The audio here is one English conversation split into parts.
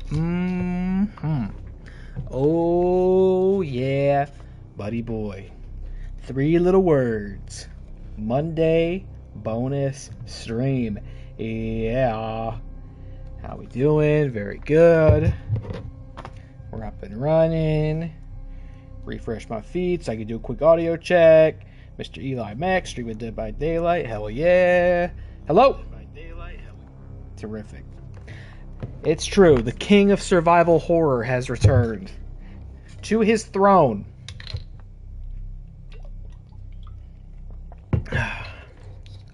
Hmm. Oh, yeah, buddy boy. Three little words. Monday bonus stream. Yeah. How we doing? Very good. We're up and running. Refresh my feed so I can do a quick audio check. Mr. Eli Max, streaming Dead by Daylight. Hell yeah. Hello. Terrific. It's true. The king of survival horror has returned to his throne.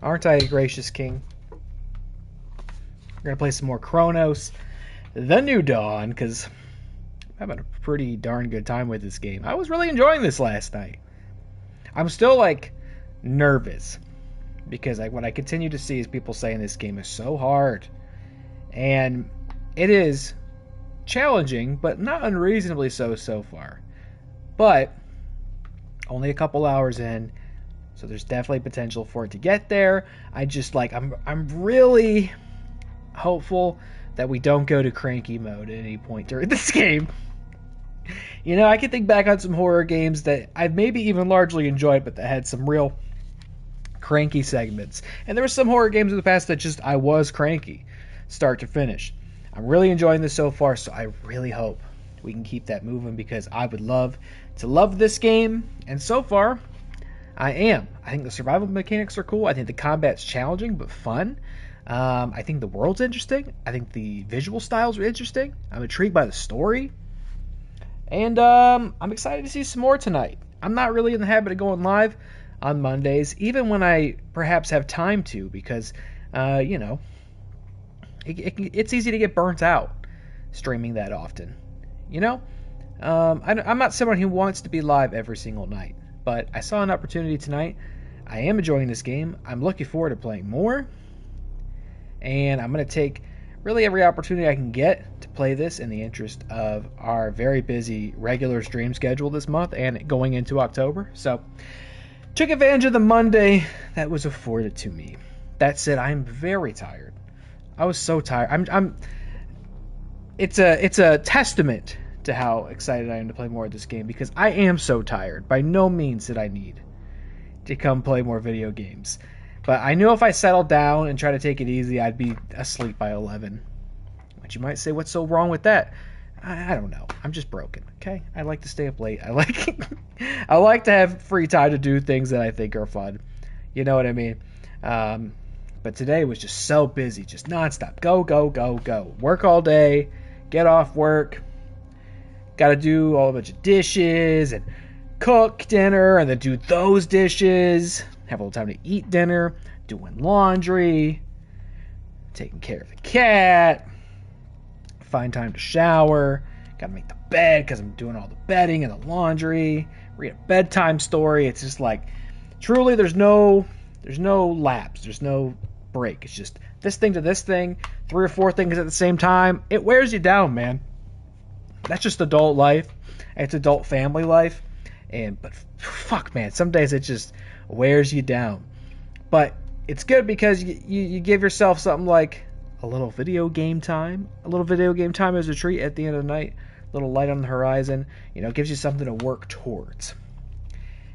Aren't I a gracious king? We're going to play some more Cronos, The New Dawn, because I'm having a pretty darn good time with this game. I was really enjoying this last night. I'm still, nervous, because what I continue to see is people saying this game is so hard. And it is challenging, but not unreasonably so far. But only a couple hours in, so there's definitely potential for it to get there. I'm really hopeful that we don't go to cranky mode at any point during this game. You know, I can think back on some horror games that I've maybe even largely enjoyed, but that had some real cranky segments. And there were some horror games in the past that just I was cranky, start to finish. I'm really enjoying this so far, so I really hope we can keep that moving, because I would love to love this game, and so far, I am. I think the survival mechanics are cool. I think the combat's challenging but fun. I think the world's interesting. I think the visual styles are interesting. I'm intrigued by the story. And I'm excited to see some more tonight. I'm not really in the habit of going live on Mondays, even when I perhaps have time to, because, it's easy to get burnt out streaming that often. I'm not someone who wants to be live every single night, but I saw an opportunity tonight. I am enjoying this game. I'm looking forward to playing more, and I'm going to take really every opportunity I can get to play this in the interest of our very busy regular stream schedule this month and going into October. So, took advantage of the Monday that was afforded to me. That said, I'm very tired. I was so tired. It's a testament to how excited I am to play more of this game, because I am so tired. By no means did I need to come play more video games. But I knew if I settled down and tried to take it easy, I'd be asleep by 11. But you might say, what's so wrong with that? I don't know. I'm just broken, okay? I like to stay up late. I like to have free time to do things that I think are fun. You know what I mean? But today was just so busy, just nonstop. Go, go, go, go. Work all day, get off work. Got to do a bunch of dishes and cook dinner and then do those dishes. Have a little time to eat dinner, doing laundry, taking care of the cat, find time to shower, got to make the bed because I'm doing all the bedding and the laundry, read a bedtime story. It's just truly there's no lapse, there's no break. It's just this thing to this thing, 3 or 4 things at the same time. It wears you down, man. That's just adult life. It's adult family life. But fuck, man, some days it just wears you down. But it's good because you give yourself something like a little video game time. A little video game time as a treat at the end of the night. A little light on the horizon. It gives you something to work towards.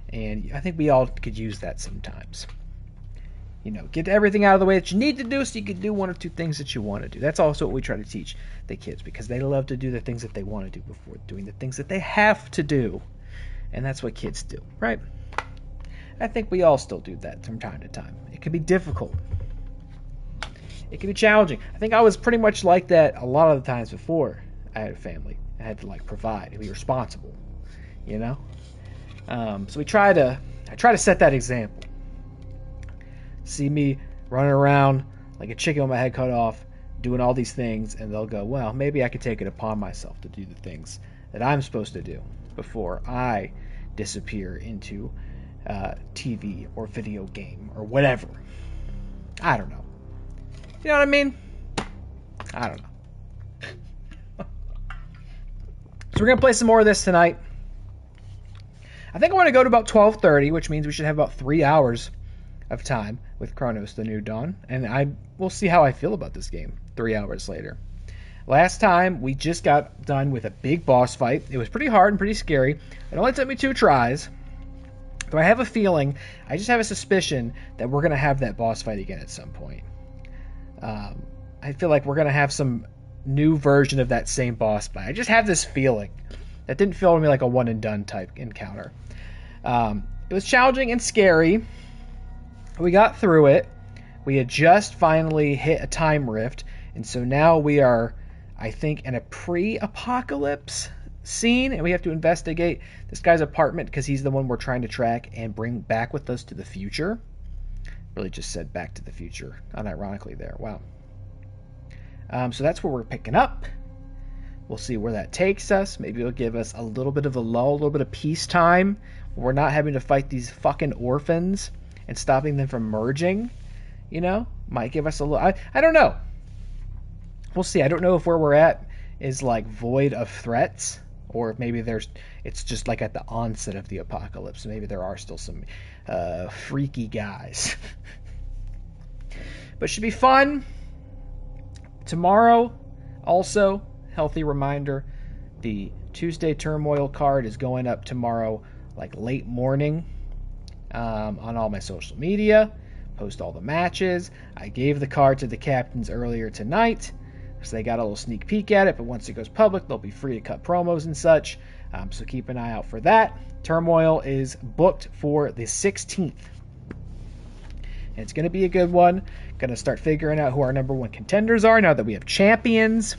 And I think we all could use that sometimes. Get everything out of the way that you need to do so you can do 1 or 2 things that you want to do. That's also what we try to teach the kids, because they love to do the things that they want to do before doing the things that they have to do. And that's what kids do, right? I think we all still do that from time to time. It can be difficult. It can be challenging. I think I was pretty much like that a lot of the times before I had a family. I had to provide and be responsible, So I try to set that example. See me running around like a chicken with my head cut off, doing all these things, and they'll go, well, maybe I could take it upon myself to do the things that I'm supposed to do before I disappear into TV or video game or whatever. I don't know. You know what I mean? I don't know. So we're going to play some more of this tonight. I think I want to go to about 12:30, which means we should have about 3 hours of time with Cronos, The New Dawn. And we'll see how I feel about this game 3 hours later. Last time, we just got done with a big boss fight. It was pretty hard and pretty scary. It only took me 2 tries. But I have a feeling, I just have a suspicion that we're going to have that boss fight again at some point. I feel like we're going to have some new version of that same boss fight. I just have this feeling. That didn't feel to me like a one-and-done type encounter. It was challenging and scary. We got through it. We had just finally hit a time rift. And so now we are, I think, in a pre-apocalypse scene. And we have to investigate this guy's apartment because he's the one we're trying to track and bring back with us to the future. Really just said back to the future, unironically there. Wow. So that's where we're picking up. We'll see where that takes us. Maybe it'll give us a little bit of a lull, a little bit of peacetime. We're not having to fight these fucking orphans and stopping them from merging. You know? Might give us a little... I don't know. We'll see. I don't know if where we're at is like void of threats, or if maybe it's just like at the onset of the apocalypse. Maybe there are still some freaky guys. But it should be fun. Tomorrow, also, healthy reminder, the Tuesday Turmoil card is going up tomorrow, like late morning, on all my social media. Post all the matches. I gave the card to the captains earlier tonight, so they got a little sneak peek at it, but once it goes public, they'll be free to cut promos and such. So keep an eye out for that. Turmoil is booked for the 16th. And it's going to be a good one. Going to start figuring out who our number 1 contenders are now that we have champions.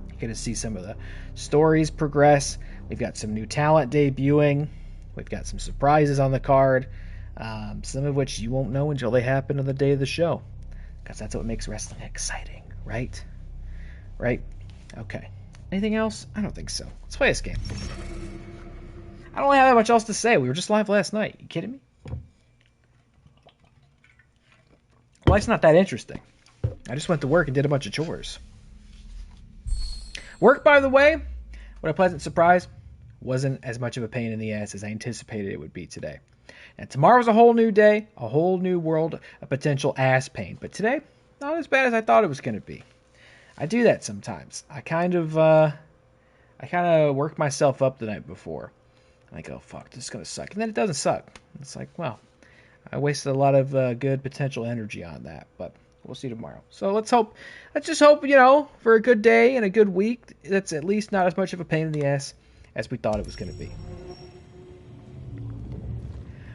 You're going to see some of the stories progress. We've got some new talent debuting. We've got some surprises on the card. Some of which you won't know until they happen on the day of the show. Because that's what makes wrestling exciting, right? Right? Okay. Anything else? I don't think so. Let's play this game. I don't really have that much else to say. We were just live last night. You kidding me? Life's not that interesting. I just went to work and did a bunch of chores. Work, by the way, what a pleasant surprise, wasn't as much of a pain in the ass as I anticipated it would be today. And tomorrow's a whole new day, a whole new world of potential ass pain. But today, not as bad as I thought it was going to be. I do that sometimes. I kind of work myself up the night before. And I go, fuck, this is going to suck. And then it doesn't suck. It's like, well, I wasted a lot of good potential energy on that. But we'll see tomorrow. So let's just hope, for a good day and a good week, that's at least not as much of a pain in the ass as we thought it was going to be.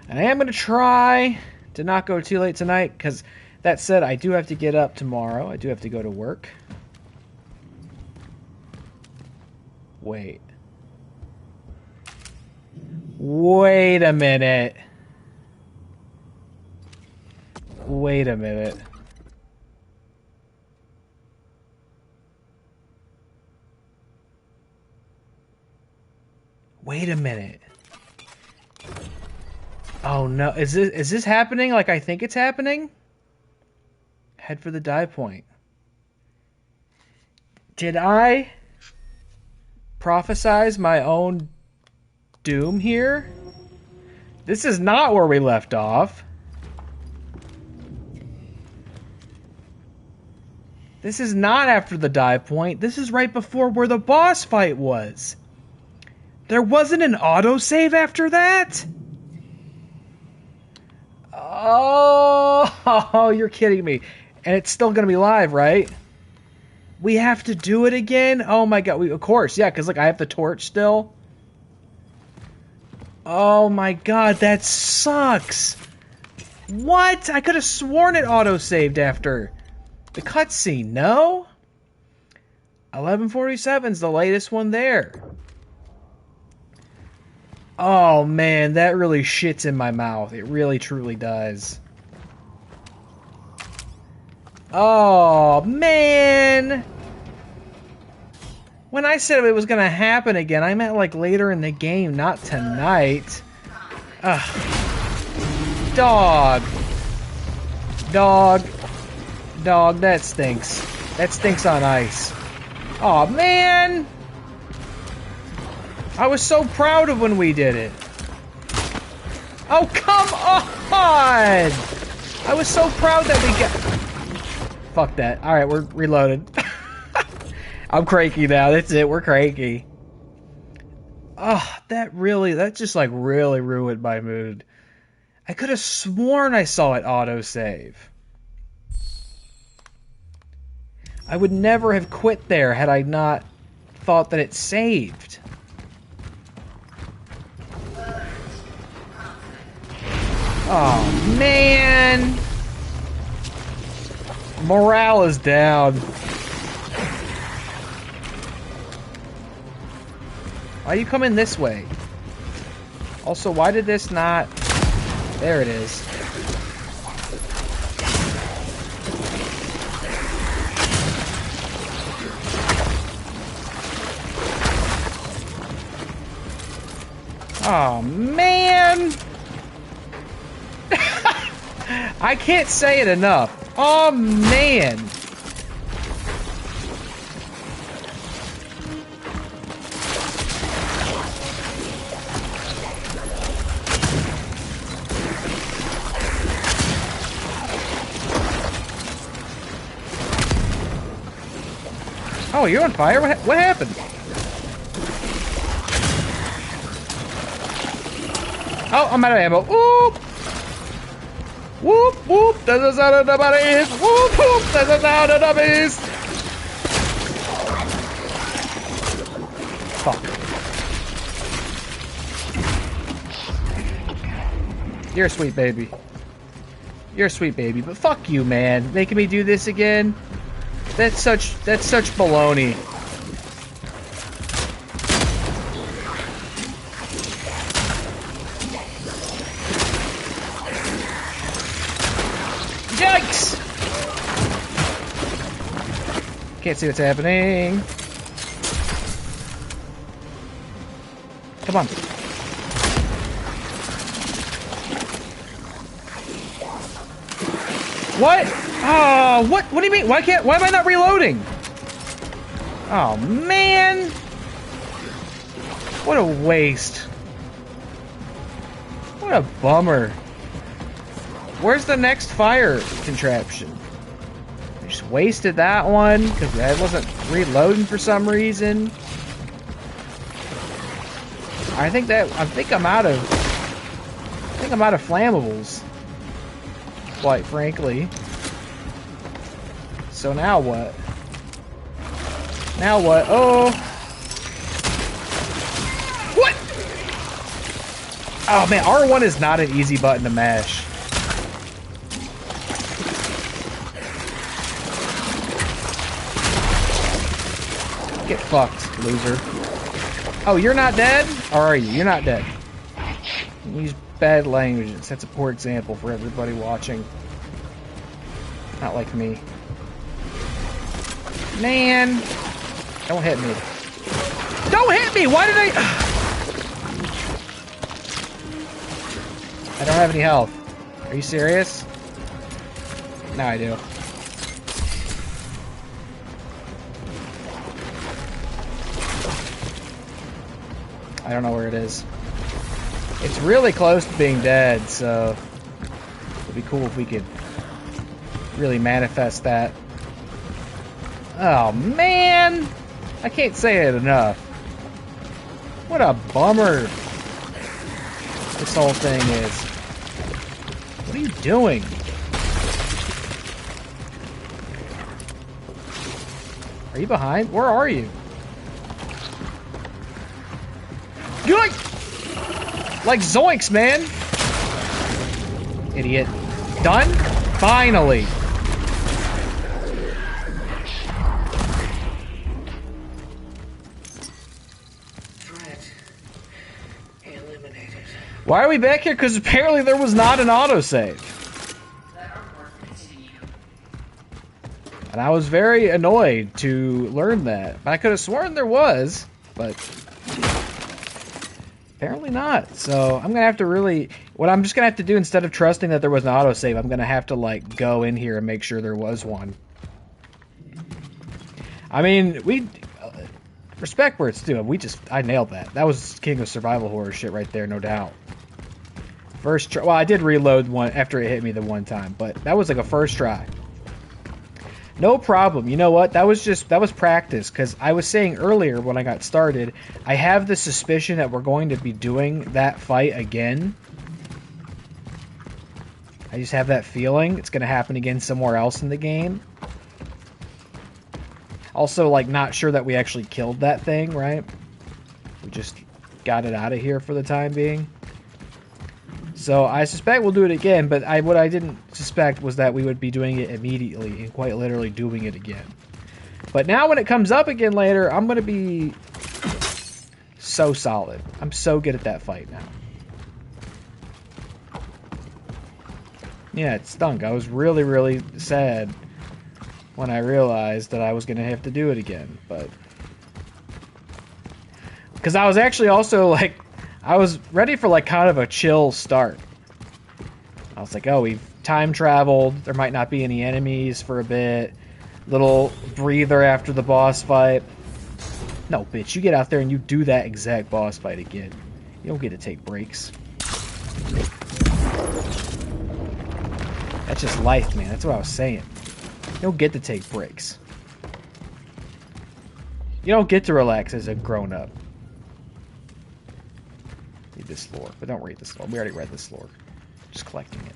And I am going to try to not go too late tonight, because that said, I do have to get up tomorrow. I do have to go to work. Wait a minute. Wait a minute. Wait a minute. Oh no, is this happening like I think it's happening? Head for the dive point. Did I prophesize my own doom here? This is not where we left off. This is not after the dive point. This is right before where the boss fight was. There wasn't an autosave after that? Oh, you're kidding me. And it's still going to be live, right? We have to do it again? Oh my god, of course, yeah, because look, I have the torch still. Oh my god, that sucks. What? I could have sworn it auto-saved after the cutscene, no? 1147's the latest one there. Oh man, that really shits in my mouth. It really truly does. Oh man! When I said it was gonna happen again, I meant like later in the game, not tonight. Ugh. Dog. Dog, that stinks. That stinks on ice. Oh man! I was so proud of when we did it. Oh, come on! I was so proud that we got... Fuck that. Alright, we're reloaded. I'm cranky now. That's it. We're cranky. Oh, that just like really ruined my mood. I could have sworn I saw it autosave. I would never have quit there had I not thought that it saved. Oh, man. Morale is down. Why are you coming this way? Also, why did this not... There it is. Oh, man! I can't say it enough. Oh, man! Oh, you're on fire? What happened? Oh, I'm out of ammo. Whoop! Whoop, whoop! There's a sound of the bodies! Whoop, whoop! There's a sound of the beast! Fuck. You're a sweet baby. You're a sweet baby, but fuck you, man. Making me do this again? That's such baloney. Yikes! Can't see what's happening. Come on. What? Oh, what do you mean? Why am I not reloading? Oh, man. What a waste. What a bummer. Where's the next fire contraption? I just wasted that one because I wasn't reloading for some reason. I think I'm out of flammables. Quite frankly. So now what? Now what? Oh! What? Oh man, R1 is not an easy button to mash. Get fucked, loser. Oh, you're not dead? Or are you? You're not dead. Use bad language. It sets a poor example for everybody watching. Not like me. Man! Don't hit me. Don't hit me! Why did I... I don't have any health. Are you serious? No, I do. I don't know where it is. It's really close to being dead, so... It'd be cool if we could really manifest that. Oh, man! I can't say it enough. What a bummer this whole thing is. What are you doing? Are you behind? Where are you? You like zoinks, man! Idiot. Done? Finally! Why are we back here? Because apparently there was not an autosave. And I was very annoyed to learn that. I could have sworn there was, but apparently not. So I'm going to have to really... What I'm just going to have to do, instead of trusting that there was an autosave, I'm going to have to, like, go in here and make sure there was one. I mean, respect where it's due. I nailed that. That was King of Survival Horror shit right there, no doubt. First try. Well, I did reload one after it hit me the one time, but that was like a first try. No problem. You know what? That was practice, because I was saying earlier when I got started, I have the suspicion that we're going to be doing that fight again. I just have that feeling it's going to happen again somewhere else in the game. Also, like, not sure that we actually killed that thing, right? We just got it out of here for the time being. So I suspect we'll do it again, but what I didn't suspect was that we would be doing it immediately and quite literally doing it again. But now when it comes up again later, I'm going to be so solid. I'm so good at that fight now. Yeah, it stunk. I was really, really sad when I realized that I was going to have to do it again, but... Because I was actually also, like, I was ready for, like, kind of a chill start. I was like, oh, we've time traveled. There might not be any enemies for a bit. Little breather after the boss fight. No, bitch, you get out there and you do that exact boss fight again. You don't get to take breaks. That's just life, man. That's what I was saying. You don't get to take breaks. You don't get to relax as a grown-up. Read this lore, but don't read this lore. We already read this lore. Just collecting it.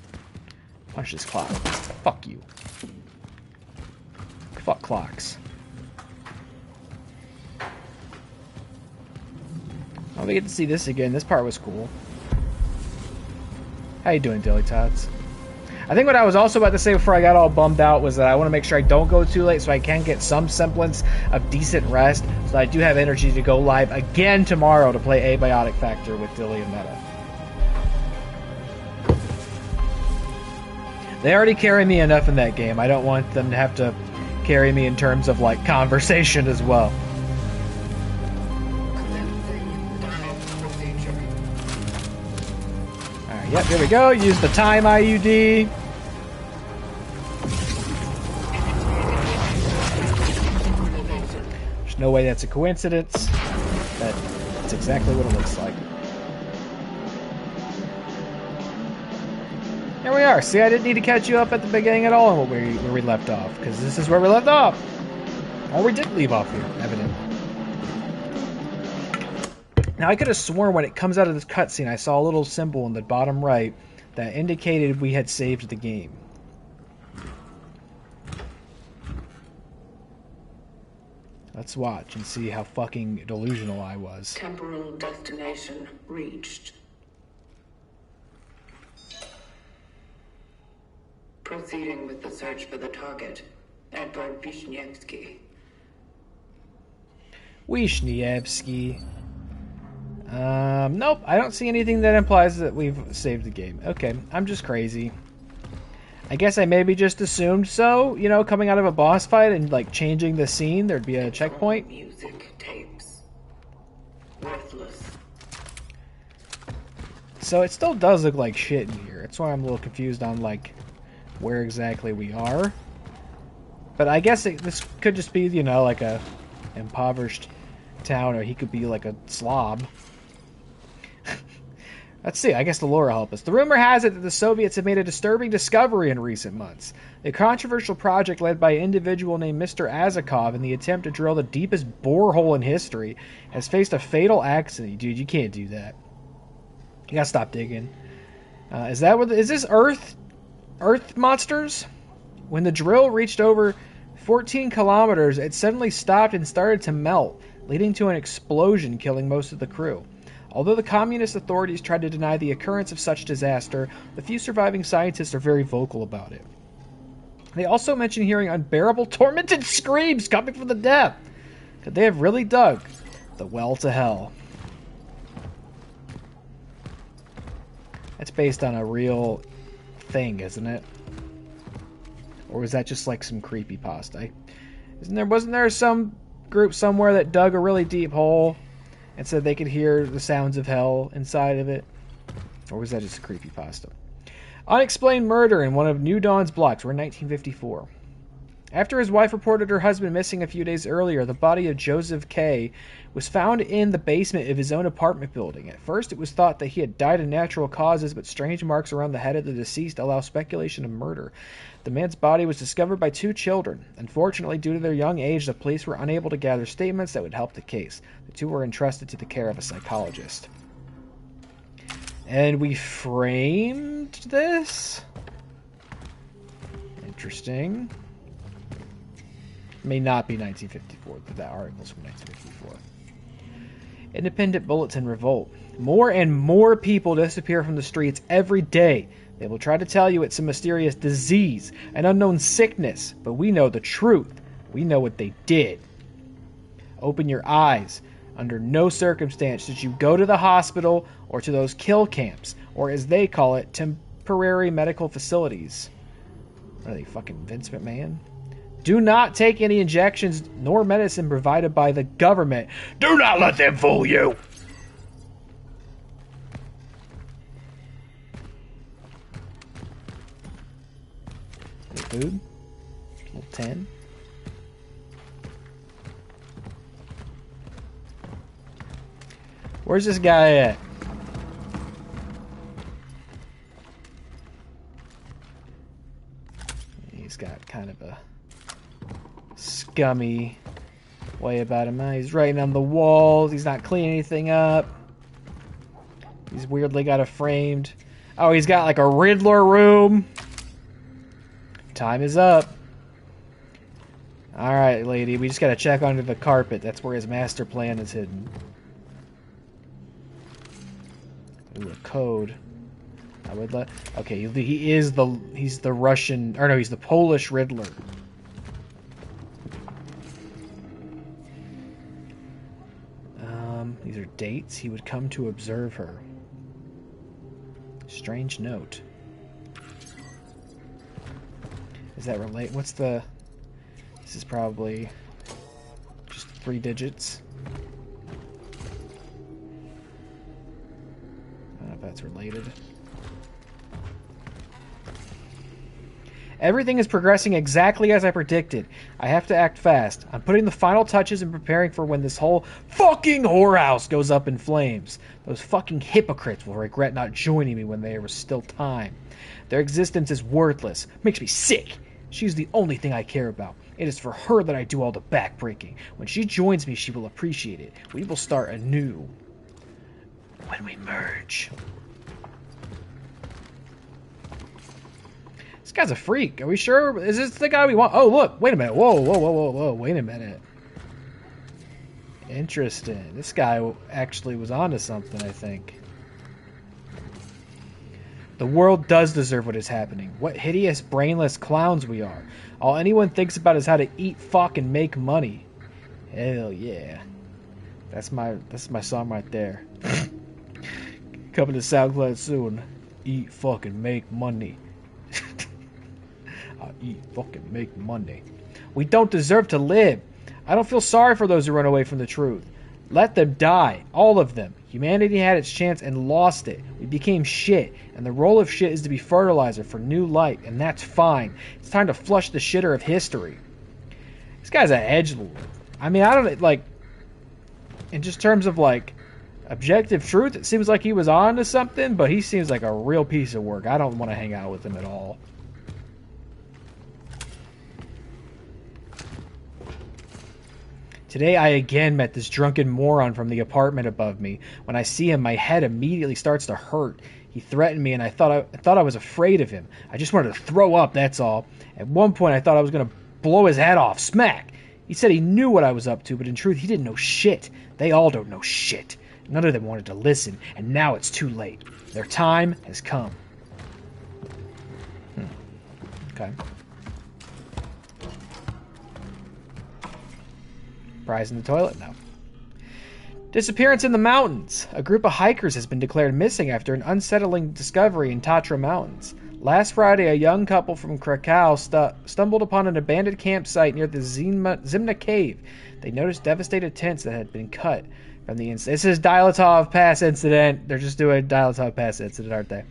Punch this clock. Fuck you. Fuck clocks. Oh, we get to see this again. This part was cool. How you doing, Dilly Tots? I think what I was also about to say before I got all bummed out was that I want to make sure I don't go too late so I can get some semblance of decent rest, so that I do have energy to go live again tomorrow to play Abiotic Factor with Dilly and Meta. They already carry me enough in that game. I don't want them to have to carry me in terms of, like, conversation as well. Alright, yep, here we go. Use the time IUD. There's no way that's a coincidence. That's exactly what it looks like. Here we are. See, I didn't need to catch you up at the beginning at all on where we left off, because this is where we left off. Or we did leave off here, evidently. Now, I could have sworn when it comes out of this cutscene, I saw a little symbol in the bottom right that indicated we had saved the game. Let's watch and see how fucking delusional I was. Temporal destination reached. Proceeding with the search for the target, Edward Wisniewski. Wisniewski. Nope, I don't see anything that implies that we've saved the game. Okay, I'm just crazy. I guess I maybe just assumed so, you know, coming out of a boss fight and, like, changing the scene, there'd be a checkpoint. Music tapes. Worthless. So it still does look like shit in here. That's why I'm a little confused on, like, where exactly we are. But I guess this could just be, you know, like a impoverished town, or he could be like a slob. Let's see, I guess the lore will help us. The rumor has it that the Soviets have made a disturbing discovery in recent months. A controversial project led by an individual named Mr. Azakov in the attempt to drill the deepest borehole in history has faced a fatal accident. Dude, you can't do that. You gotta stop digging. Is this Earth monsters? When the drill reached over 14 kilometers, it suddenly stopped and started to melt, leading to an explosion, killing most of the crew. Although the communist authorities tried to deny the occurrence of such disaster, the few surviving scientists are very vocal about it. They also mention hearing unbearable, tormented screams coming from the depth. Could they have really dug the well to hell? That's based on a real thing, isn't it? Or was that just like some creepypasta? Wasn't there some group somewhere that dug a really deep hole and said they could hear the sounds of hell inside of it? Or was that just a creepypasta? Unexplained murder in one of New Dawn's blocks. We're in 1954. After his wife reported her husband missing a few days earlier, the body of Joseph K. was found in the basement of his own apartment building. At first, it was thought that he had died of natural causes, but strange marks around the head of the deceased allow speculation of murder. The man's body was discovered by 2 children. Unfortunately, due to their young age, the police were unable to gather statements that would help the case. The 2 were entrusted to the care of a psychologist. And we framed this? Interesting. May not be 1954, but that article's from 1954. Independent Bulletin Revolt. More and more people disappear from the streets every day. They will try to tell you it's some mysterious disease, an unknown sickness, but we know the truth. We know what they did. Open your eyes. Under no circumstance should you go to the hospital or to those kill camps, or as they call it, temporary medical facilities. What are they, fucking Vince McMahon? Do not take any injections nor medicine provided by the government. Do not let them fool you! Food. Little 10. Where's this guy at? He's got kind of a scummy way about him. He's writing on the walls. He's not cleaning anything up. He's weirdly got it framed. Oh, he's got like a Riddler room. Time is up. Alright, lady. We just gotta check under the carpet. That's where his master plan is hidden. Ooh, a code. I would let... Okay, he's the Russian... Or no, he's the Polish Riddler. These are dates. He would come to observe her. Strange note. Is that relate? What's the... This is probably just 3 digits. I don't know if that's related. Everything is progressing exactly as I predicted. I have to act fast. I'm putting the final touches and preparing for when this whole fucking whorehouse goes up in flames. Those fucking hypocrites will regret not joining me when there was still time. Their existence is worthless. Makes me sick. She's the only thing I care about. It is for her that I do all the backbreaking. When she joins me, she will appreciate it. We will start anew when we merge. This guy's a freak. Are we sure? Is this the guy we want? Oh, look. Wait a minute. Whoa, whoa, whoa, whoa, whoa. Wait a minute. Interesting. This guy actually was onto something, I think. The world does deserve what is happening. What hideous, brainless clowns we are. All anyone thinks about is how to eat, fuck, and make money. Hell yeah. That's my song right there. Coming to SoundCloud soon. Eat, fuck, and make money. I eat, fucking make money. We don't deserve to live. I don't feel sorry for those who run away from the truth. Let them die. All of them. Humanity had its chance and lost it. We became shit. And the role of shit is to be fertilizer for new light. And that's fine. It's time to flush the shitter of history. This guy's an edgelord. I mean, I don't, like... In just terms of, like, objective truth, it seems like he was on to something. But he seems like a real piece of work. I don't want to hang out with him at all. Today I again met this drunken moron from the apartment above me. When I see him, my head immediately starts to hurt. He threatened me, and I thought I was afraid of him. I just wanted to throw up, that's all. At one point, I thought I was going to blow his head off. Smack! He said he knew what I was up to, but in truth, he didn't know shit. They all don't know shit. None of them wanted to listen, and now it's too late. Their time has come. Okay. Prize in the toilet? No. Disappearance in the mountains. A group of hikers has been declared missing after an unsettling discovery in Tatra Mountains. Last Friday, a young couple from Krakow stumbled upon an abandoned campsite near the Zimna Cave. They noticed devastated tents that had been cut from the incident. This is Dilatov Pass incident. They're just doing Dilatov Pass incident, aren't they?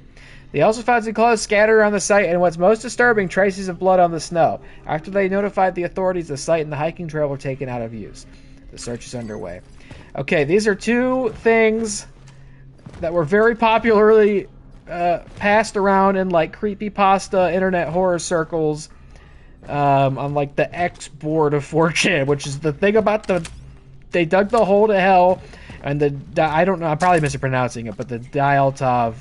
They also found some clothes scattered around the site, and what's most disturbing, traces of blood on the snow. After they notified the authorities, the site and the hiking trail were taken out of use. The search is underway. Okay, these are two things that were very popularly passed around in like creepypasta internet horror circles on like the X board of 4chan, which is the thing about they dug the hole to hell, and I don't know, I'm probably mispronouncing it, but the Dialtov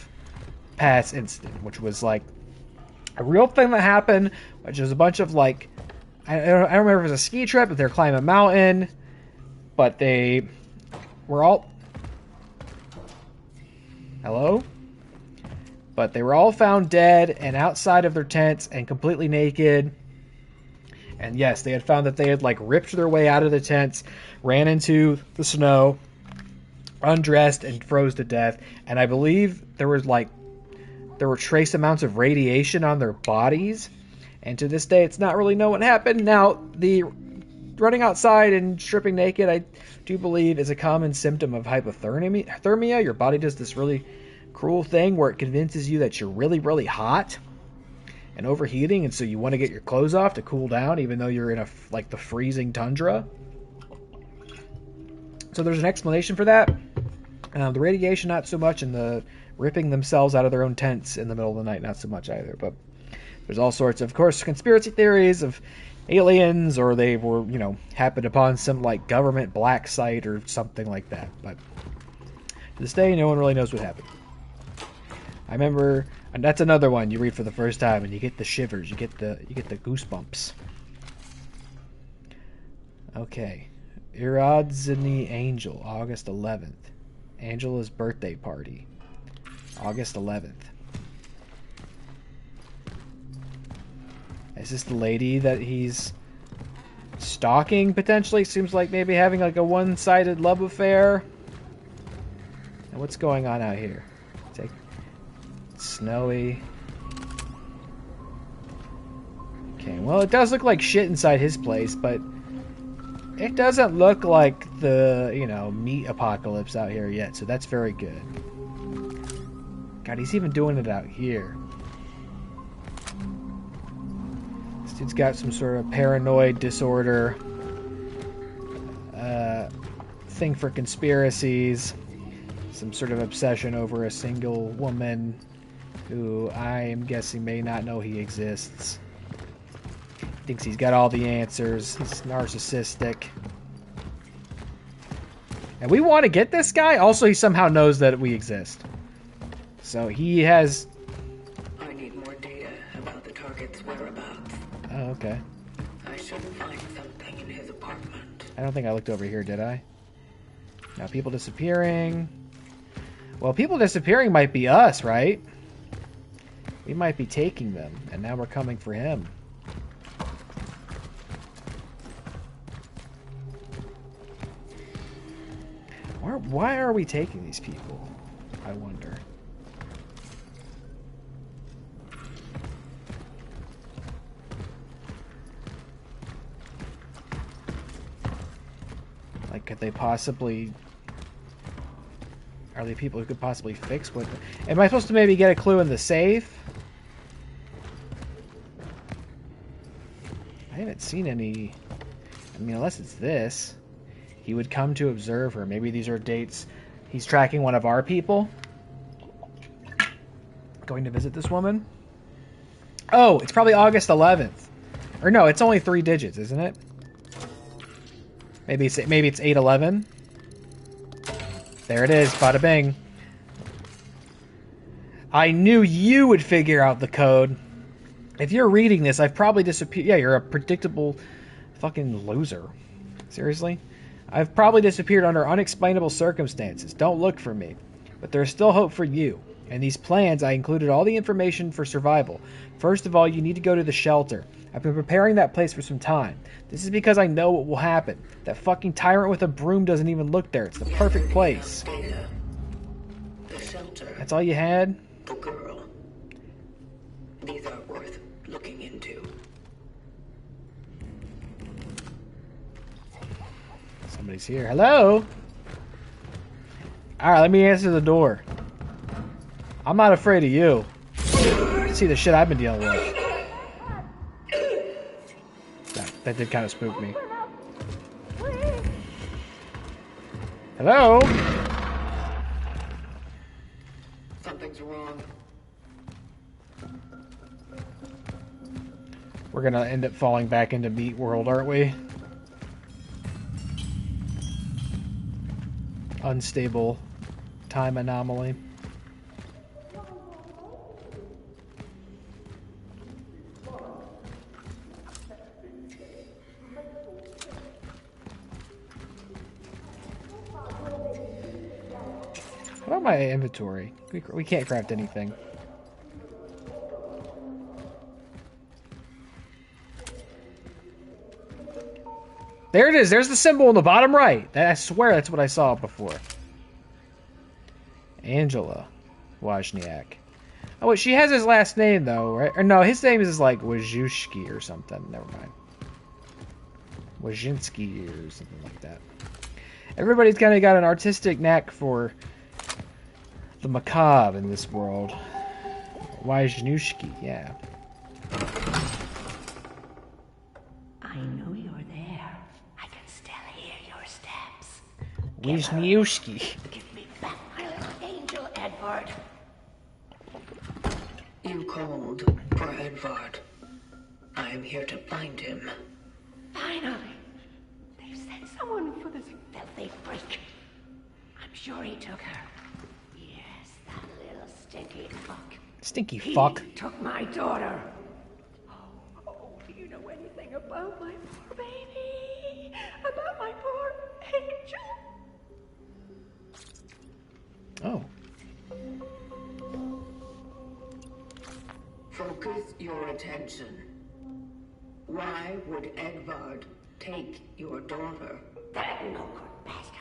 Pass incident, which was like a real thing that happened, which was a bunch of like, I don't remember if it was a ski trip, but they're climbing a mountain, but they were all, hello? But they were all found dead and outside of their tents and completely naked. And yes, they had found that they had like ripped their way out of the tents, ran into the snow, undressed, and froze to death. And I believe there were trace amounts of radiation on their bodies. And to this day, it's not really known what happened. Now, the running outside and stripping naked, I do believe, is a common symptom of hypothermia. Your body does this really cruel thing where it convinces you that you're really, really hot and overheating, and so you want to get your clothes off to cool down, even though you're in the freezing tundra. So there's an explanation for that. The radiation, not so much, and the ripping themselves out of their own tents in the middle of the night, not so much either. But there's all sorts of course, conspiracy theories of aliens, or they were, happened upon some like government black site or something like that. But to this day, no one really knows what happened. I remember, and that's another one you read for the first time, and you get the shivers, you get the goosebumps. Okay, Iradzani Angel, August 11th. Angela's birthday party, August 11th. Is this the lady that he's stalking, potentially? Seems like maybe having like a one-sided love affair. And what's going on out here? Snowy. Okay, well, it does look like shit inside his place, but it doesn't look like the, meat apocalypse out here yet, so that's very good. God, he's even doing it out here. This dude's got some sort of paranoid disorder, thing for conspiracies, some sort of obsession over a single woman who I am guessing may not know he exists. Thinks he's got all the answers. He's narcissistic. And we want to get this guy. Also, he somehow knows that we exist. So he has... I need more data about the target's whereabouts. Oh, okay. I should find something in his apartment. I don't think I looked over here, did I? Now, people disappearing. Well, people disappearing might be us, right? We might be taking them, and now we're coming for him. Why are we taking these people? I wonder. Like, could they possibly... Are they people who could possibly fix what... Am I supposed to maybe get a clue in the safe? I haven't seen any... I mean, unless it's this. He would come to observe her. Maybe these are dates. He's tracking one of our people. Going to visit this woman. Oh, it's probably August 11th. Or no, it's only 3 digits, isn't it? Maybe it's 811. There it is, bada bing. I knew you would figure out the code. If you're reading this, I've probably disappeared. Yeah, you're a predictable fucking loser. Seriously? I've probably disappeared under unexplainable circumstances. Don't look for me. But there's still hope for you. In these plans, I included all the information for survival. First of all, you need to go to the shelter. I've been preparing that place for some time. This is because I know what will happen. That fucking tyrant with a broom doesn't even look there. It's the perfect place. The shelter. That's all you had? The girl. These are worth looking into. Somebody's here. Hello? Alright, let me answer the door. I'm not afraid of you. see the shit I've been dealing with. That did kind of spook me. Hello? Something's wrong. We're gonna end up falling back into Meat World, aren't we? Unstable time anomaly. How about my inventory? We can't craft anything. There it is. There's the symbol in the bottom right. I swear that's what I saw before. Angela Wozniak. Oh, wait, she has his last name, though, right? Or no, his name is like Wojcicki or something. Never mind. Wojcinski or something like that. Everybody's kind of got an artistic knack for the macabre in this world. Wojcicki, yeah. I know you're there. I can still hear your steps. Wojcicki. Give me back my little angel, Edward. You called for Edvard. I am here to find him. Finally. They've sent someone for this filthy freak. I'm sure he took her. Yes, that little stinky fuck. Stinky fuck. He took my daughter. Oh, do you know anything about my poor baby? About my poor angel? Oh. Focus your attention. Why would Edvard take your daughter? That no good bastard.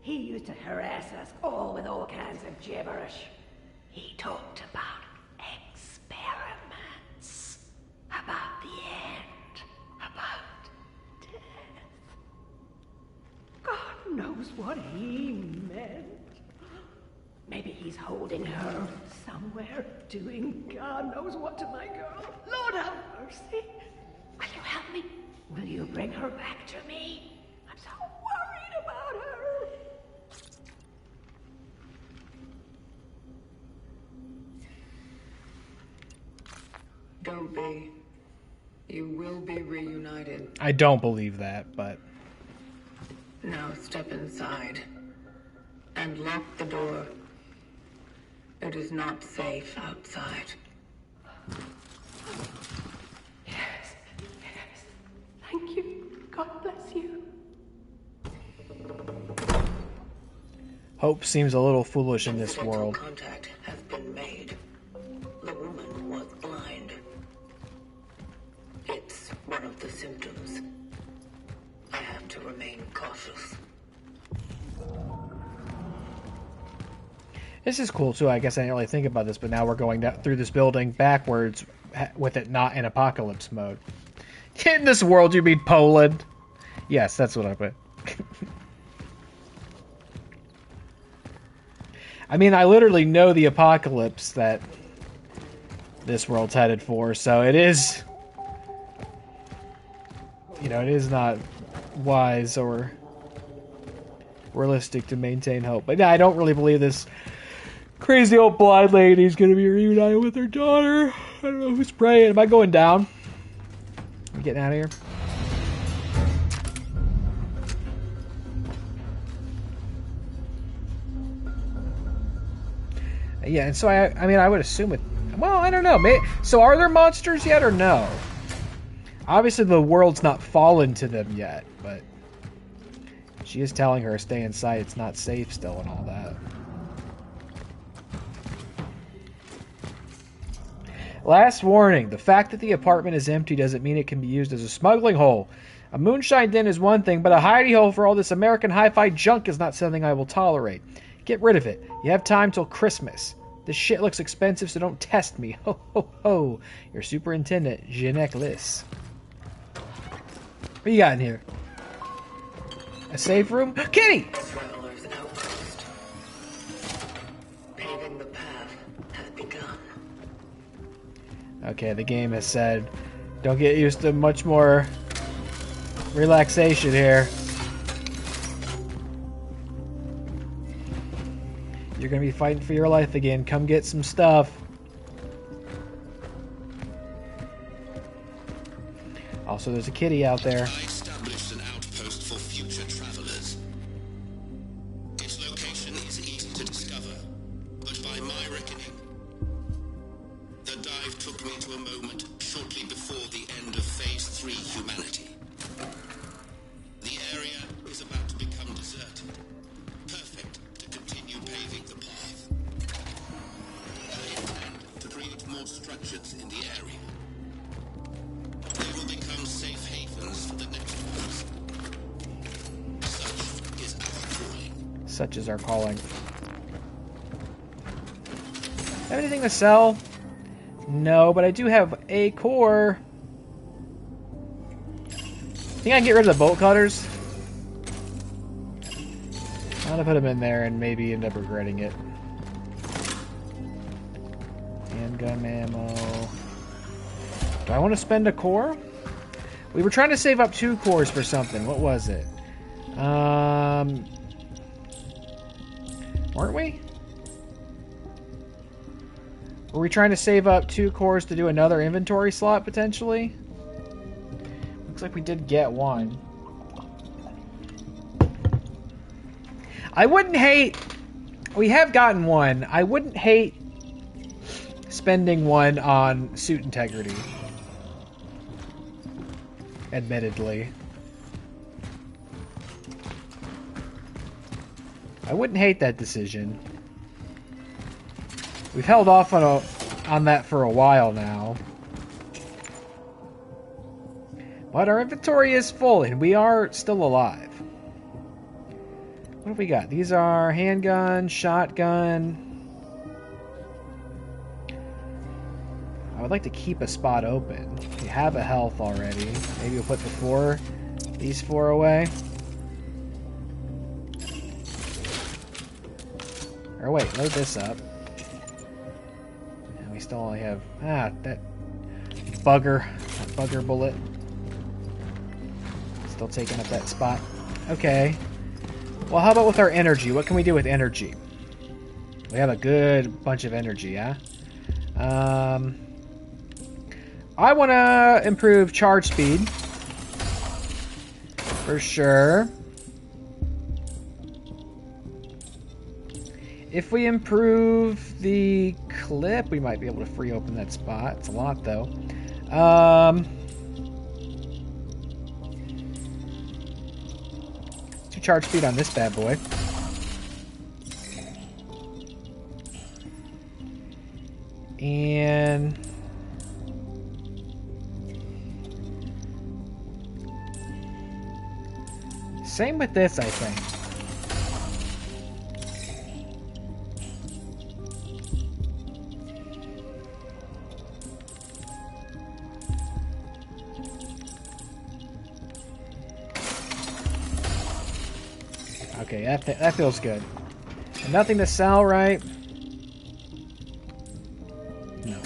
He used to harass us all with all kinds of gibberish. He talked about experiments, about the end, about death. God knows what he meant. Maybe he's holding her somewhere, doing God knows what to my girl. Lord have mercy. Will you help me? Will you bring her back to me? I'm so worried about her. Don't be. You will be reunited. I don't believe that, but... Now step inside. And lock the door. It is not safe outside. Yes. Thank you. God bless you. Hope seems a little foolish in this Physical world. contact has been made. The woman was blind. It's one of the symptoms. I have to remain cautious. This is cool, too. I guess I didn't really think about this, but now we're going down through this building backwards with it not in apocalypse mode. In this world, you mean Poland? Yes, that's what I put. I mean, I literally know the apocalypse that this world's headed for, so it is... You know, it is not wise or realistic to maintain hope. But yeah, I don't really believe this crazy old blind lady's gonna be reunited with her daughter. I don't know who's praying. Am I going down? Am I getting out of here? Yeah, and so I mean, I would assume it. Well, I don't know. So are there monsters yet or no? Obviously, the world's not fallen to them yet, but she is telling her stay inside. It's not safe still and all that. Last warning. The fact that the apartment is empty doesn't mean it can be used as a smuggling hole. A moonshine den is one thing, but a hidey hole for all this American hi-fi junk is not something I will tolerate. Get rid of it. You have time till Christmas. This shit looks expensive, so don't test me. Ho, ho, ho. Your superintendent, Jeanette Liss. What you got in here? A safe room? Kitty! Traveler's outpost. Paving the path has begun. Okay, the game has said, don't get used to much more relaxation here. You're gonna be fighting for your life again. Come get some stuff. Also, there's a kitty out there. I established an outpost for future travelers. Its location is easy to discover, but by my reckoning, the dive took me to a moment shortly before the end of Phase 3 humanity. The area is about to become deserted, perfect to continue paving the path. I intend to create more structures in the area. They will become safe havens for the next ones. Such is our calling. Such is our calling. Have anything to sell? No, but I do have a core. Think I can get rid of the bolt cutters? I'm gonna put them in there and maybe end up regretting it. Handgun ammo. Do I want to spend a core? We were trying to save up 2 cores for something. What was it? Weren't we? Were we trying to save up 2 cores to do another inventory slot, potentially? Looks like we did get one. I wouldn't hate... We have gotten one. I wouldn't hate spending one on suit integrity. Admittedly. I wouldn't hate that decision. We've held off on that for a while now. But our inventory is full and we are still alive. What have we got? These are handgun, shotgun. I would like to keep a spot open. We have a health already. Maybe we'll put these 4 away. Or wait, load this up. And we still only have... that bugger bullet. Still taking up that spot. Okay. Well, how about with our energy? What can we do with energy? We have a good bunch of energy, yeah? I want to improve charge speed. For sure. If we improve the clip, we might be able to free open that spot. It's a lot, though. Let's do charge speed on this bad boy. And... same with this, I think. Okay, that feels good. And nothing to sell, right? No.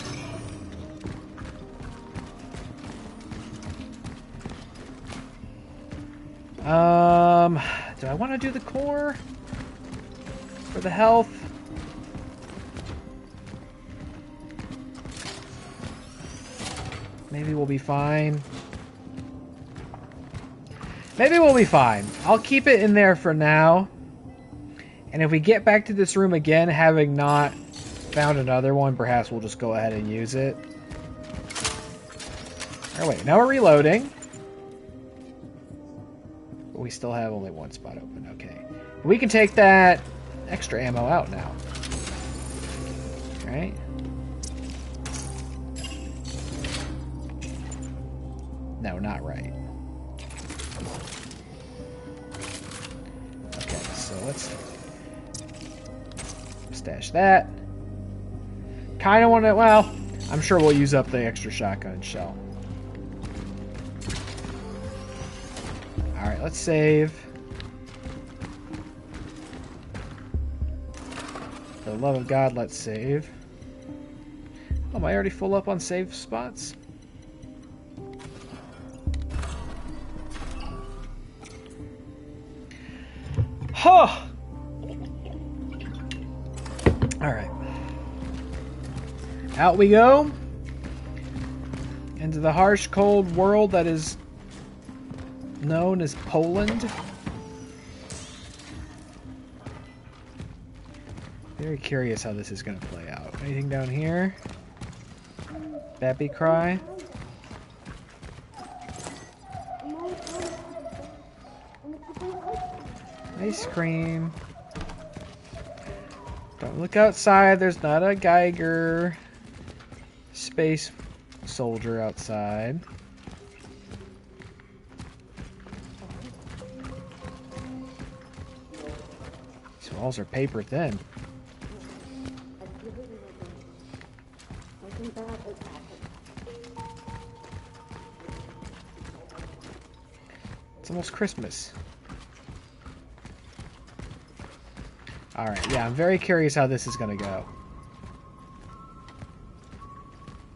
Do I want to do the core for the health? Maybe we'll be fine. Maybe we'll be fine. I'll keep it in there for now. And if we get back to this room again, having not found another one, perhaps we'll just go ahead and use it. Oh wait, now we're reloading. But we still have only 1 spot open, okay. We can take that extra ammo out now. Right? No, not right. Okay, so let's stash that. Kind of want to, well, I'm sure we'll use up the extra shotgun shell. Alright, let's save. For the love of God, let's save. Oh, am I already full up on save spots? Huh! Alright. Out we go. Into the harsh, cold world that is known as Poland. Very curious how this is going to play out. Anything down here? Baby cry? Ice cream. Don't look outside. There's not a Geiger space soldier outside. These walls are paper thin. It's almost Christmas. Alright, yeah, I'm very curious how this is going to go.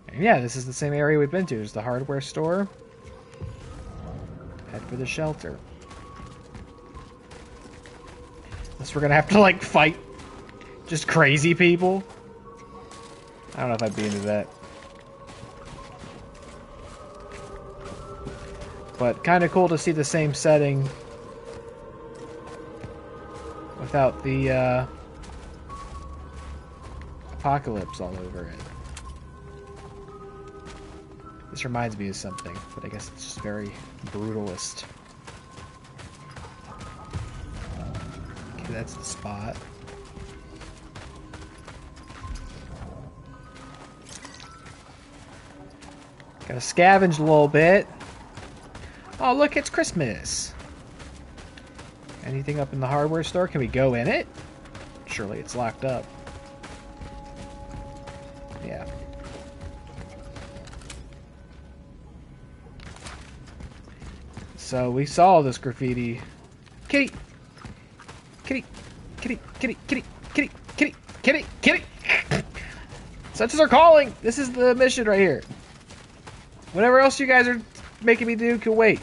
And yeah, this is the same area we've been to. It's the hardware store. Head for the shelter. Unless we're going to have to, like, fight just crazy people. I don't know if I'd be into that. But kind of cool to see the same setting without the apocalypse all over it. This reminds me of something, but I guess it's just very brutalist. Okay, that's the spot. Gotta scavenge a little bit. Oh, look, it's Christmas. Anything up in the hardware store? Can we go in it? Surely it's locked up. Yeah. So we saw this graffiti. Kitty! Kitty! Kitty! Kitty! Kitty! Kitty! Kitty! Kitty! Kitty! Such as are calling! This is the mission right here. Whatever else you guys are making me do can wait.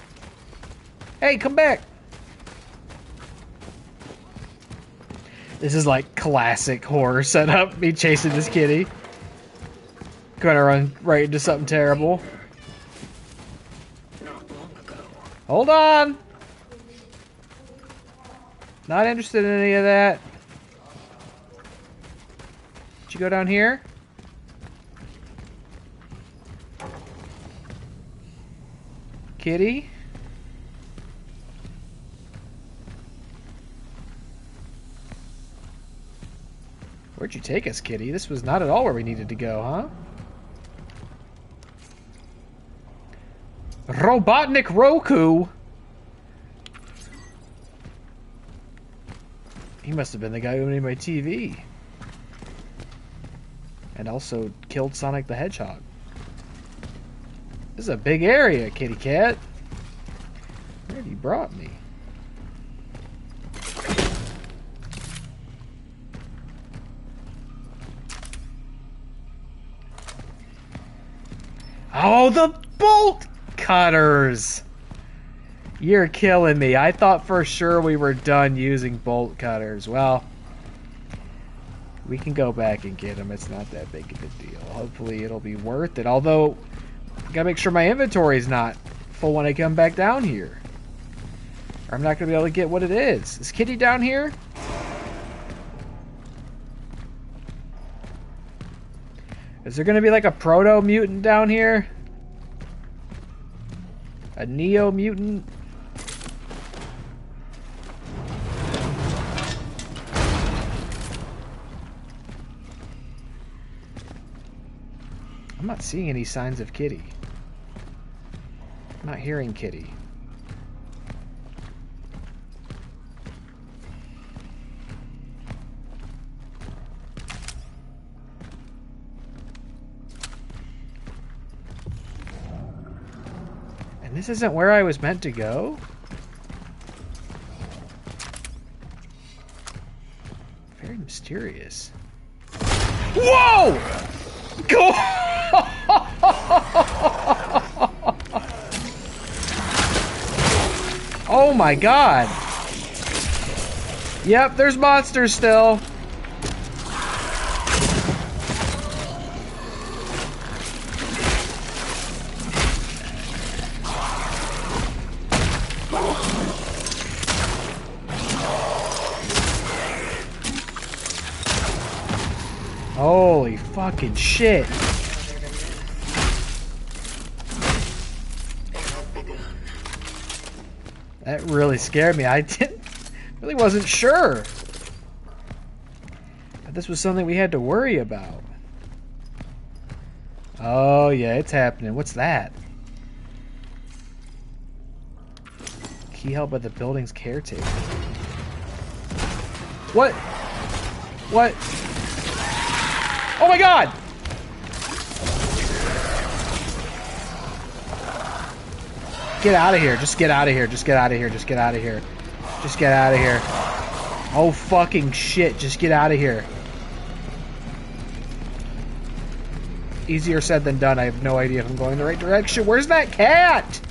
Hey, come back! This is like classic horror setup. Me chasing this kitty. Gonna run right into something terrible. Not long ago. Hold on! Not interested in any of that. Did you go down here? Kitty? Where'd you take us, Kitty? This was not at all where we needed to go, huh? Robotnik Roku! He must have been the guy who made my TV. And also killed Sonic the Hedgehog. This is a big area, kitty cat. Where have you brought me? Oh, the bolt cutters! You're killing me. I thought for sure we were done using bolt cutters. Well, we can go back and get them. It's not that big of a deal. Hopefully it'll be worth it. Although, I gotta make sure my inventory is not full when I come back down here. Or I'm not gonna be able to get what it is. Is Kitty down here? Is there gonna be like a proto-mutant down here? A neo-mutant? I'm not seeing any signs of Kitty. I'm not hearing Kitty. And this isn't where I was meant to go? Very mysterious. Whoa! Go! Oh my god. Yep, there's monsters still. Holy fucking shit. That really scared me. Really wasn't sure that this was something we had to worry about. Oh yeah, it's happening. What's that? Key held by the building's caretaker. What? What? Oh my god! Get out of here. Just get out of here. Just get out of here. Just get out of here. Just get out of here. Oh fucking shit. Just get out of here. Easier said than done. I have no idea if I'm going the right direction. Where's that cat?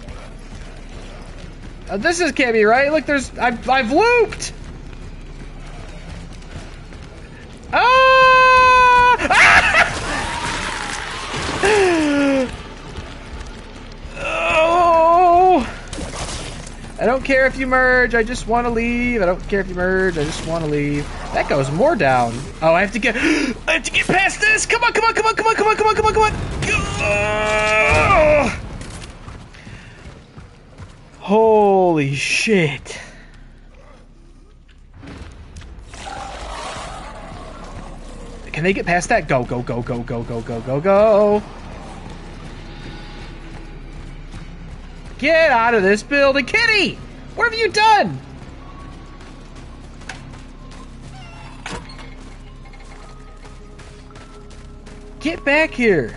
This can't be right. Look, I've looped. Ah! Oh! I don't care if you merge. I just want to leave. I don't care if you merge. I just want to leave. That goes more down. Oh, I have to get past this. Come on, come on, come on, come on, come on, come on, come on, come on. Oh! Holy shit. Can they get past that? Go, go, go, go, go, go, go, go, go. Get out of this building. Kitty! What have you done? Get back here.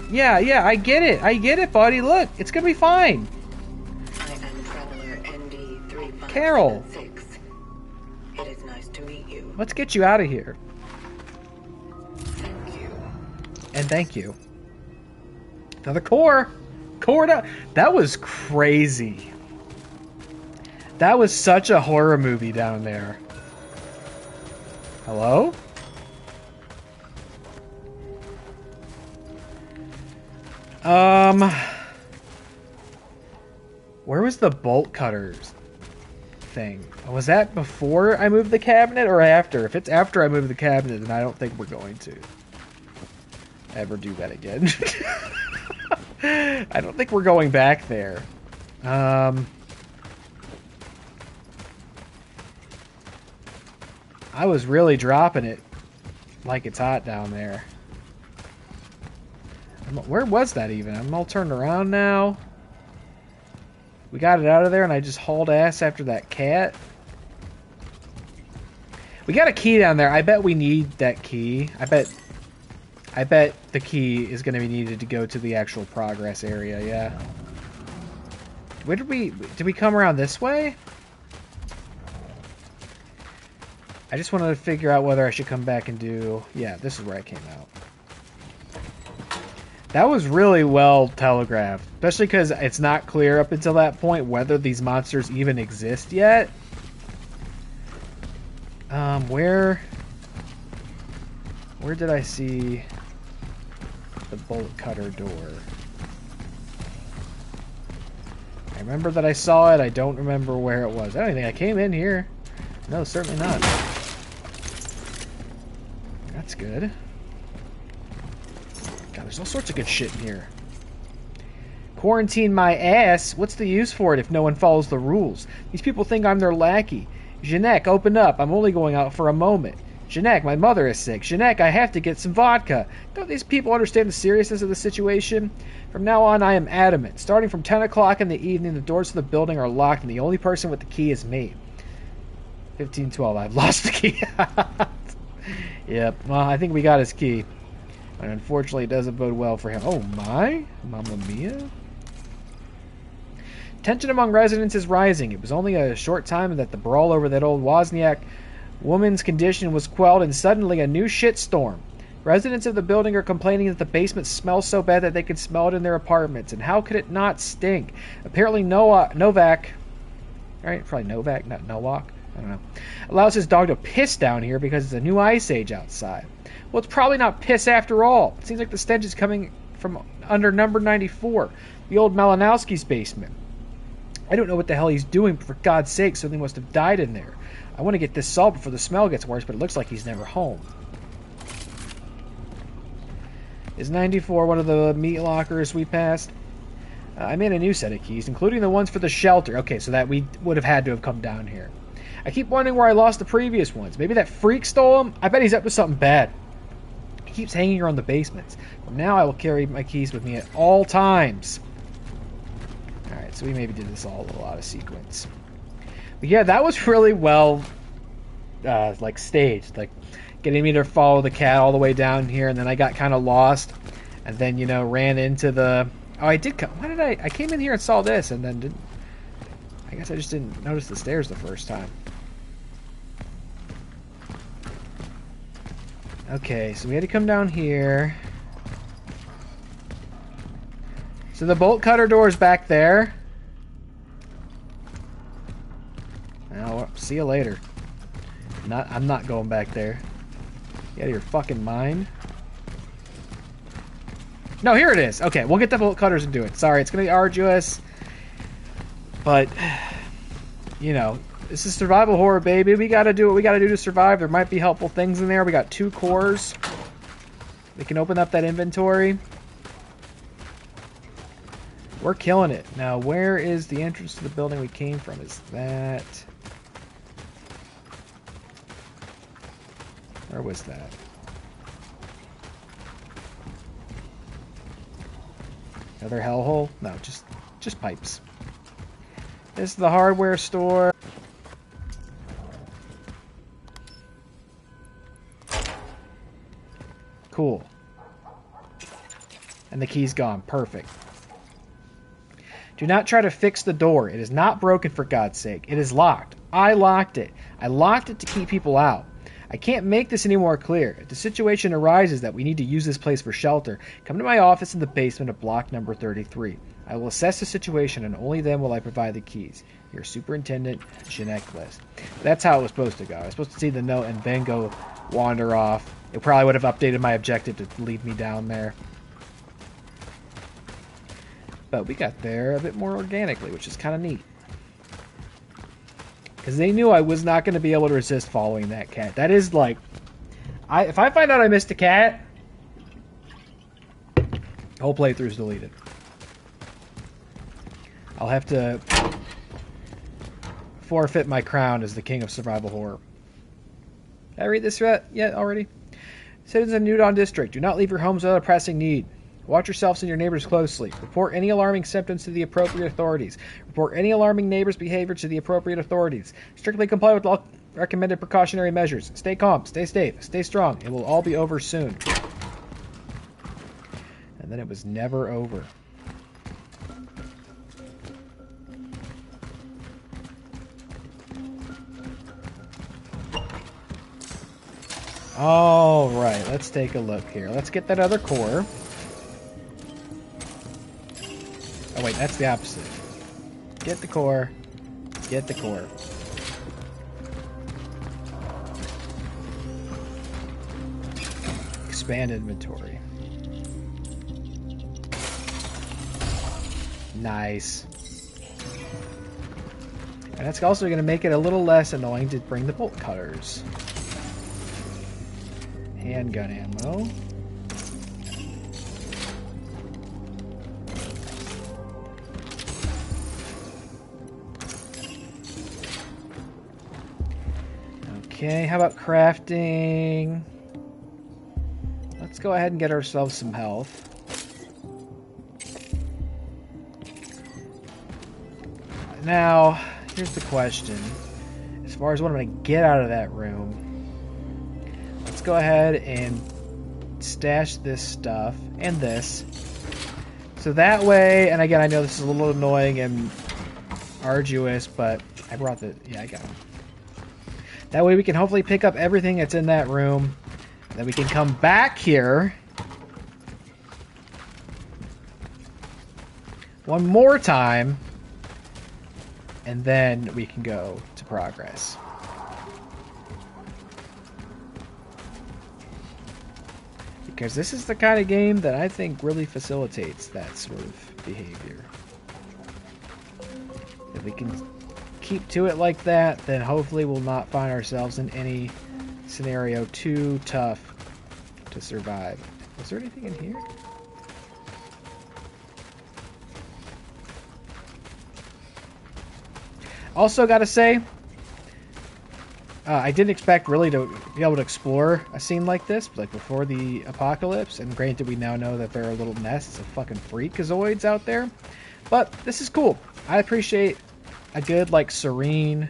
Yeah, I get it. I get it, buddy. Look, it's gonna be fine. I am Traveler ND3576. Carol. It is nice to meet you. Let's get you out of here. Thank you. And thank you. Another core. Core down. That was crazy. That was such a horror movie down there. Hello? Where was the bolt cutters thing? Was that before I moved the cabinet or after? If it's after I moved the cabinet, then I don't think we're going to ever do that again. I don't think we're going back there. I was really dropping it like it's hot down there. Where was that even? I'm all turned around now. We got it out of there and I just hauled ass after that cat. We got a key down there. I bet we need that key. I bet the key is going to be needed to go to the actual progress area, yeah. Where did we come around this way? I just wanted to figure out whether I should come back and do... Yeah, this is where I came out. That was really well telegraphed. Especially because it's not clear up until that point whether these monsters even exist yet. Where did I see the bolt cutter door? I remember that I saw it. I don't remember where it was. I don't think I came in here. No, certainly not. That's good. God, there's all sorts of good shit in here. Quarantine my ass? What's the use for it if no one follows the rules? These people think I'm their lackey. Janek, open up. I'm only going out for a moment. Janek, my mother is sick. Janek, I have to get some vodka. Don't these people understand the seriousness of the situation? From now on, I am adamant. Starting from 10 o'clock in the evening, the doors to the building are locked, and the only person with the key is me. 1512. I've lost the key. Yep. Well, I think we got his key. And unfortunately, it doesn't bode well for him. Oh my? Mamma mia? Tension among residents is rising. It was only a short time that the brawl over that old Wozniak woman's condition was quelled, and suddenly a new shitstorm. Residents of the building are complaining that the basement smells so bad that they can smell it in their apartments. And how could it not stink? Apparently Novak, right? Probably Novak, not Nowak. I don't know. Allows his dog to piss down here because it's a new ice age outside. Well, it's probably not piss after all. It seems like the stench is coming from under number 94, the old Malinowski's basement. I don't know what the hell he's doing, but for God's sake, something must have died in there. I want to get this solved before the smell gets worse, but it looks like he's never home. Is 94 one of the meat lockers we passed? I made a new set of keys, including the ones for the shelter. Okay, so that we would have had to have come down here. I keep wondering where I lost the previous ones. Maybe that freak stole them? I bet he's up to something bad. He keeps hanging around the basements. From now I will carry my keys with me at all times. Alright, so we maybe did this all a little out of sequence. But yeah, that was really well like staged. Like getting me to follow the cat all the way down here, and then I got kind of lost, and then, you know, ran into the... Oh, I did come... Why did I came in here and saw this, and then didn't... I guess I just didn't notice the stairs the first time. Okay, so we had to come down here. So the bolt cutter door is back there. Well, see you later. I'm not going back there. You out of your fucking mind? No, here it is. Okay, we'll get the bolt cutters and do it. Sorry, it's gonna be arduous. But, you know, this is survival horror, baby. We gotta do what we gotta do to survive. There might be helpful things in there. We got 2 cores. We can open up that inventory. We're killing it. Now, where is the entrance to the building we came from? Is that... Where was that? Another hellhole? No, just pipes. This is the hardware store. Cool. And the key's gone. Perfect. Do not try to fix the door. It is not broken, for God's sake. It is locked. I locked it. I locked it to keep people out. I can't make this any more clear. If the situation arises that we need to use this place for shelter, come to my office in the basement of block number 33. I will assess the situation, and only then will I provide the keys. Your Superintendent, Jeanette List. That's how it was supposed to go. I was supposed to see the note and then go wander off. It probably would have updated my objective to lead me down there. But we got there a bit more organically, which is kind of neat. Because they knew I was not going to be able to resist following that cat. That is like... if I find out I missed a cat, the whole playthrough's deleted. I'll have to forfeit my crown as the king of survival horror. Did I read this yet already? Citizens of Newton District, do not leave your homes without a pressing need. Watch yourselves and your neighbors closely. Report any alarming symptoms to the appropriate authorities. Report any alarming neighbor's behavior to the appropriate authorities. Strictly comply with all recommended precautionary measures. Stay calm, stay safe, stay strong. It will all be over soon. And then it was never over. Alright, let's take a look here. Let's get that other core. Oh wait, that's the opposite. Get the core. Get the core. Expand inventory. Nice. And that's also going to make it a little less annoying to bring the bolt cutters. Handgun ammo. Okay, how about crafting? Let's go ahead and get ourselves some health. Now, here's the question. As far as what I'm going to get out of that room, let's go ahead and stash this stuff and this. So that way, and again, I know this is a little annoying and arduous, but I brought the... Yeah, I got them. That way we can hopefully pick up everything that's in that room Then we can come back here one more time, and then we can go to progress. Because this is the kind of game that I think really facilitates that sort of behavior. If we can keep to it like that, then hopefully we'll not find ourselves in any scenario too tough to survive. Was there anything in here? Also, gotta say, I didn't expect really to be able to explore a scene like this, like before the apocalypse. And granted, we now know that there are little nests of fucking freakazoids out there. But this is cool. I appreciate a good, like, serene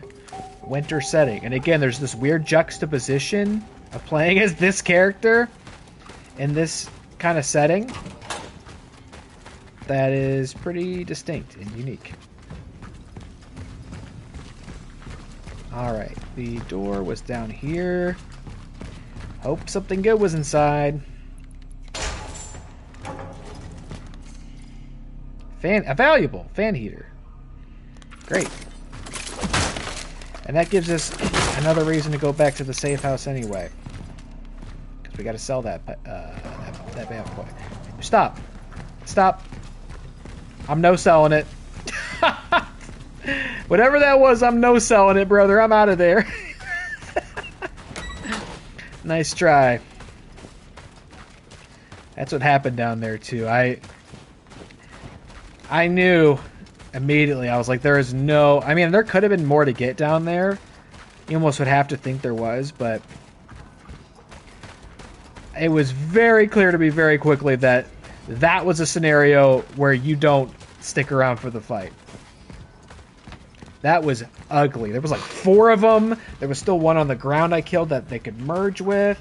winter setting. And again, there's this weird juxtaposition of playing as this character in this kind of setting that is pretty distinct and unique. Alright, the door was down here. Hope something good was inside. A valuable fan heater. Great. And that gives us another reason to go back to the safe house anyway. Because we gotta sell that bad boy. Stop. Stop. I'm no selling it. Whatever that was, I'm no selling it, brother. I'm out of there. Nice try. That's what happened down there, too. I knew immediately. I was like, there is no... I mean, there could have been more to get down there. You almost would have to think there was, but... It was very clear to me very quickly that that was a scenario where you don't stick around for the fight. That was ugly. There was like 4 of them. There was still one on the ground I killed that they could merge with.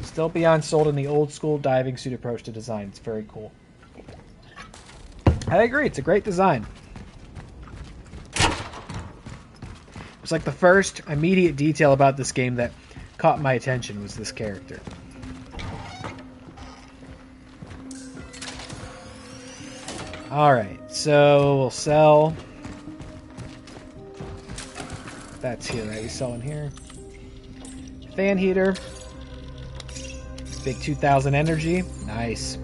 Still beyond sold in the old school diving suit approach to design. It's very cool. I agree. It's a great design. It's like the first immediate detail about this game that caught my attention was this character. Alright, so we'll sell. That's here, right? We sell in here. Fan heater. Big 2,000 energy. Nice.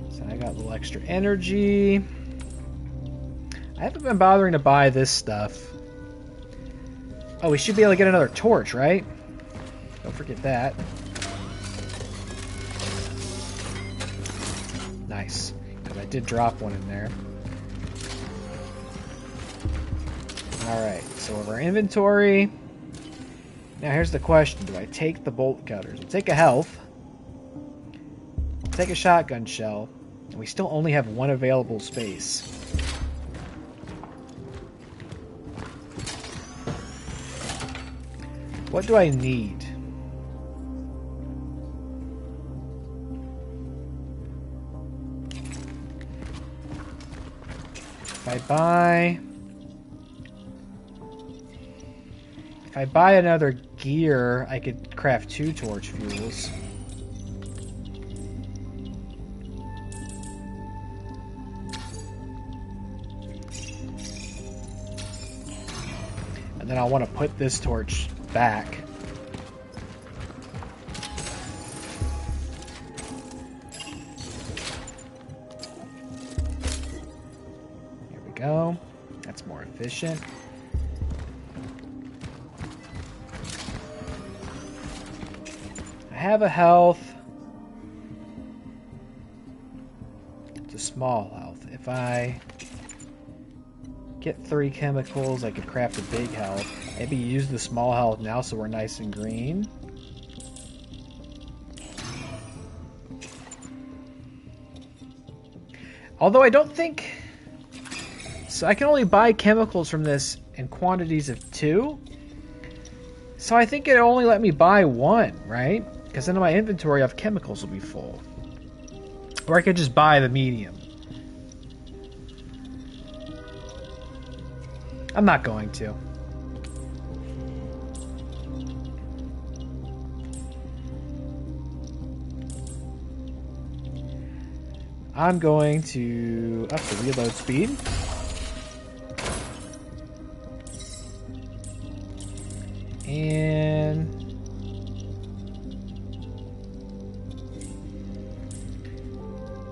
So I got a little extra energy. I haven't been bothering to buy this stuff. Oh, we should be able to get another torch, right? Don't forget that. Nice, because I did drop one in there. Alright, so of our inventory. Now here's the question. Do I take the bolt cutters? I'll take a health. I'll take a shotgun shell. And we still only have 1 available space. What do I need? If I buy another gear, I could craft 2 torch fuels. And then I'll want to put this torch back. Here we go. That's more efficient. I have a health. It's a small health. If I get 3 chemicals, I could craft a big health. Maybe use the small health now so we're nice and green. Although I don't think... So I can only buy chemicals from this in quantities of 2. So I think it'll only let me buy 1, right? Because then my inventory of chemicals will be full. Or I could just buy the medium. I'm not going to. I'm going to up the reload speed.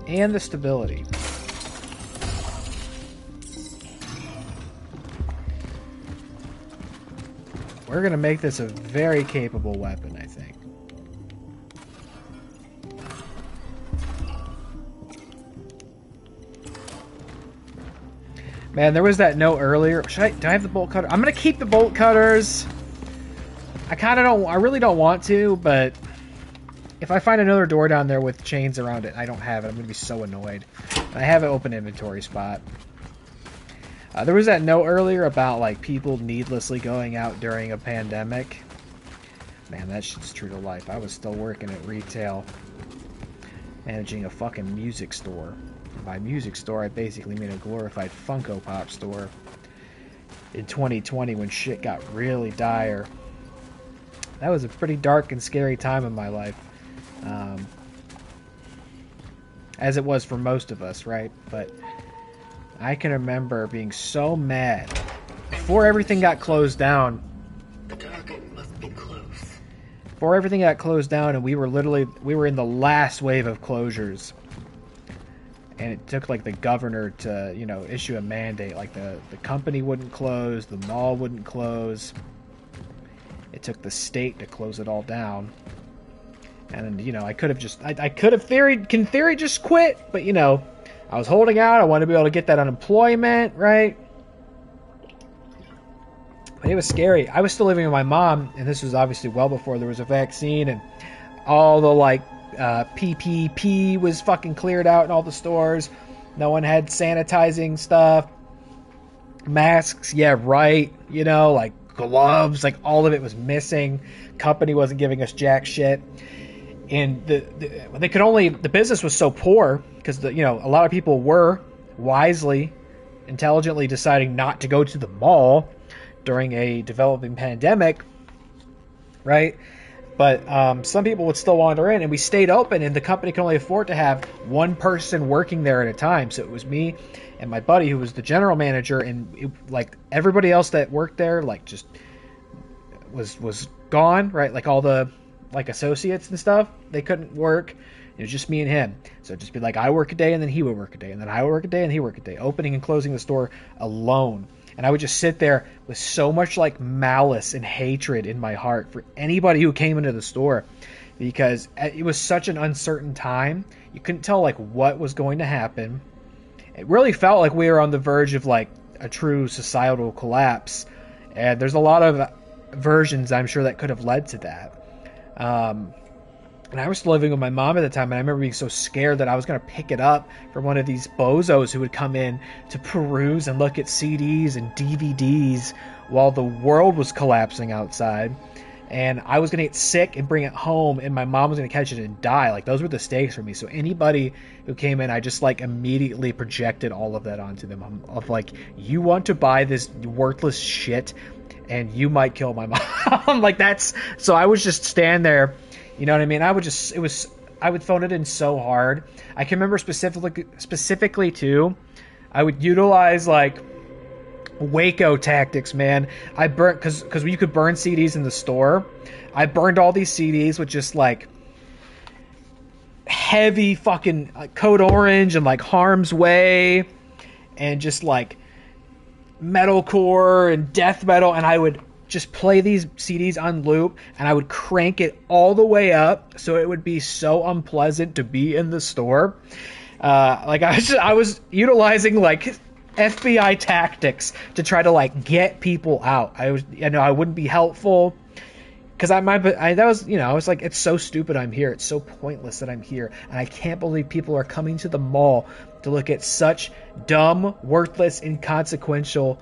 And the stability. We're going to make this a very capable weapon, I think. Man, there was that note earlier. Do I have the bolt cutter? I'm going to keep the bolt cutters. I really don't want to, but if I find another door down there with chains around it, I don't have it. I'm going to be so annoyed. I have an open inventory spot. There was that note earlier about like people needlessly going out during a pandemic. Man, that shit's true to life. I was still working at retail, managing a fucking music store. And by music store, I basically mean a glorified Funko Pop store. In 2020, when shit got really dire, that was a pretty dark and scary time in my life. As it was for most of us, right? But I can remember being so mad before everything got closed down. The target must be close. Before everything got closed down, and we were in the last wave of closures. And it took like the governor to, issue a mandate. Like the company wouldn't close, the mall wouldn't close. It took the state to close it all down. And I could have just just quit, but I was holding out. I wanted to be able to get that unemployment, right? But it was scary. I was still living with my mom, and this was obviously well before there was a vaccine, and all the PPP was fucking cleared out in all the stores. No one had sanitizing stuff, masks. Yeah, right. Gloves. All of it was missing. Company wasn't giving us jack shit. And the business was so poor because a lot of people were wisely, intelligently deciding not to go to the mall during a developing pandemic, right? But some people would still wander in, and we stayed open, and the company could only afford to have one person working there at a time. So it was me and my buddy, who was the general manager, and everybody else that worked there, just was gone, right? All the associates and stuff, they couldn't work. It was just me and him. So it'd just be I work a day, and then he would work a day, and then I would work a day, and he worked a day, opening and closing the store alone. And I would just sit there with so much malice and hatred in my heart for anybody who came into the store, because it was such an uncertain time. You couldn't tell what was going to happen. It really felt like we were on the verge of a true societal collapse. And there's a lot of versions, I'm sure, that could have led to that. And I was still living with my mom at the time, and I remember being so scared that I was going to pick it up from one of these bozos who would come in to peruse and look at CDs and DVDs while the world was collapsing outside. And I was going to get sick and bring it home, and my mom was going to catch it and die. Those were the stakes for me. So anybody who came in, I just immediately projected all of that onto them. You want to buy this worthless shit, and you might kill my mom. So I would just stand there. You know what I mean? I would phone it in so hard. I can remember specifically too, I would utilize Waco tactics, man. I burnt, because you could burn CDs in the store. I burned all these CDs with just heavy fucking Code Orange and Harm's Way and just metalcore and death metal, and I would just play these CDs on loop, and I would crank it all the way up so it would be so unpleasant to be in the store. I was utilizing FBI tactics to try to get people out. I wouldn't be helpful because it's so stupid I'm here. It's so pointless that I'm here, and I can't believe people are coming to the mall to look at such dumb, worthless, inconsequential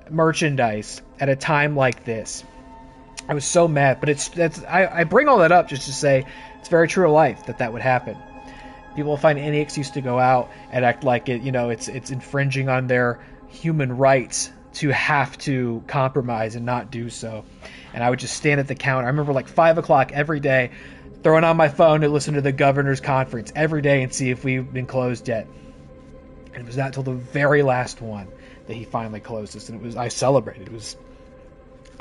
merchandise at a time like this. I was so mad, but I bring all that up just to say it's very true to life that would happen. People will find any excuse to go out and act like it's infringing on their human rights to have to compromise and not do so. And I would just stand at the counter. I remember 5 o'clock every day, throwing on my phone to listen to the governor's conference every day and see if we've been closed yet. And it was not until the very last one that he finally closed us, and I celebrated. It was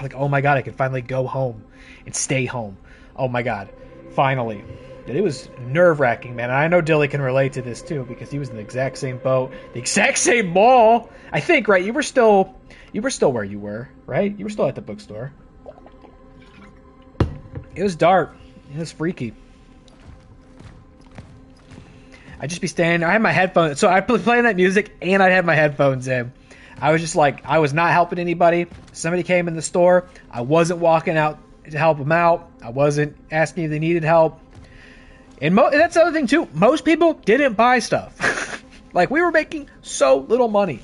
like, oh my god, I can finally go home and stay home. Oh my god, finally. But it was nerve-wracking, man. And I know Dilly can relate to this too, because he was in the exact same boat, the exact same mall. I think, right? You were still where you were, right? You were still at the bookstore. It was dark. It was freaky. I'd just be standing. I had my headphones, so I'd be playing that music, and I'd have my headphones in. I was just like, I was not helping anybody. Somebody came in the store. I wasn't walking out to help them out. I wasn't asking if they needed help. And that's the other thing too. Most people didn't buy stuff. Like, we were making so little money.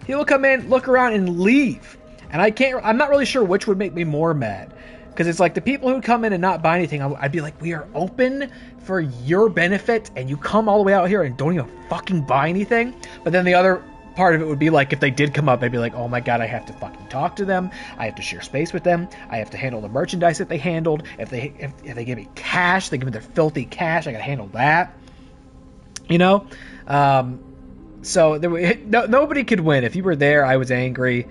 People come in, look around, and leave. And I'm not really sure which would make me more mad. Because it's like the people who come in and not buy anything, I'd be like, we are open for your benefit, and you come all the way out here and don't even fucking buy anything. But then the other part of it would be like, if they did come up, I'd be like, oh my god, I have to fucking talk to them. I have to share space with them. I have to handle the merchandise that they handled. If they give me cash, they give me their filthy cash, I gotta handle that. You know? So nobody could win. If you were there, I was angry.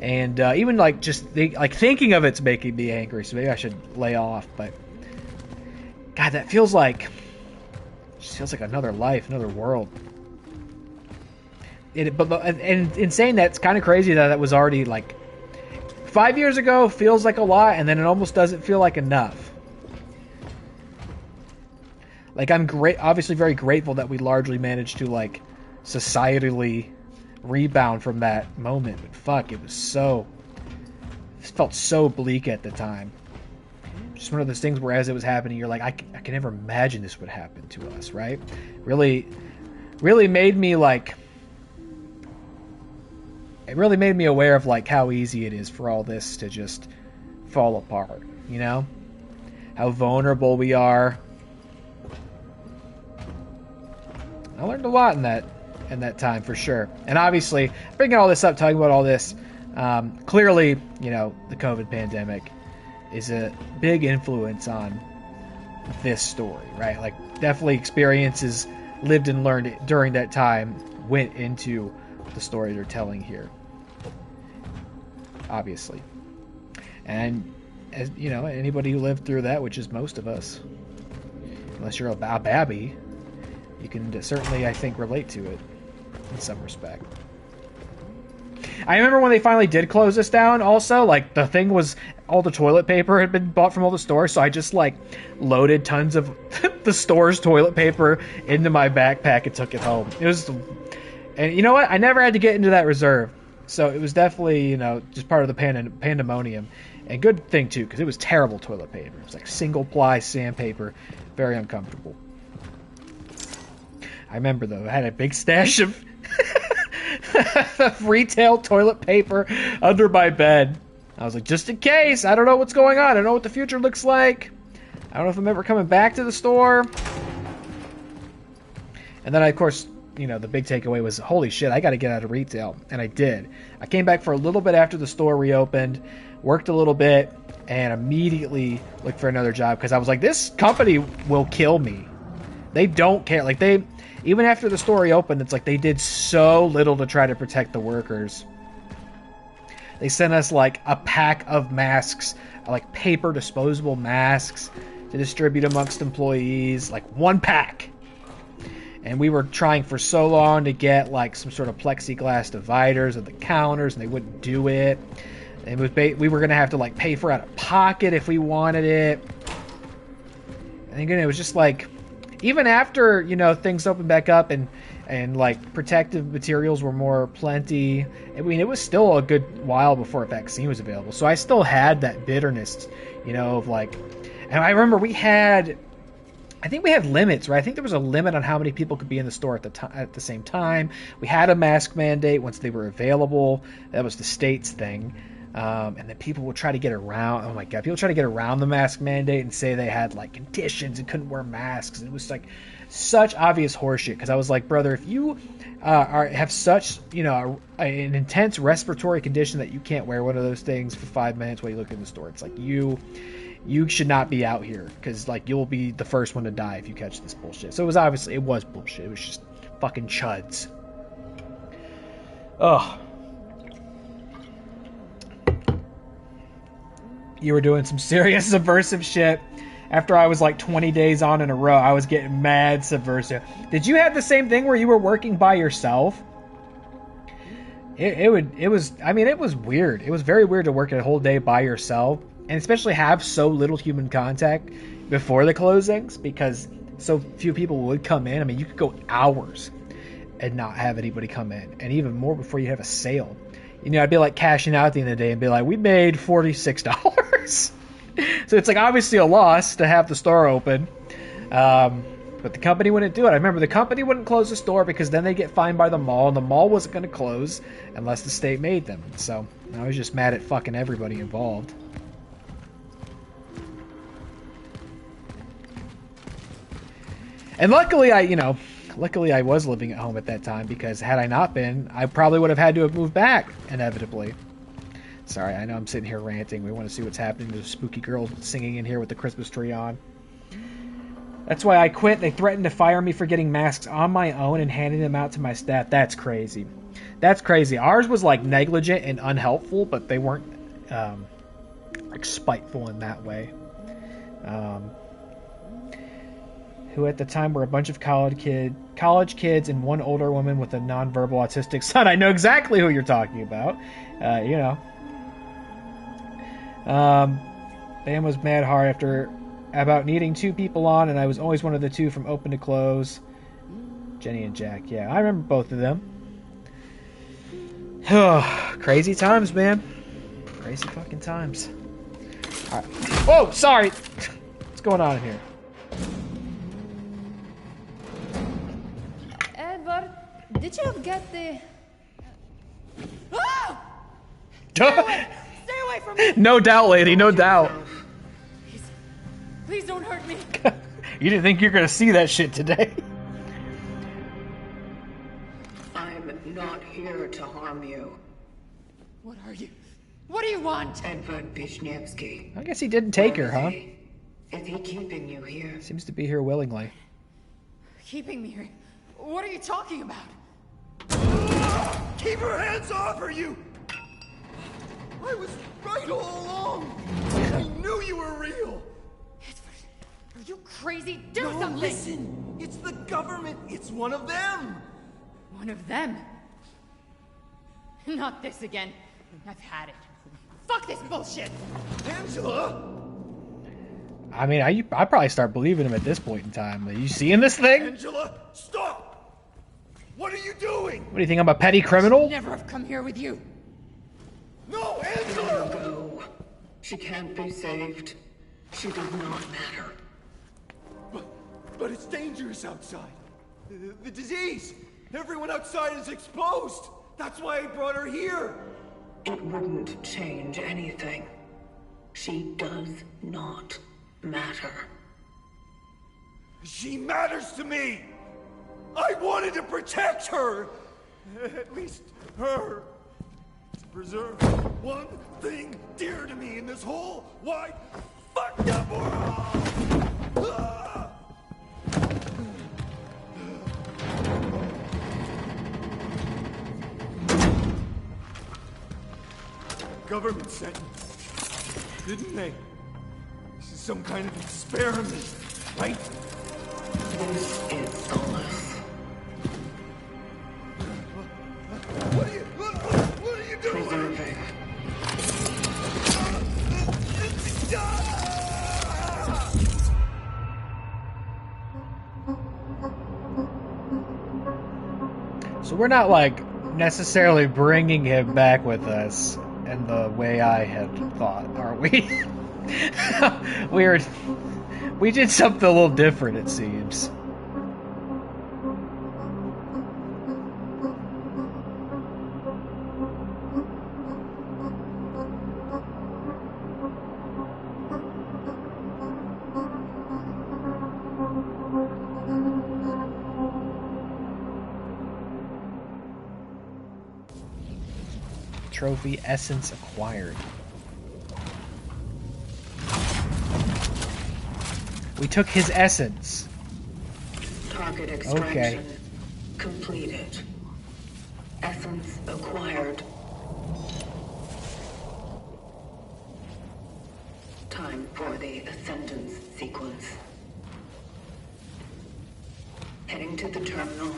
And even like thinking of it's making me angry, so maybe I should lay off. But God, that feels like another life, another world. And in saying that, it's kind of crazy that was already like 5 years ago. Feels like a lot, and then it almost doesn't feel like enough. Like, I'm obviously very grateful that we largely managed to like societally rebound from that moment. But fuck, it felt so bleak at the time. Just one of those things where as it was happening, you're like, I can never imagine this would happen to us, right? Really made me like, it really made me aware of like how easy it is for all this to just fall apart, you know? How vulnerable we are. I learned a lot in that time, for sure. And obviously, bringing all this up, talking about all this, clearly, you know, the COVID pandemic is a big influence on this story, right? Like, definitely experiences lived and learned during that time went into the story they're telling here. Obviously. And, as you know, anybody who lived through that, which is most of us, unless you're a babby, you can certainly, I think, relate to it in some respect. I remember when they finally did close this down also, like, the thing was, all the toilet paper had been bought from all the stores, so I just, like, loaded tons of the store's toilet paper into my backpack and took it home. And you know what? I never had to get into that reserve, so it was definitely, you know, just part of the pandemonium. And good thing, too, because it was terrible toilet paper. It was like single-ply sandpaper, very uncomfortable. I remember, though, I had a big stash of retail toilet paper under my bed. I was like, just in case. I don't know what's going on. I don't know what the future looks like. I don't know if I'm ever coming back to the store. And then, of course, you know, the big takeaway was, holy shit, I got to get out of retail. And I did. I came back for a little bit after the store reopened, worked a little bit, and immediately looked for another job because I was like, this company will kill me. They don't care. Like, even after the store reopened, it's like they did so little to try to protect the workers. They sent us like a pack of masks, like paper disposable masks to distribute amongst employees, like one pack. And we were trying for so long to get like some sort of plexiglass dividers at the counters, and they wouldn't do it. And we were going to have to like pay for out of pocket if we wanted it. And again, it was just like, even after, you know, things opened back up and like protective materials were more plenty, I mean, it was still a good while before a vaccine was available. So I still had that bitterness, you know, of like, and I remember I think we had limits, right? I think there was a limit on how many people could be in the store at the same time. We had a mask mandate once they were available. That was the state's thing. And then people would try to get around. Oh my god, people try to get around the mask mandate and say they had like conditions and couldn't wear masks. And it was like such obvious horseshit. Because I was like, brother, if you have such, you know, an intense respiratory condition that you can't wear one of those things for 5 minutes while you look in the store, it's like you you should not be out here because like you'll be the first one to die if you catch this bullshit. So it was bullshit. It was just fucking chuds. Ugh. You were doing some serious subversive shit. After I was like 20 days on in a row, I was getting mad subversive. Did you have the same thing where you were working by yourself? It was weird. It was very weird to work a whole day by yourself, and especially have so little human contact before the closings because so few people would come in. I mean, you could go hours and not have anybody come in, and even more before you have a sale. You know, I'd be like cashing out at the end of the day and be like, we made $46. So it's like obviously a loss to have the store open. But the company wouldn't do it. I remember the company wouldn't close the store because then they get fined by the mall, and the mall wasn't going to close unless the state made them. So I was just mad at fucking everybody involved. And luckily I was living at home at that time because had I not been, I probably would have had to have moved back inevitably. Sorry, I know I'm sitting here ranting. We want to see what's happening. There's a spooky girl singing in here with the Christmas tree on. That's why I quit. They threatened to fire me for getting masks on my own and handing them out to my staff. That's crazy. That's crazy. Ours was like negligent and unhelpful, but they weren't like spiteful in that way. Who at the time were a bunch of college kids and one older woman with a nonverbal autistic son. I know exactly who you're talking about. Bam was mad hard about needing 2 people on, and I was always one of the 2 from open to close. Jenny and Jack. Yeah, I remember both of them. Crazy times, man. Crazy fucking times. All right. Whoa, sorry. What's going on in here? Edward, did you get the... Ah! Stay away from me! No doubt, lady, no doubt. Please don't hurt me. You didn't think you were going to see that shit today. I'm not here to harm you. What are you? What do you want? Edward Wisniewski. I guess he didn't take her, huh? Is he keeping you here? Seems to be here willingly. Keeping me here? What are you talking about? Keep her hands off her, you! I was right all along. I knew you were real. Are you crazy? Do No, something! listen. It's the government. It's one of them. One of them? Not this again. I've had it. Fuck this bullshit! Angela! I mean, I'd probably start believing him at this point in time. Are you seeing this thing? Angela, stop! What are you doing? What do you think, I'm a petty criminal? Never have come here with you. No, Let her Angela! go. She can't be saved. She does not matter. But it's dangerous outside. The disease. Everyone outside is exposed. That's why I brought her here. It wouldn't change anything. She does not matter. She matters to me. I wanted to protect her. At least her. To preserve one thing dear to me in this whole wide, fucked up world. Ah! Government sent me, didn't they? This is some kind of experiment, right? This is Solace. What are you doing? Preserving. So we're not, like, necessarily bringing him back with us in the way I had thought, are we? We did something a little different, it seems. Trophy essence acquired. We took his essence. Target extraction Okay. completed. Essence acquired. Time for the ascendance sequence. Heading to the terminal.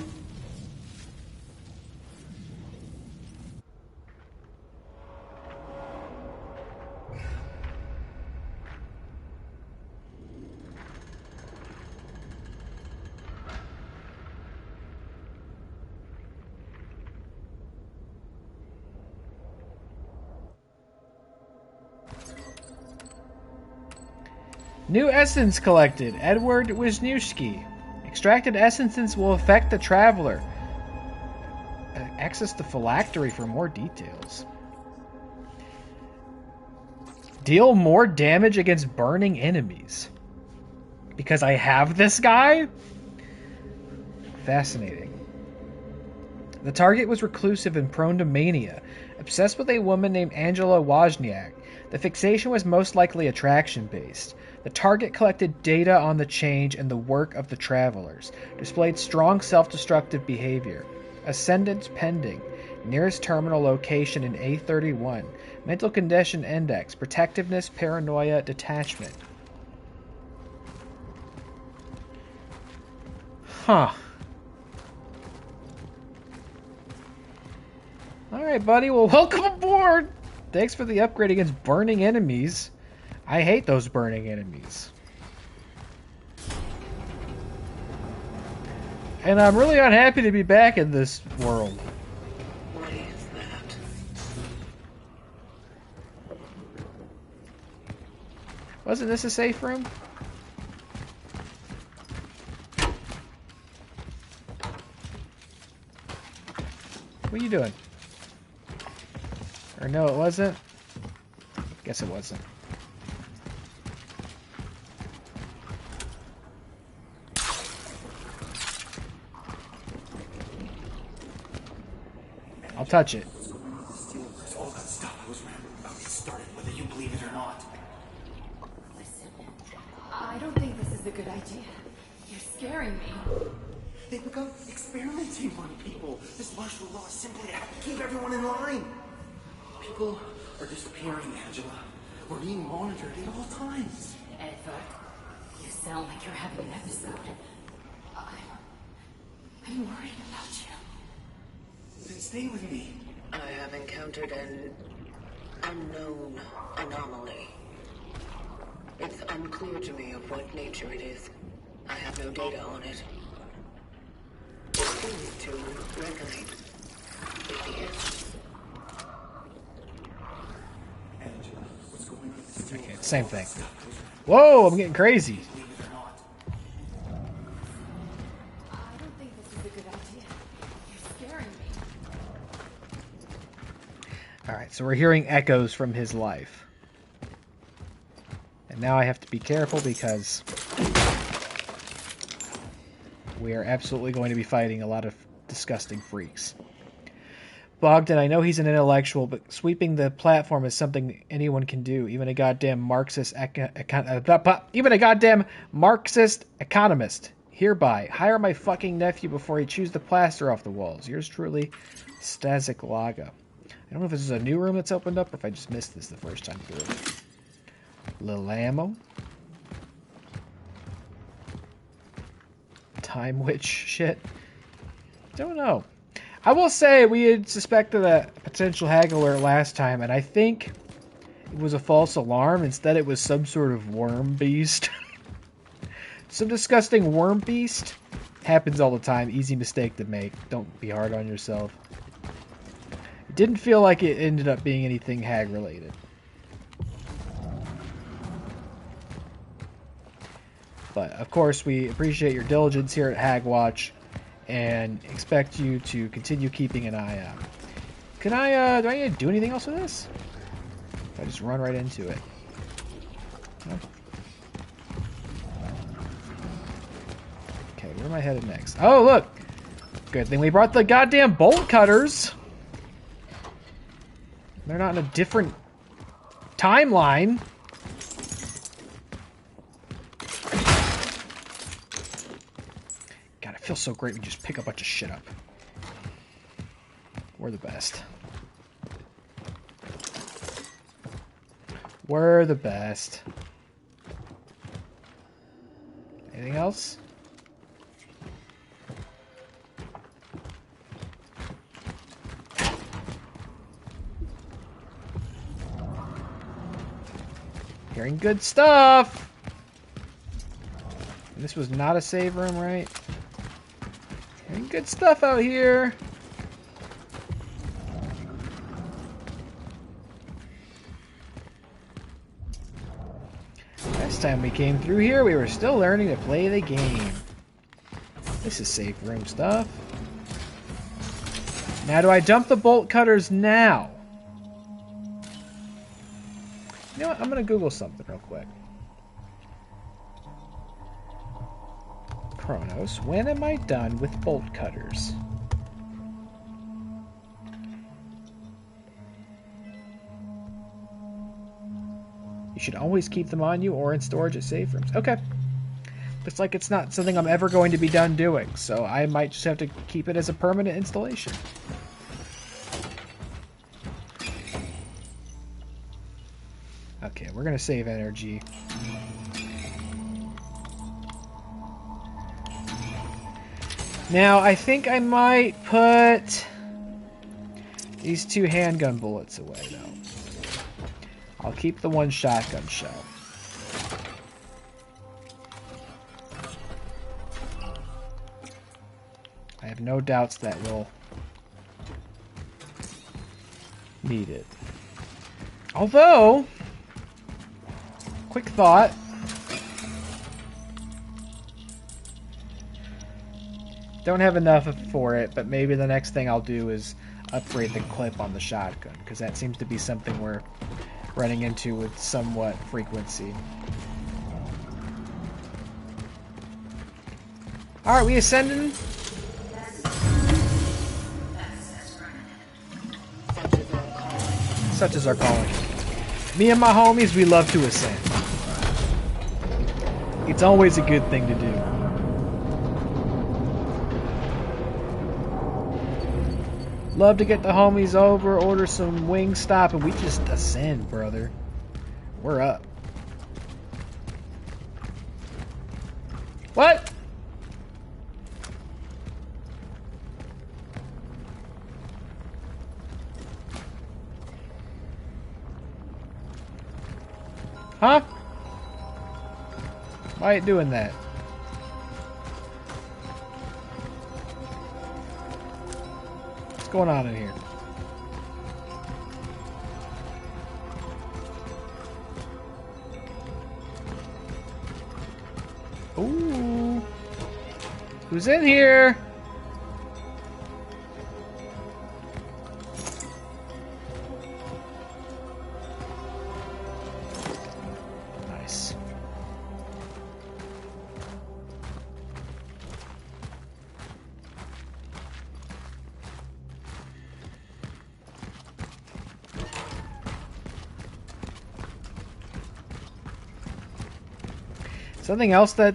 New essence collected. Edward Wisniewski. Extracted essences will affect the traveler. Access the phylactery for more details. Deal more damage against burning enemies. Because I have this guy? Fascinating. The target was reclusive and prone to mania, obsessed with a woman named Angela Wozniak. The fixation was most likely attraction-based. The target collected data on the change and the work of the travelers, displayed strong self-destructive behavior. Ascendance pending. Nearest terminal location in A31. Mental condition index. Protectiveness, paranoia, detachment. Huh. Alright, buddy. Well, welcome aboard! Thanks for the upgrade against burning enemies. I hate those burning enemies. And I'm really unhappy to be back in this world. What is that? Wasn't this a safe room? What are you doing? Or no, it wasn't? Guess it wasn't. I'll touch it. All that stuff I was rambling about started, whether you believe it or not. Listen, I don't think this is a good idea. You're scaring me. They've begun experimenting on people. This martial law is simply to keep everyone in line. People are disappearing, Angela. We're being monitored at all times. Edward, you sound like you're having an episode. I'm worried about you. Then stay with me. I have encountered an unknown anomaly. It's unclear to me of what nature it is. I have no data on it. It seems to resonate with the essence. Angela, what's going on with this Okay, same thing. Whoa, I'm getting crazy. Believe it or not. I don't think this is a good idea. You're scaring me. Alright, so we're hearing echoes from his life. And now I have to be careful because we are absolutely going to be fighting a lot of disgusting freaks. Bogdan, I know he's an intellectual, but sweeping the platform is something anyone can do, even a goddamn Marxist economist. Hereby, hire my fucking nephew before he chews the plaster off the walls. Yours truly, Stasic Laga. I don't know if this is a new room that's opened up or if I just missed this the first time through. Little ammo. Time witch shit. Don't know. I will say we had suspected a potential hag alert last time, and I think it was a false alarm. Instead, it was some sort of worm beast. Some disgusting worm beast. Happens all the time. Easy mistake to make. Don't be hard on yourself. It didn't feel like it ended up being anything hag related. But, of course, we appreciate your diligence here at Hagwatch and expect you to continue keeping an eye out. Can I, do I need to do anything else with this? If I just run right into it. No? Okay, where am I headed next? Oh, look! Good thing we brought the goddamn bolt cutters! They're not in a different timeline. feels so great when you just pick a bunch of shit up. We're the best. We're the best. Anything else? Hearing good stuff! And this was not a save room, right? Hearing good stuff out here! Last time we came through here, we were still learning to play the game. This is safe room stuff. Now, do I dump the bolt cutters now? You know what? I'm going to Google something real quick. Cronos, when am I done with bolt cutters? You should always keep them on you or in storage at safe rooms. Okay. Looks like it's not something I'm ever going to be done doing, so I might just have to keep it as a permanent installation. Okay, we're going to save energy. Now, I think I might put these 2 handgun bullets away, though. I'll keep the 1 shotgun shell. I have no doubts that we'll need it. Although, quick thought. Don't have enough for it, but maybe the next thing I'll do is upgrade the clip on the shotgun, because that seems to be something we're running into with somewhat frequency. Alright, we ascending? Such is our calling. Me and my homies, we love to ascend. It's always a good thing to do. Love to get the homies over, order some Wingstop, and we just ascend, brother. We're up. What? Huh? Why are you doing that? What's going on in here? Ooh. Who's in here? Nice. Something else that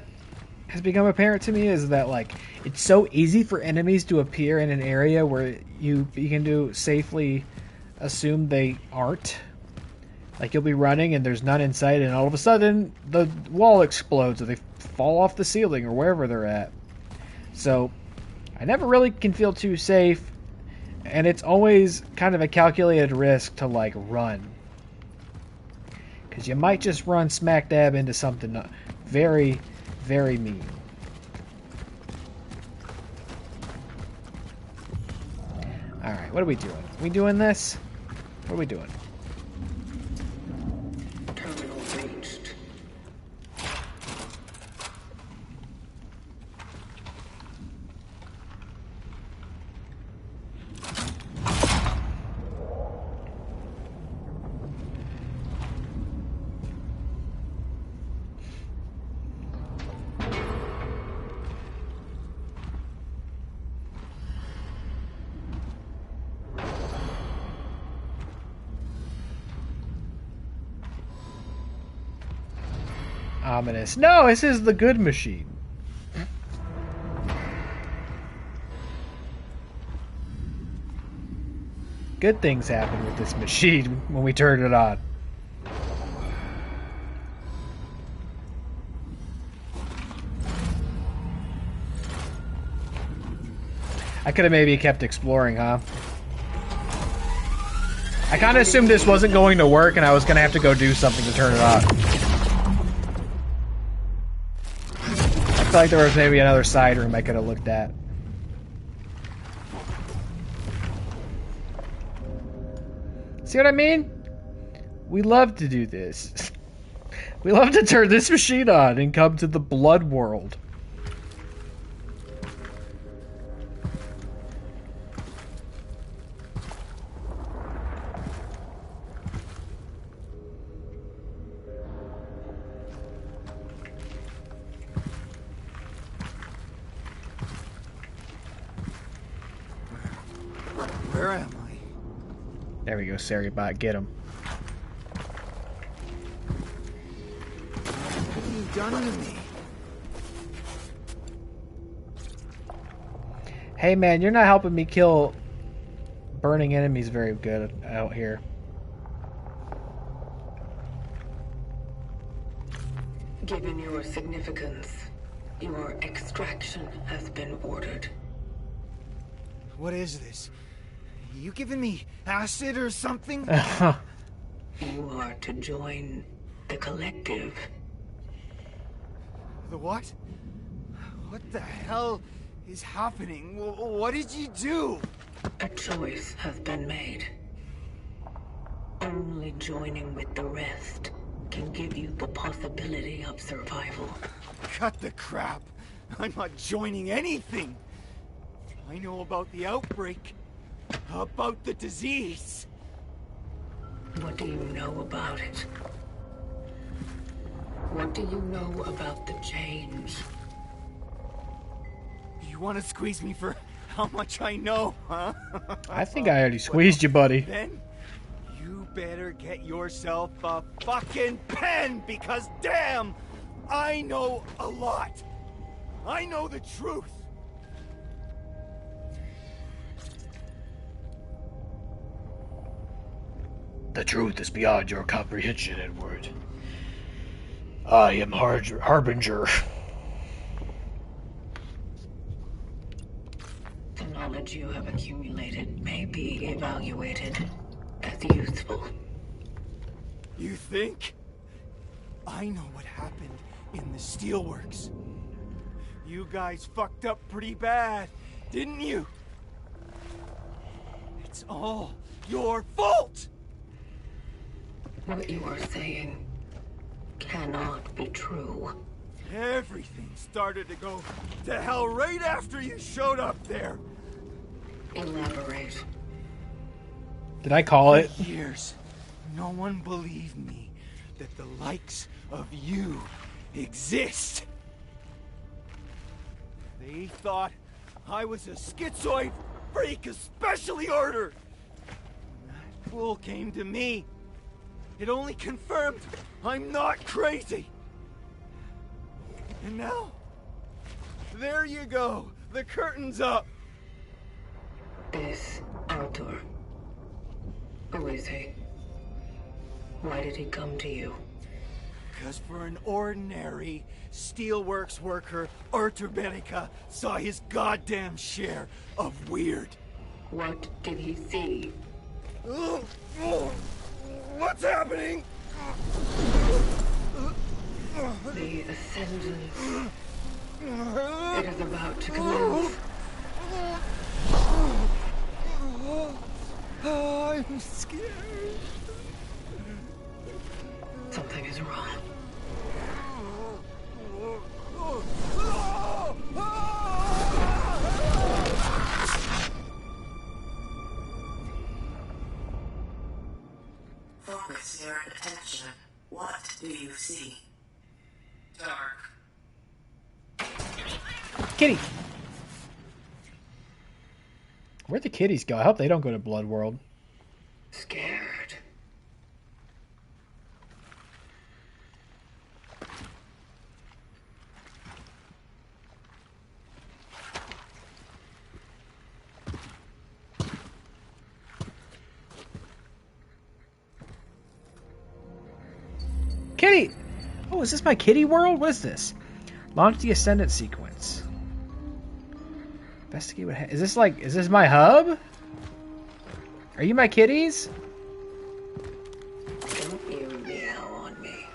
has become apparent to me is that, like, it's so easy for enemies to appear in an area where you can do safely assume they aren't. Like, you'll be running and there's none in sight, and all of a sudden the wall explodes or they fall off the ceiling or wherever they're at. So I never really can feel too safe, and it's always kind of a calculated risk to, like, run, because you might just run smack dab into something very, very mean. Alright, what are we doing? Are we doing this? What are we doing? Terminal reached. Ominous. No, this is the good machine. Good things happen with this machine when we turn it on. I could have maybe kept exploring, huh? I kind of assumed this wasn't going to work and I was going to have to go do something to turn it on. I feel like there was maybe another side room I could have looked at. See what I mean? We love to do this. We love to turn this machine on and come to the blood world. Where am I? There we go, Saribot. Get him. What have you done to me? Hey man, you're not helping me kill burning enemies very good out here. Given your significance, your extraction has been ordered. What is this? You giving me acid or something? You are to join the collective. The what? What the hell is happening? What did you do? A choice has been made. Only joining with the rest can give you the possibility of survival. Cut the crap. I'm not joining anything. I know about the outbreak. About the disease. What do you know about it? What do you know about the change? You want to squeeze me for how much I know, huh? I think I already squeezed you, buddy. Then you better get yourself a fucking pen, because damn, I know a lot. I know the truth. The truth is beyond your comprehension, Edward. I am Harbinger. The knowledge you have accumulated may be evaluated as useful. You think? I know what happened in the steelworks. You guys fucked up pretty bad, didn't you? It's all your fault! What you are saying cannot be true. Everything started to go to hell right after you showed up there. Elaborate. Did I call it? For years, no one believed me that the likes of you exist. They thought I was a schizoid freak especially ordered. When that fool came to me, it only confirmed I'm not crazy. And now, there you go. The curtain's up. This Arthur. Who is he? Why did he come to you? Because for an ordinary steelworks worker, Arthur Benica saw his goddamn share of weird. What did he see? What's happening? The ascendance. It is about to commence. I'm scared. Something is wrong. Focus your attention. What do you see? Dark. Kitty! Where'd the kitties go? I hope they don't go to Blood World. Scared. Oh, is this my kitty world? What is this? Launch the Ascendant sequence. Investigate what... Is this my hub? Are you my kitties? Don't you meow on me.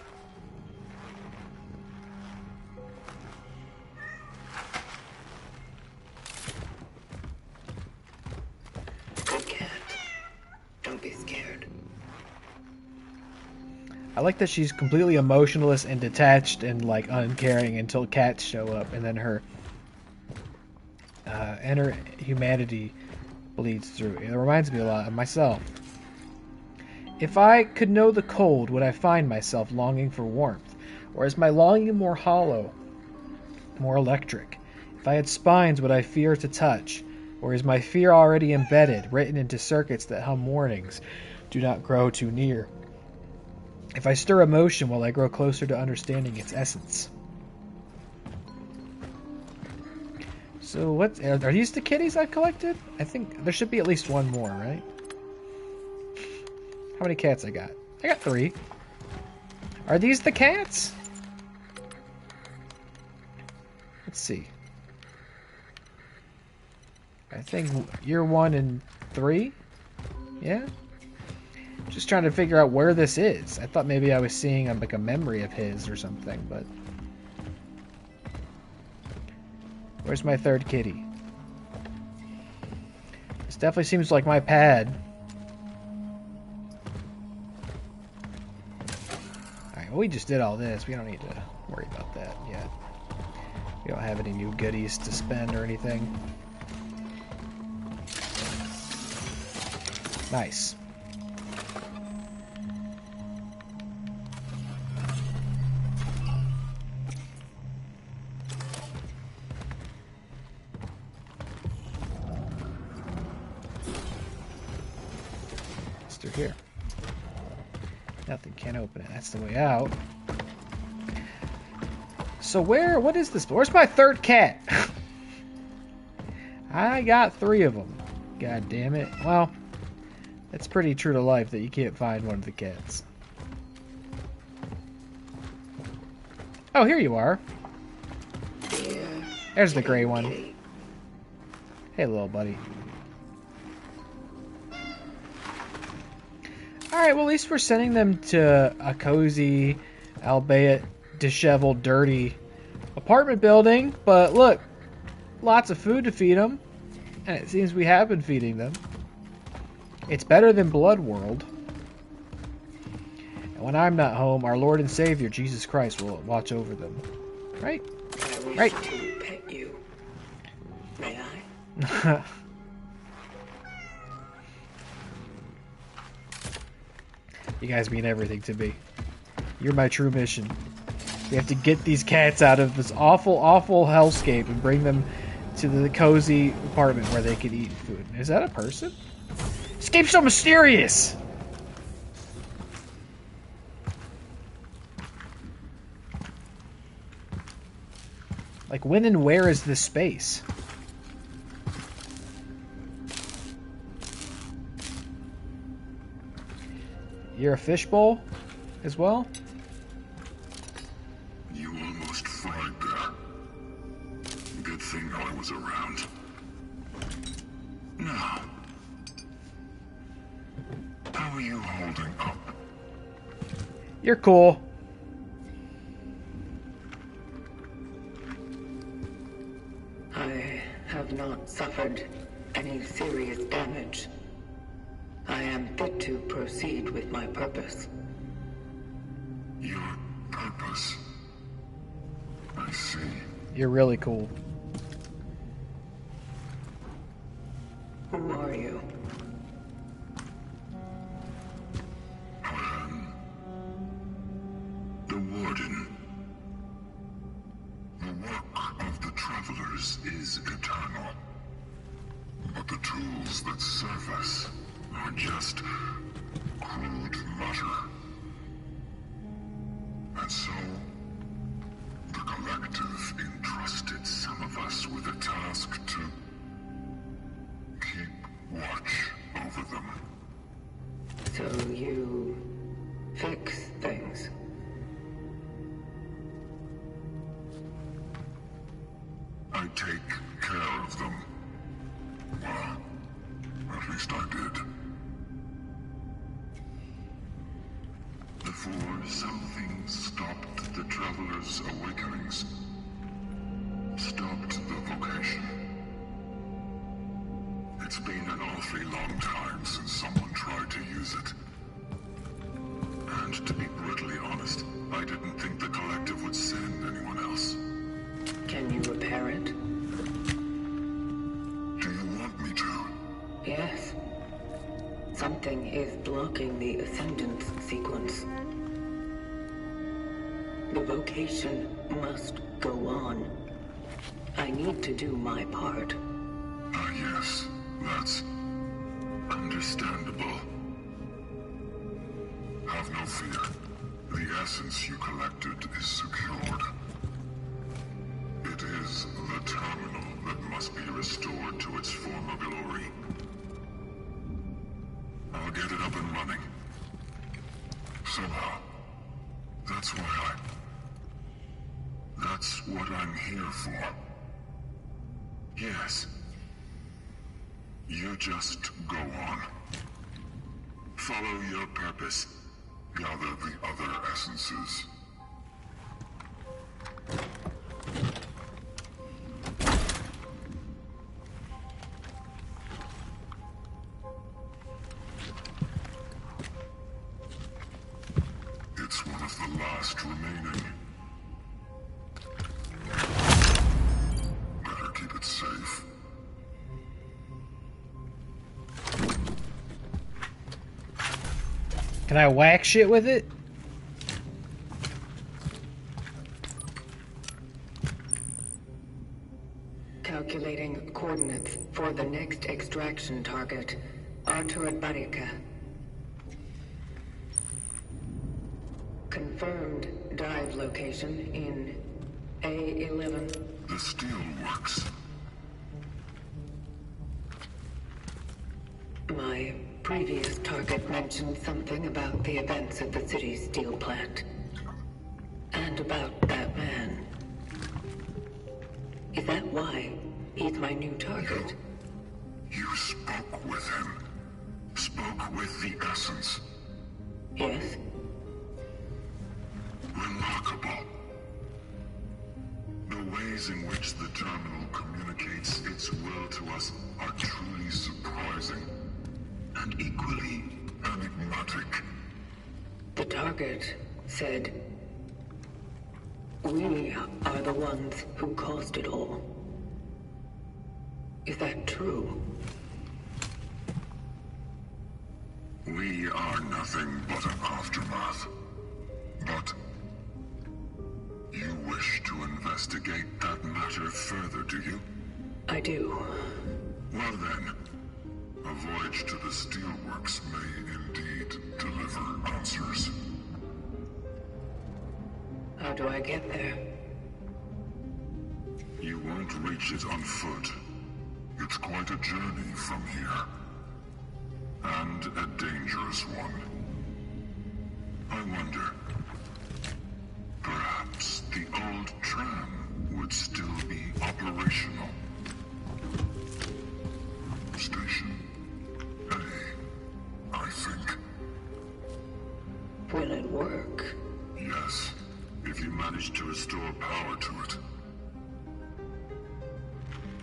Good cat. Don't be scared. I like that she's completely emotionless and detached and like uncaring until cats show up, and then her inner humanity bleeds through. It reminds me a lot of myself. If I could know the cold, would I find myself longing for warmth? Or is my longing more hollow, more electric? If I had spines, would I fear to touch? Or is my fear already embedded, written into circuits that hum warnings? Do not grow too near. If I stir emotion, will I grow closer to understanding its essence? So what are these the kitties I've collected? I think there should be at least one more, right? How many cats I got? I got 3. Are these the cats? Let's see. I think you're 1 and 3. Yeah? Just trying to figure out where this is. I thought maybe I was seeing like a memory of his or something, but... Where's my 3rd kitty? This definitely seems like my pad. Alright, well we just did all this. We don't need to worry about that yet. We don't have any new goodies to spend or anything. Nice. Here. Nothing can open it. That's the way out. So what is this? Where's my 3rd cat? I got 3 of them. God damn it. Well, that's pretty true to life that you can't find one of the cats. Oh, here you are. There's the gray one. Hey, little buddy. Alright, well at least we're sending them to a cozy, albeit disheveled, dirty apartment building. But look, lots of food to feed them. And it seems we have been feeding them. It's better than Blood World. And when I'm not home, our Lord and Savior, Jesus Christ, will watch over them. Right? I wish Right. to pet you. May I? You guys mean everything to me. You're my true mission. We have to get these cats out of this awful, awful hellscape and bring them to the cozy apartment where they can eat food. Is that a person? Escape so mysterious! Like, when and where is this space? You're a fishbowl as well? You almost fried there. Good thing I was around. Now, how are you holding up? You're cool. I have not suffered any serious damage. I am fit to proceed with my purpose. Your purpose. I see. You're really cool. Who are you? I am the Warden. The work of the Travelers is eternal. But the tools that serve us are just crude matter. And so, the collective entrusted some of us with a task to keep watch over them. So you fix things? least I did. Before something stopped the Traveler's awakenings. Stopped the vocation. It's been an awfully long time since someone tried to use it. And to be brutally honest, I didn't think the Collective would send anyone else. Can you repair it? Do you want me to? Yes. Something is blocking the Ascendance sequence. The vocation must go on. I need to do my part. Yes, that's understandable. Have no fear. The essence you collected is secured. It is the terminal that must be restored to its former glory. I'll get it up and running. Somehow. That's why That's what I'm here for. Yes. You just go on. Follow your purpose. Gather the other essences. It's one of the last remaining. Better keep it safe. Can I whack shit with it? Calculating coordinates for the next extraction target, Artur Barika. Confirmed dive location in A11. The steel works. My previous target mentioned something about the events at the city's steel plant. And about that man. Is that why he's my new target? You spoke with him. Spoke with the essence. Yes? Remarkable. The ways in which the terminal communicates its will to us are truly surprising. And equally enigmatic. The target said, "We are the ones who caused it all." Is that true? We are nothing but an aftermath. But you wish to investigate that matter further, do you? I do. Well then, a voyage to the steelworks may indeed deliver answers. How do I get there? You won't reach it on foot. It's quite a journey from here. And a dangerous one. I wonder, perhaps the old tram would still be operational. Station A, I think. Will it work? Yes, if you manage to restore power to it.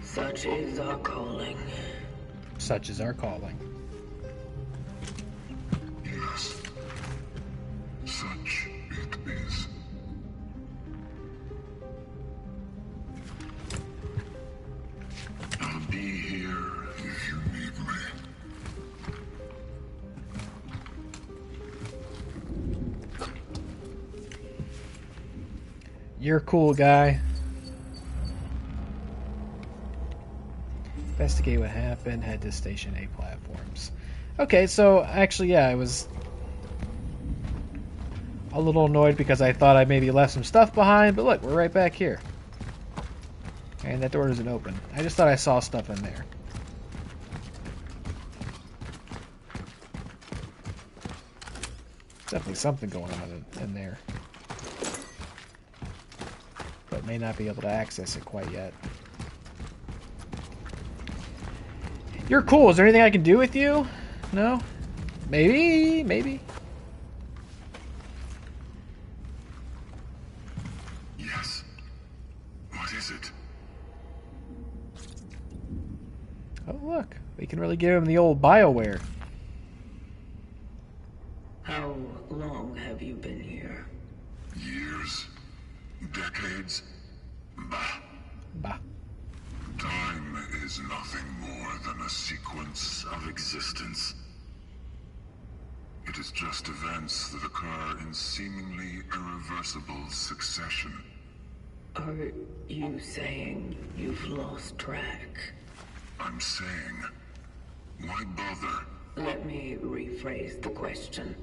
Such is our calling. Such is our calling. Yes, such it is. I'll be here if you need me. You're a cool guy. Investigate what happened. Head to Station A platforms. Okay, so actually, yeah, I was a little annoyed because I thought I maybe left some stuff behind, but look, we're right back here. And that door doesn't open. I just thought I saw stuff in there. Definitely something going on in there. But may not be able to access it quite yet. You're cool. Is there anything I can do with you? No? Maybe, maybe. Yes. What is it? Oh, look. We can really give him the old BioWare. How long have you been here? Years? Decades? Bah. Bah. Time is nothing more than a sequence of existence. It is just events that occur in seemingly irreversible succession. Are you saying you've lost track? I'm saying, why bother? Let me rephrase the question.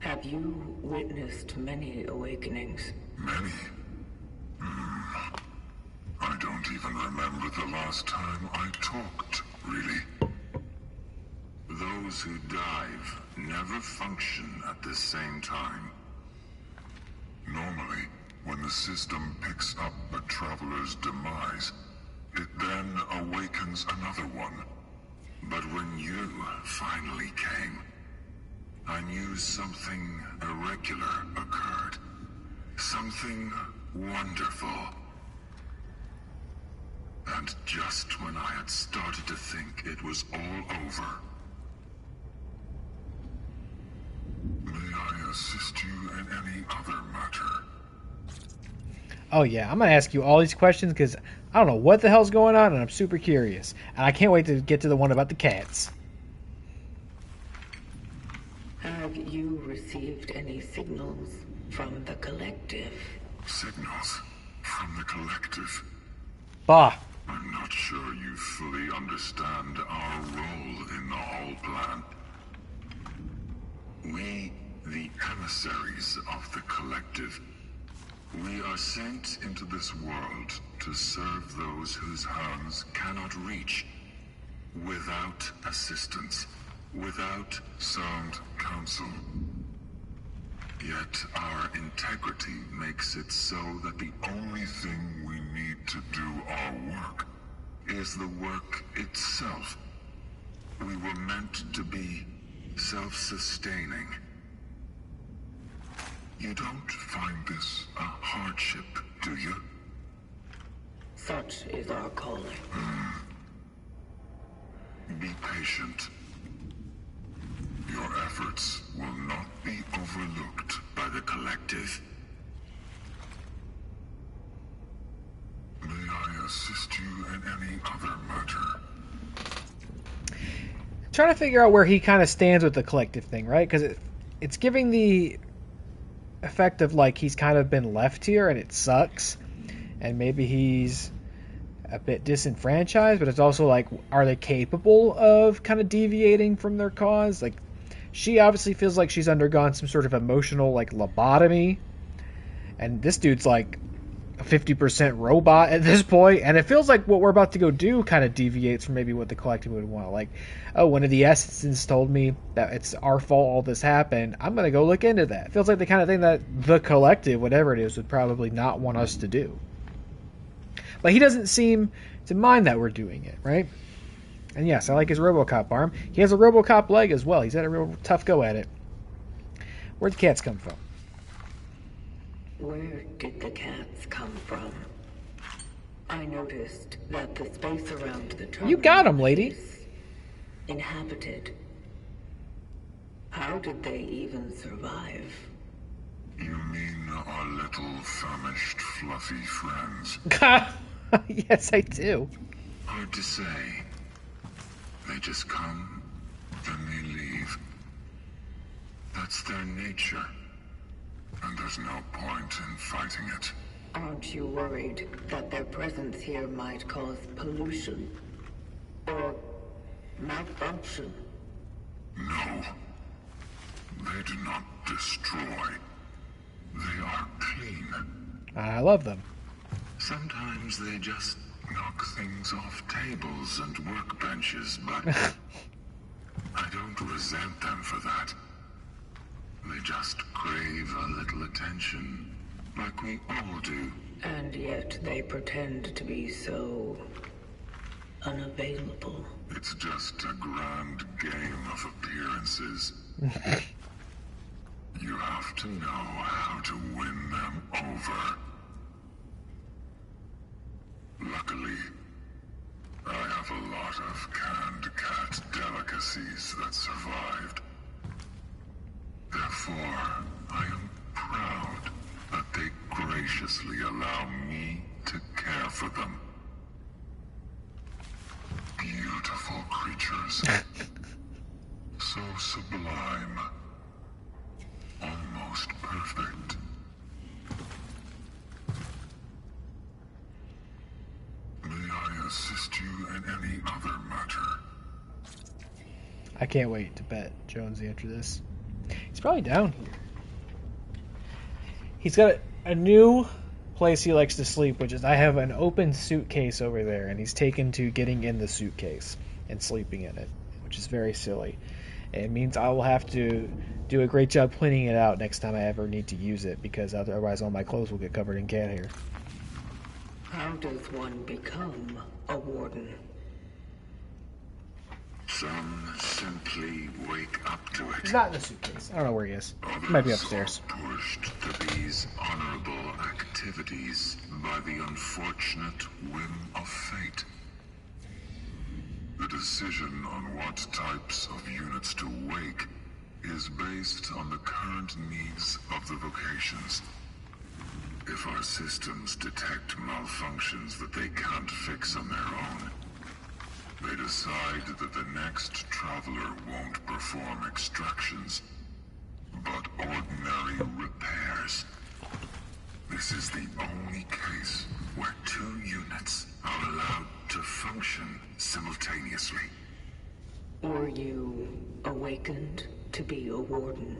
Have you witnessed many awakenings? Many? I don't even remember the last time I talked, really. Those who dive never function at the same time. Normally, when the system picks up a traveler's demise, it then awakens another one. But when you finally came, I knew something irregular occurred. Something wonderful. And just when I had started to think it was all over, may I assist you in any other matter? Oh yeah, I'm gonna ask you all these questions because I don't know what the hell's going on and I'm super curious. And I can't wait to get to the one about the cats. Have you received any signals from the Collective? Signals from the Collective? Bah. I'm not sure you fully understand our role in the whole plan. We, the emissaries of the Collective, we are sent into this world to serve those whose hands cannot reach, without assistance, without sound counsel. Yet our integrity makes it so that the only thing we need to do our work is the work itself. We were meant to be self-sustaining. You don't find this a hardship, do you? Such is our calling. Be patient. Your efforts will not be overlooked by the Collective. May I assist you in any other matter? Trying to figure out where he kind of stands with the Collective thing, right? Because it's giving the effect of like he's kind of been left here and it sucks. And maybe he's a bit disenfranchised, but it's also like, are they capable of kind of deviating from their cause? Like, she obviously feels like she's undergone some sort of emotional, like, lobotomy. And this dude's, like, a 50% robot at this point. And it feels like what we're about to go do kind of deviates from maybe what the Collective would want. Like, oh, one of the assistants told me that it's our fault all this happened. I'm going to go look into that. It feels like the kind of thing that the Collective, whatever it is, would probably not want us to do. But he doesn't seem to mind that we're doing it, right? And yes, I like his RoboCop arm. He has a RoboCop leg as well. He's had a real tough go at it. Where'd the cats come from? Where did the cats come from? I noticed that the space around the terminal You got 'em, lady. is inhabited. How did they even survive? You mean our little famished, fluffy friends? Yes, I do. Hard to say. They just come, then they leave. That's their nature. And there's no point in fighting it. Aren't you worried that their presence here might cause pollution? Or malfunction? No. They do not destroy. They are clean. I love them. Sometimes they just knock things off tables and workbenches, but I don't resent them for that. They just crave a little attention, like we all do. And yet they pretend to be so unavailable. It's just a grand game of appearances. You have to know how to win them over. Luckily, I have a lot of canned cat delicacies that survived. Therefore, I am proud that they graciously allow me to care for them. Beautiful creatures. So sublime. Almost perfect. May I assist you in any other matter? I can't wait to bet Jonesy after this. He's probably down here. He's got a new place he likes to sleep, which is I have an open suitcase over there, and he's taken to getting in the suitcase and sleeping in it, which is very silly. It means I will have to do a great job cleaning it out next time I ever need to use it, because otherwise all my clothes will get covered in cat hair. How does one become a warden? Some simply wake up to it. He's not in the suitcase. I don't know where he is. He might be upstairs. Others are pushed to these honorable activities by the unfortunate whim of fate. The decision on what types of units to wake is based on the current needs of the vocations. If our systems detect malfunctions that they can't fix on their own, they decide that the next traveler won't perform extractions, but ordinary repairs. This is the only case where 2 units are allowed to function simultaneously. Were you awakened to be a warden?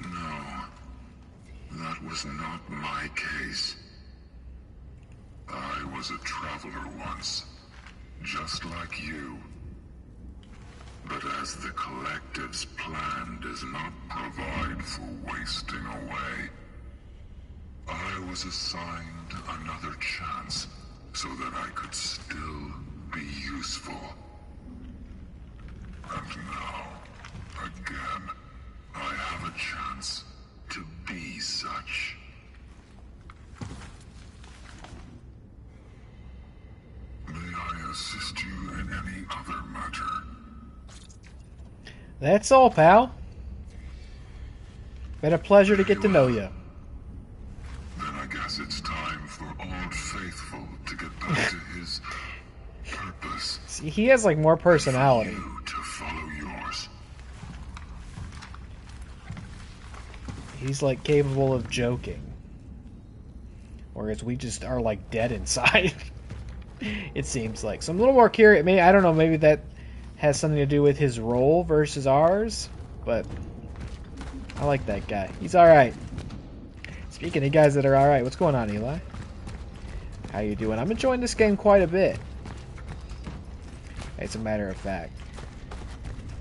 No, that was not my case. I was a traveler once, just like you. But as the Collective's plan does not provide for wasting away, I was assigned another chance so that I could still be useful. And now, again, I have a chance to be such. May I assist you in any other matter? That's all, pal. Been a pleasure to get to know you. Then I guess it's time for Old Faithful to get back to his purpose. See, he has like more personality. For you to follow yours. He's like capable of joking. Whereas we just are like dead inside. It seems like. So I'm a little more curious. Maybe, I don't know, maybe that has something to do with his role versus ours. But I like that guy. He's alright. Speaking of guys that are alright, what's going on, Eli? How you doing? I'm enjoying this game quite a bit. As a matter of fact.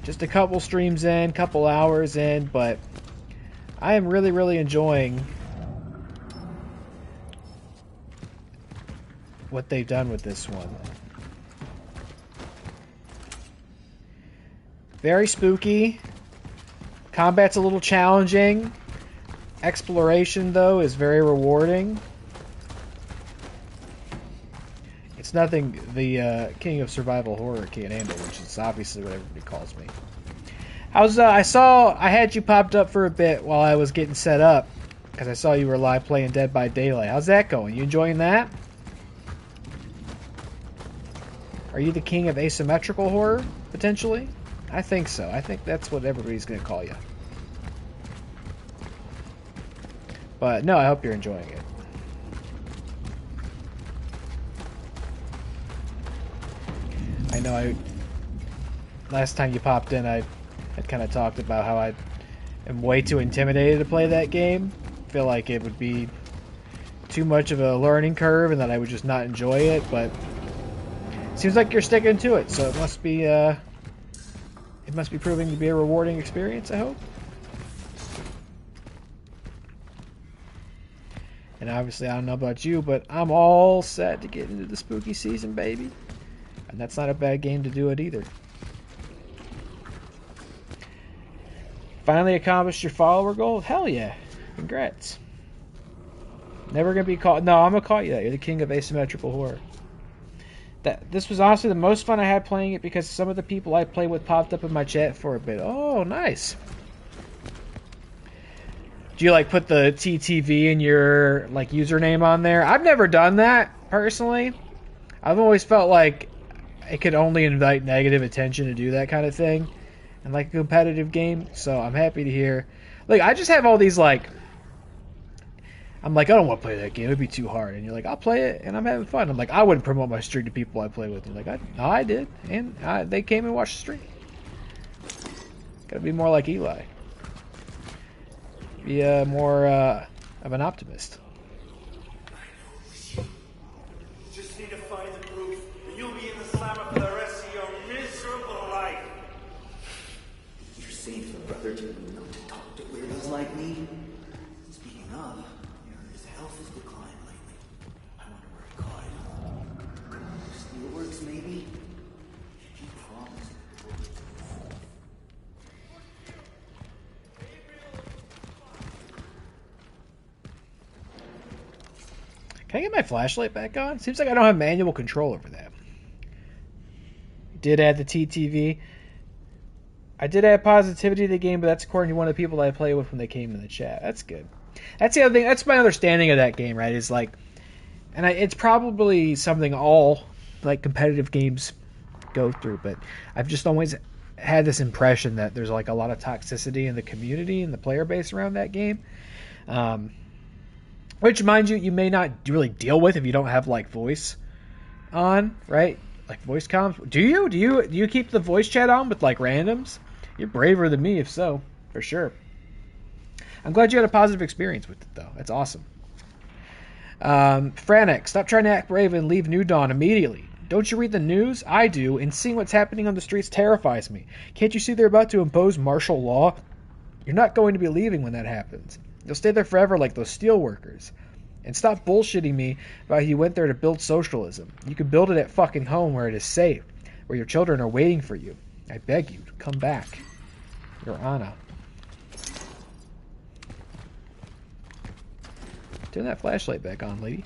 Just a couple streams in, couple hours in, but I am really, really enjoying what they've done with this one. Very spooky. Combat's a little challenging. Exploration, though, is very rewarding. It's nothing the king of survival horror can't handle, which is obviously what everybody calls me. I had you popped up for a bit while I was getting set up, because I saw you were live playing Dead by Daylight. How's that going? You enjoying that? Are you the king of asymmetrical horror, potentially? I think so. I think that's what everybody's going to call you. But no, I hope you're enjoying it. I know last time you popped in, I had kind of talked about how I am way too intimidated to play that game. I feel like it would be too much of a learning curve and that I would just not enjoy it, but it seems like you're sticking to it, so it must be proving to be a rewarding experience, I hope. And obviously, I don't know about you, but I'm all set to get into the spooky season, baby. And that's not a bad game to do it either. Finally accomplished your follower goal? Hell yeah. Congrats. Never gonna be caught. No, I'm gonna call you that. You're the king of asymmetrical horror. This was honestly the most fun I had playing it because some of the people I play with popped up in my chat for a bit. Oh, nice. Do you like put the TTV in your like username on there? I've never done that personally. I've always felt like it could only invite negative attention to do that kind of thing in like a competitive game. So I'm happy to hear. Like I just have all these like. I'm like, I don't want to play that game. It'd be too hard. And you're like, I'll play it, and I'm having fun. I'm like, I wouldn't promote my stream to people I play with. And you're like, I did, and they came and watched the stream. Gotta be more like Eli. Be more of an optimist. Just need to find the proof, and you'll be in the slammer for the rest of your miserable life. You're safe, brother. Do you know to talk to weirdos like me? Speaking of, his health has declined lately. I wonder where he caught it. Steelworks, maybe? He promised. Can I get my flashlight back on? Seems like I don't have manual control over that. Did add the TTV. I did add positivity to the game, but that's according to one of the people I play with when they came in the chat. That's good. That's the other thing. That's my understanding of that game, right? Is like, and it's probably something all like competitive games go through, but I've just always had this impression that there's like a lot of toxicity in the community and the player base around that game. Which, mind you, you may not really deal with if you don't have like voice on, right? Like voice comms. Do you keep the voice chat on with like randoms? You're braver than me, if so, for sure. I'm glad you had a positive experience with it, though. That's awesome. Frantic, stop trying to act brave and leave New Dawn immediately. Don't you read the news? I do, and seeing what's happening on the streets terrifies me. Can't you see they're about to impose martial law? You're not going to be leaving when that happens. You'll stay there forever like those steel workers. And stop bullshitting me about how you went there to build socialism. You can build it at fucking home where it is safe, where your children are waiting for you. I beg you, come back. Your Anna. Turn that flashlight back on, lady.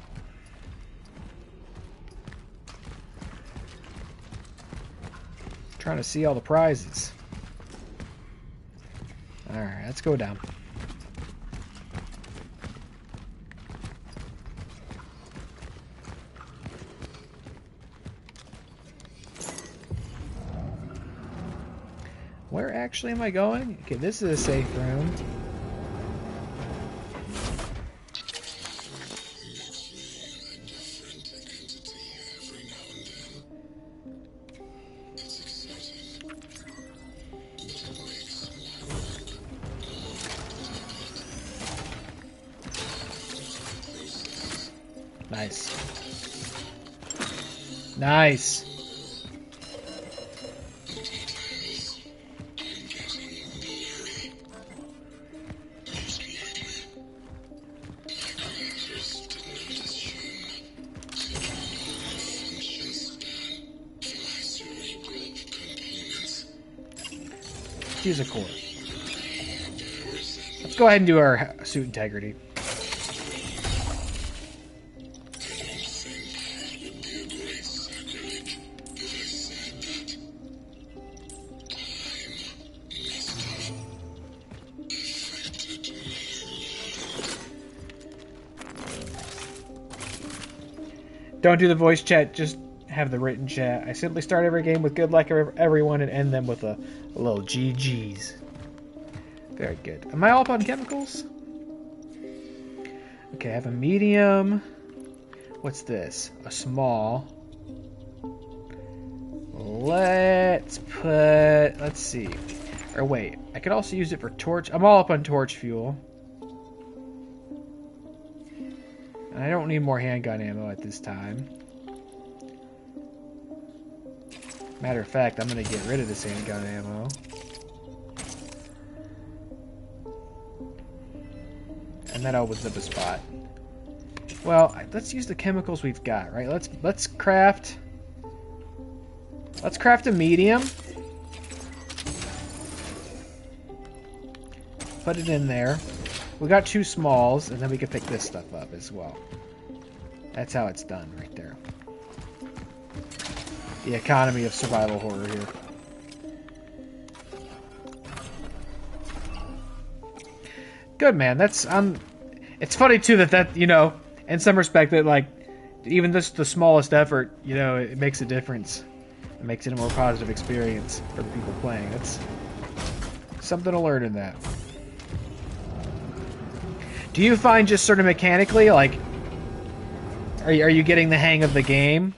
Trying to see all the prizes. Alright, let's go down. Where actually am I going? Okay, this is a safe room. Nice. Nice. Use a core. Let's go ahead and do our suit integrity. Don't do the voice chat, just have the written chat. I simply start every game with good luck everyone and end them with a little GG's. Very good. Am I all up on chemicals? Okay, I have a medium. What's this? A small. Let's see. Or wait, I could also use it for torch. I'm all up on torch fuel. And I don't need more handgun ammo at this time. Matter of fact, I'm going to get rid of this handgun ammo. And that opens up a spot. Well, let's use the chemicals we've got, right? Let's craft a medium. Put it in there. We got 2 smalls, and then we can pick this stuff up as well. That's how it's done right there. The economy of survival horror here. Good, man. That's it's funny too that you know, in some respect, that like even this the smallest effort, you know, it makes a difference. It makes it a more positive experience for the people playing. That's something to learn in that. Do you find just sort of mechanically, like, are you getting the hang of the game?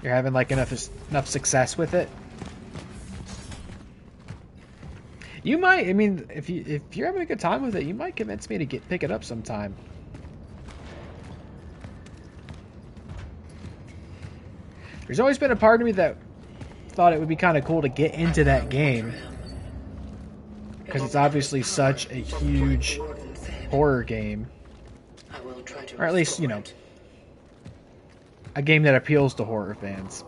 You're having like enough success with it? You might. I mean, if you're having a good time with it, you might convince me to pick it up sometime. There's always been a part of me that thought it would be kind of cool to get into that game, because it's obviously such a huge horror game, or at least, you know, a game that appeals to horror fans.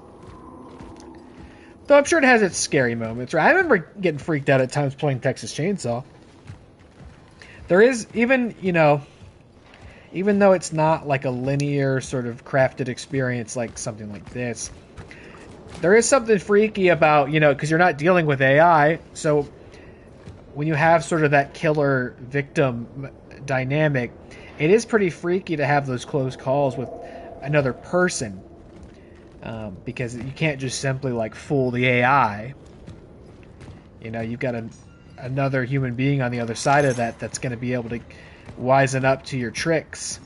Though I'm sure it has its scary moments. Right? I remember getting freaked out at times playing Texas Chainsaw. There is, even, you know, even though it's not like a linear sort of crafted experience like something like this, there is something freaky about, you know, because you're not dealing with AI, so when you have sort of that killer victim dynamic, it is pretty freaky to have those close calls with another person. Because you can't just simply like fool the AI. You know, you've got another human being on the other side of that that's going to be able to wisen up to your tricks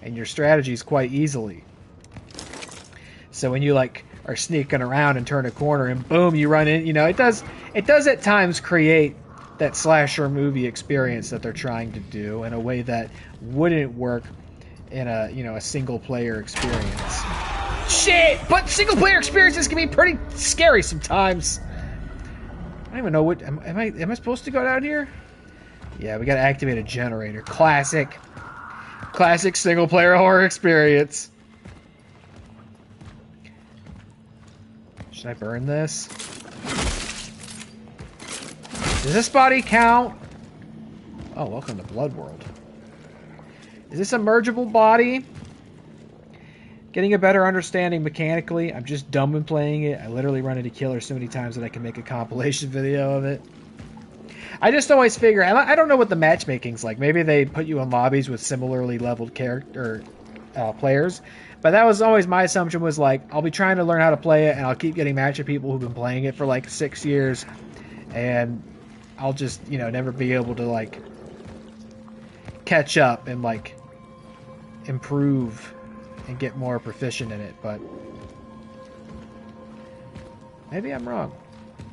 and your strategies quite easily. So when you like are sneaking around and turn a corner and boom, you run in, you know, it does at times create that slasher movie experience that they're trying to do in a way that wouldn't work in a, you know, a single player experience. Shit! But single player experiences can be pretty scary sometimes. I don't even know what am I supposed to go down here? Yeah, we gotta activate a generator. Classic single player horror experience. Should I burn this? Does this body count? Oh, welcome to Blood World. Is this a mergeable body? Getting a better understanding mechanically. I'm just dumb in playing it. I literally run into killers so many times that I can make a compilation video of it. I just always figure, I don't know what the matchmaking's like. Maybe they put you in lobbies with similarly leveled character players. But that was always my assumption, was like, I'll be trying to learn how to play it, and I'll keep getting matched with people who've been playing it for like 6 years. And I'll just, you know, never be able to like catch up and like improve and get more proficient in it, but maybe I'm wrong.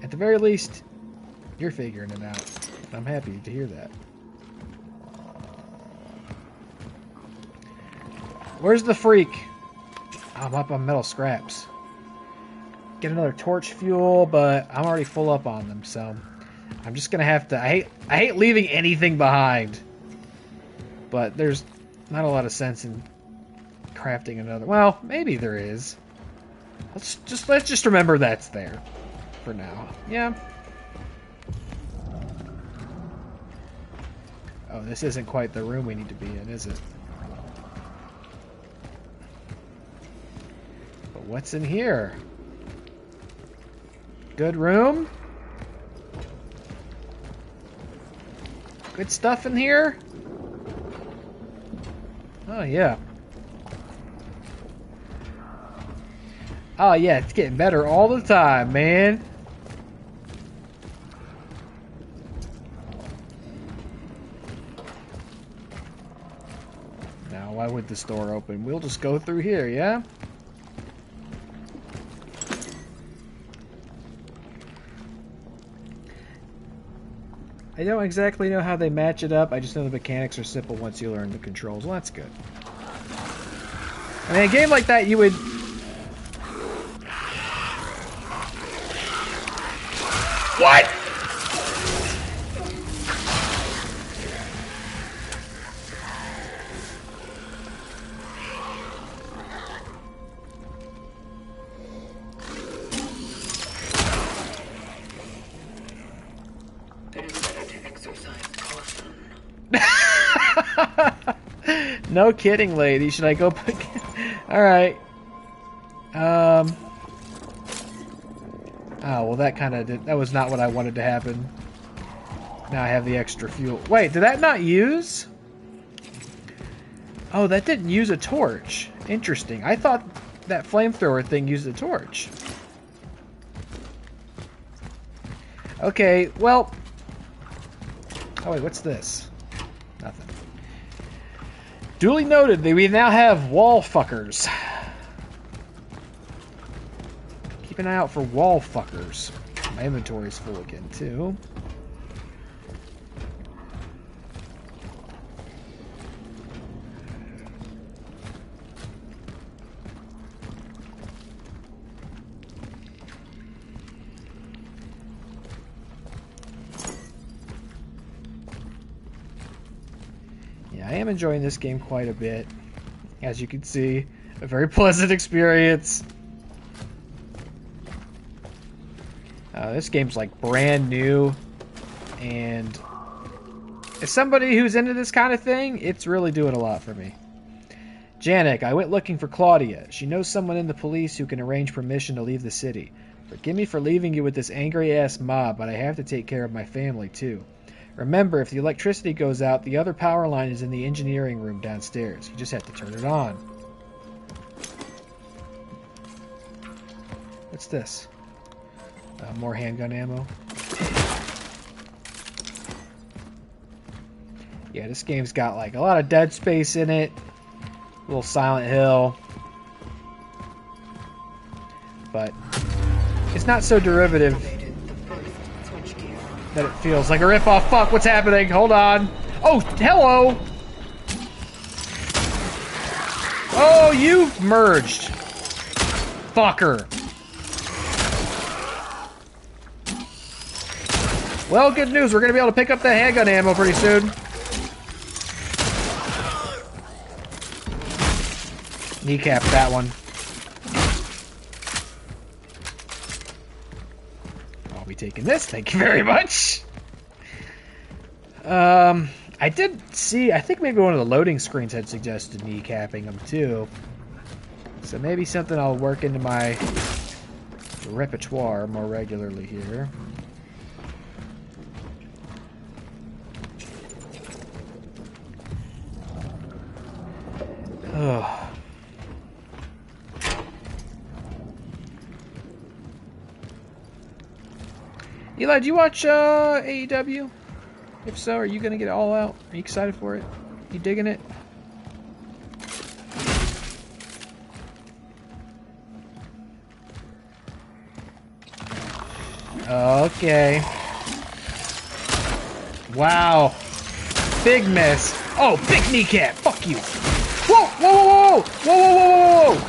At the very least, you're figuring it out. I'm happy to hear that. Where's the freak? I'm up on metal scraps. Get another torch fuel, but I'm already full up on them, so I'm just gonna have to. I hate leaving anything behind, but there's not a lot of sense in crafting another. Well, maybe there is. Let's just remember that's there for now. Yeah. Oh, this isn't quite the room we need to be in, is it? But what's in here? Good room? Good stuff in here? Oh, yeah. Oh yeah, it's getting better all the time, man. Now, why would this door open? We'll just go through here, yeah? I don't exactly know how they match it up. I just know the mechanics are simple once you learn the controls. Well, that's good. I mean, a game like that, you would... What? No kidding, lady. Should I go pick... Alright. Oh, well, that kind of did... That was not what I wanted to happen. Now I have the extra fuel. Wait, did that not use? Oh, that didn't use a torch. Interesting. I thought that flamethrower thing used a torch. Okay, well... Oh, wait, what's this? Nothing. Duly noted that we now have wall fuckers. Keep an eye out for wall fuckers. My inventory's full again, too. I am enjoying this game quite a bit. As you can see, a very pleasant experience. This game's like brand new, and as somebody who's into this kind of thing, it's really doing a lot for me. Janik, I went looking for Claudia. She knows someone in the police who can arrange permission to leave the city. Forgive me for leaving you with this angry-ass mob, but I have to take care of my family, too. Remember, if the electricity goes out, the other power line is in the engineering room downstairs. You just have to turn it on. What's this? More handgun ammo. Yeah, this game's got like a lot of Dead Space in it. A little Silent Hill. But it's not so derivative that it feels like a ripoff. Fuck, what's happening? Hold on. Oh, hello! Oh, you've merged. Fucker. Well, good news. We're going to be able to pick up that handgun ammo pretty soon. Kneecap that one. I'll be taking this. Thank you very much. I did see, I think maybe one of the loading screens had suggested kneecapping them too. So maybe something I'll work into my repertoire more regularly here. Oh. Eli, do you watch AEW? If so, are you gonna get it all out? Are you excited for it? You digging it? Okay. Wow. Big miss. Oh, big kneecap. Fuck you. Whoa, whoa, whoa, whoa, whoa, whoa, whoa, whoa, whoa.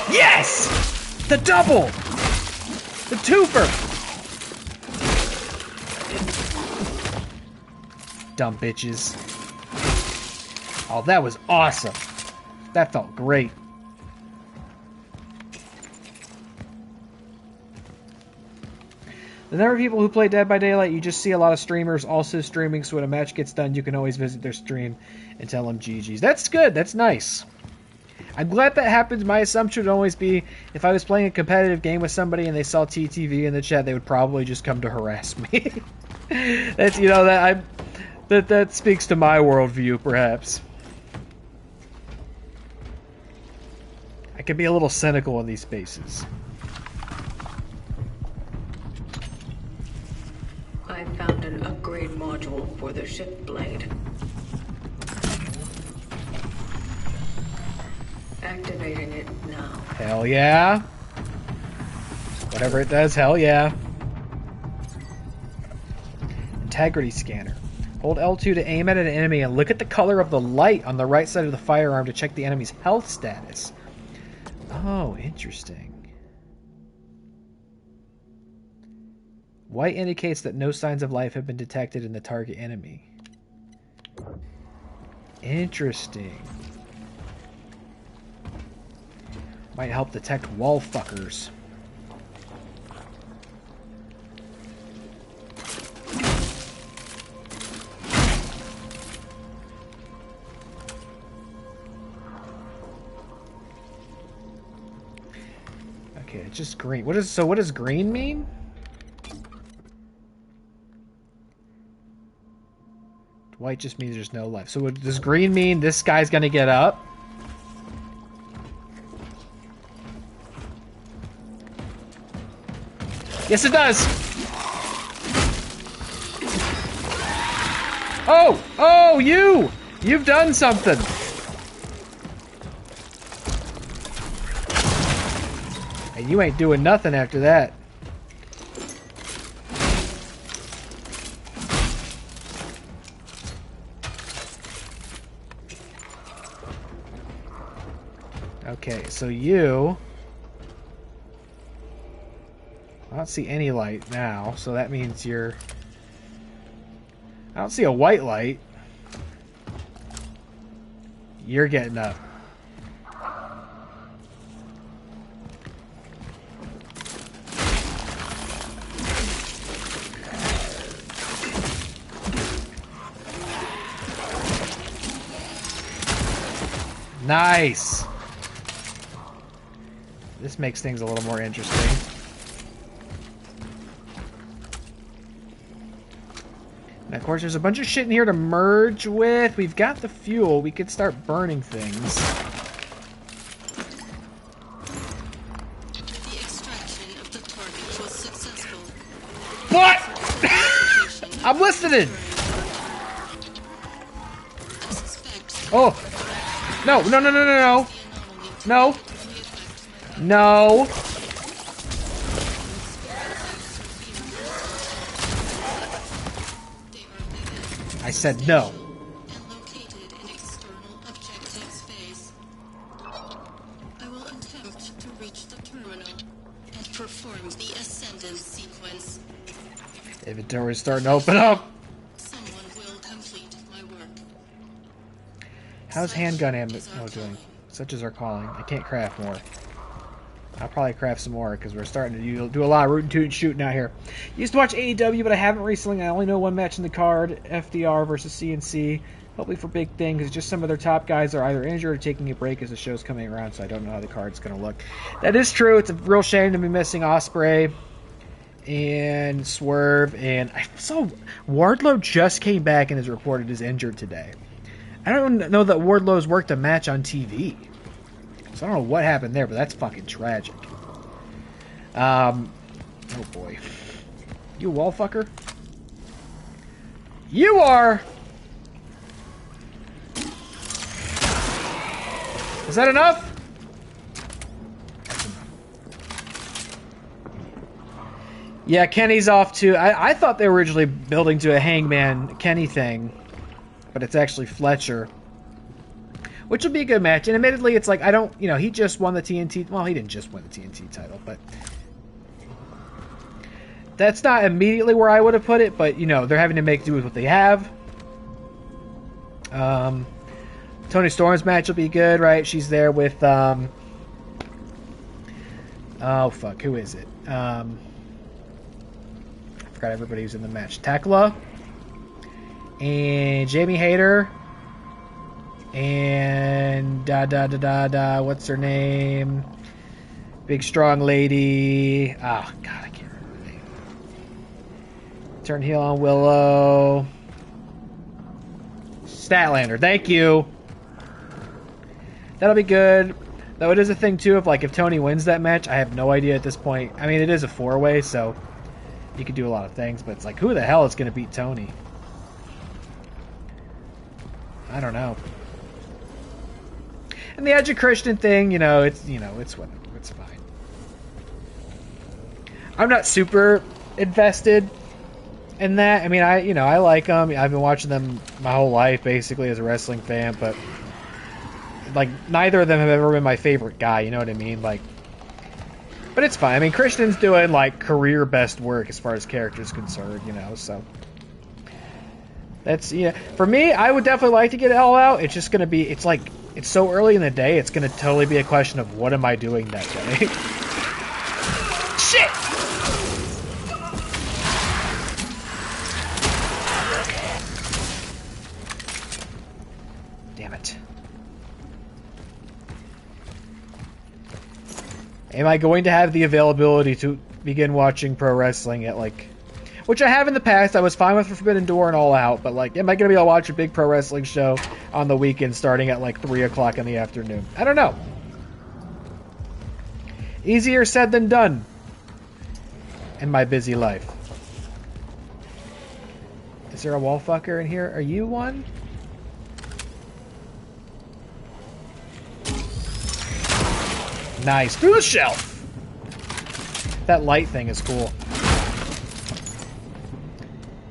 Yes! The double! The twofer! Dumb bitches. Oh, that was awesome. That felt great. The number of people who play Dead by Daylight, you just see a lot of streamers also streaming, so when a match gets done, you can always visit their stream and tell them GG's. That's good. That's nice. I'm glad that happens. My assumption would always be if I was playing a competitive game with somebody and they saw TTV in the chat, they would probably just come to harass me. That's, you know, that speaks to my worldview, perhaps. I can be a little cynical in these spaces. I found an upgrade module for the ship blade. Activating it now. Hell yeah. Whatever it does, hell yeah. Integrity scanner. Hold L2 to aim at an enemy and look at the color of the light on the right side of the firearm to check the enemy's health status. Oh, interesting. White indicates that no signs of life have been detected in the target enemy. Interesting. Might help detect wall fuckers. Okay, it's just green. What does green mean? White just means there's no life. So what does green mean? This guy's gonna get up? Yes, it does! Oh! Oh, you! You've done something! And you ain't doing nothing after that. Okay, so you... I don't see any light now, so that means you're... I don't see a white light. You're getting up. Nice! This makes things a little more interesting. And of course, there's a bunch of shit in here to merge with. We've got the fuel. We could start burning things. The extraction of the target was successful. What? I'm listening! I suspect Oh! No, no, no, no, no, no! No! No! I said no. and located in external objective space. I will attempt to reach the terminal and perform the ascendance sequence. Inventory's starting to open up. Someone will complete my work. How's handgun ammo doing? Such as our calling. I can't craft more. I'll probably craft some more because we're starting to do a lot of rootin' tootin' shooting out here. Used to watch AEW, but I haven't recently. I only know one match in the card, FDR versus CNC. Hopefully for big thing, because just some of their top guys are either injured or taking a break as the show's coming around, so I don't know how the card's going to look. That is true. It's a real shame to be missing Ospreay and Swerve. And I saw Wardlow just came back and is reported as injured today. I don't know that Wardlow's worked a match on TV. So I don't know what happened there, but that's fucking tragic. Oh boy. You wall fucker? You are! Is that enough? That's enough. Yeah, Kenny's off too. I thought they were originally building to a Hangman Kenny thing, but it's actually Fletcher. Which will be a good match. And admittedly, it's like, I don't, you know, he just won the TNT. Well, he didn't just win the TNT title, but that's not immediately where I would have put it. But, you know, they're having to make do with what they have. Toni Storm's match will be good, right? She's there with, oh, fuck, who is it? I forgot everybody who's in the match. Tekla and Jamie Hayter. And what's her name? Big strong lady. Oh god, I can't remember her name. Turn heel on Willow. Statlander, thank you. That'll be good. Though it is a thing too of like if Tony wins that match, I have no idea at this point. I mean, it is a 4-way, so you could do a lot of things, but it's like who the hell is going to beat Tony? I don't know. And the Edge of Christian thing, it's whatever. It's fine. I'm not super invested in that. I mean, I like them. I've been watching them my whole life, basically, as a wrestling fan. But like, neither of them have ever been my favorite guy. You know what I mean? Like, but it's fine. I mean, Christian's doing like career best work as far as characters concerned. So. That's, for me, I would definitely like to get All Out. It's just going to be, it's so early in the day, it's going to totally be a question of what am I doing that day. Shit! Damn it. Am I going to have the availability to begin watching pro wrestling at, like... Which I have in the past. I was fine with Forbidden Door and All Out, but, like, am I going to be able to watch a big pro wrestling show on the weekend starting at, like, 3 o'clock in the afternoon? I don't know. Easier said than done in my busy life. Is there a wall fucker in here? Are you one? Nice. Through the shelf! That light thing is cool.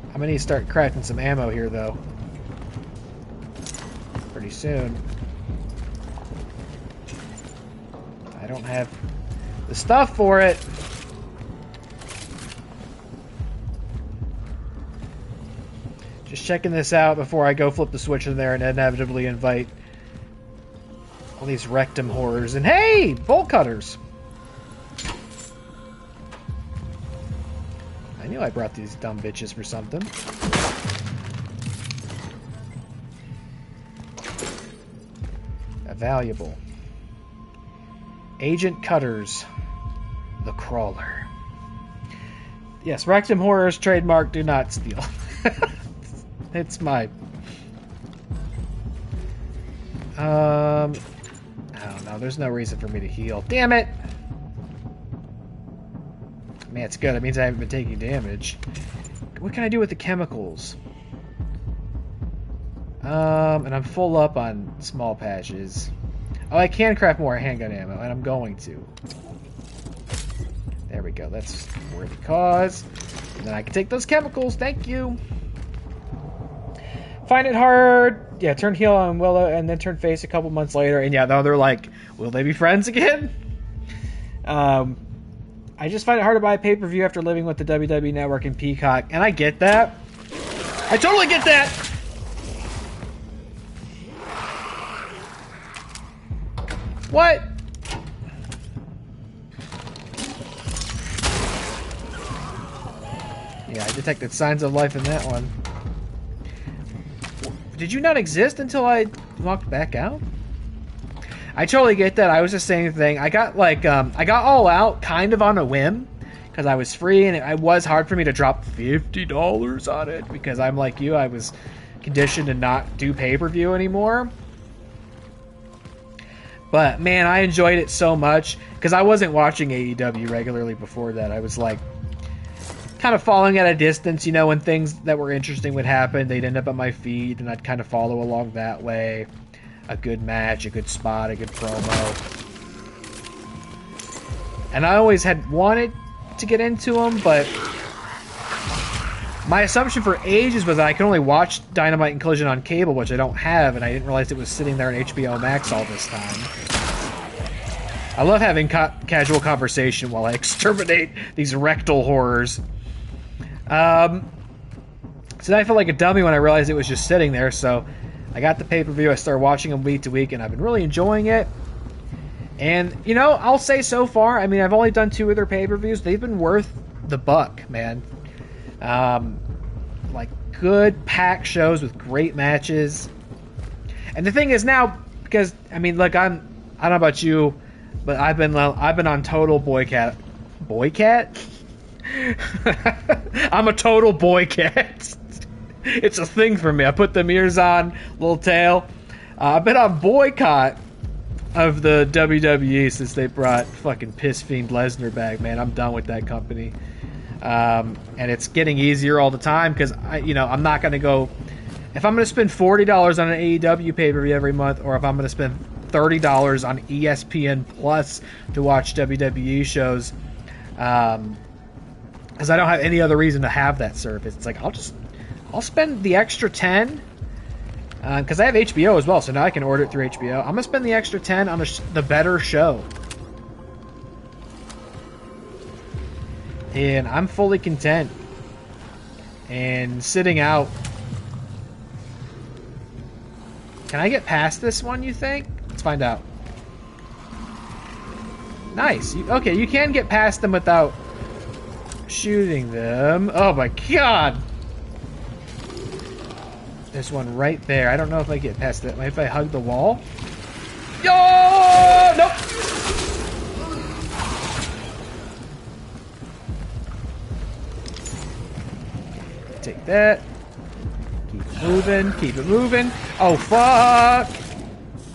I'm gonna need to start crafting some ammo here, though. Pretty soon. I don't have the stuff for it. Just checking this out before I go flip the switch in there and inevitably invite all these rectum horrors. And hey! Bolt cutters! I knew I brought these dumb bitches for something. A valuable. Agent Cutters. The Crawler. Yes, rectum horrors trademark, do not steal. It's mine. I don't know. There's no reason for me to heal. Damn it! Man, it's good. It means I haven't been taking damage. What can I do with the chemicals? And I'm full up on small patches. Oh, I can craft more handgun ammo, and I'm going to. There we go. That's a worthy cause. And then I can take those chemicals. Thank you. Find it hard. Yeah, turn heel on Willow and then turn face a couple months later. And yeah, now they're like, will they be friends again? I just find it hard to buy pay-per-view after living with the WWE Network and Peacock. And I get that. I totally get that! What? Yeah, I detected signs of life in that one. Did you not exist until I walked back out? I totally get that. I was the same thing. I got like I got All Out kind of on a whim because I was free and it was hard for me to drop $50 on it because I'm like you. I was conditioned to not do pay-per-view anymore. But man, I enjoyed it so much because I wasn't watching AEW regularly before that. I was like kind of following at a distance, you know, when things that were interesting would happen, they'd end up on my feed and I'd kind of follow along that way. A good match, a good spot, a good promo. And I always had wanted to get into them, but my assumption for ages was that I could only watch Dynamite and Collision on cable, which I don't have, and I didn't realize it was sitting there on HBO Max all this time. I love having casual conversation while I exterminate these rectal horrors. So then I felt like a dummy when I realized it was just sitting there, so I got the pay-per-view, I started watching them week to week, and I've been really enjoying it. And, you know, I'll say so far, I mean, I've only done 2 other pay-per-views, they've been worth the buck, man. Like, good, packed shows with great matches. And the thing is now, because, I mean, look, I don't know about you, but I've been on total boycott. Boycott? I'm a total boycott. It's a thing for me. I put the ears on, little tail. I've been on boycott of the WWE since they brought fucking piss fiend Lesnar back. Man, I'm done with that company. And it's getting easier all the time because I'm not going to go. If I'm going to spend $40 on an AEW pay-per-view every month, or if I'm going to spend $30 on ESPN Plus to watch WWE shows, because I don't have any other reason to have that service. It's like I'll spend the extra 10 because I have HBO as well, so now I can order it through HBO. I'm gonna spend the extra 10 on the better show, and I'm fully content and sitting out. Can I get past this one, you think? Let's find out. Nice. Okay, you can get past them without shooting them. Oh my god! There's one right there. I don't know if I get past that. Maybe if I hug the wall? Yo! Nope! take that. Keep it moving, keep it moving. Oh, fuck!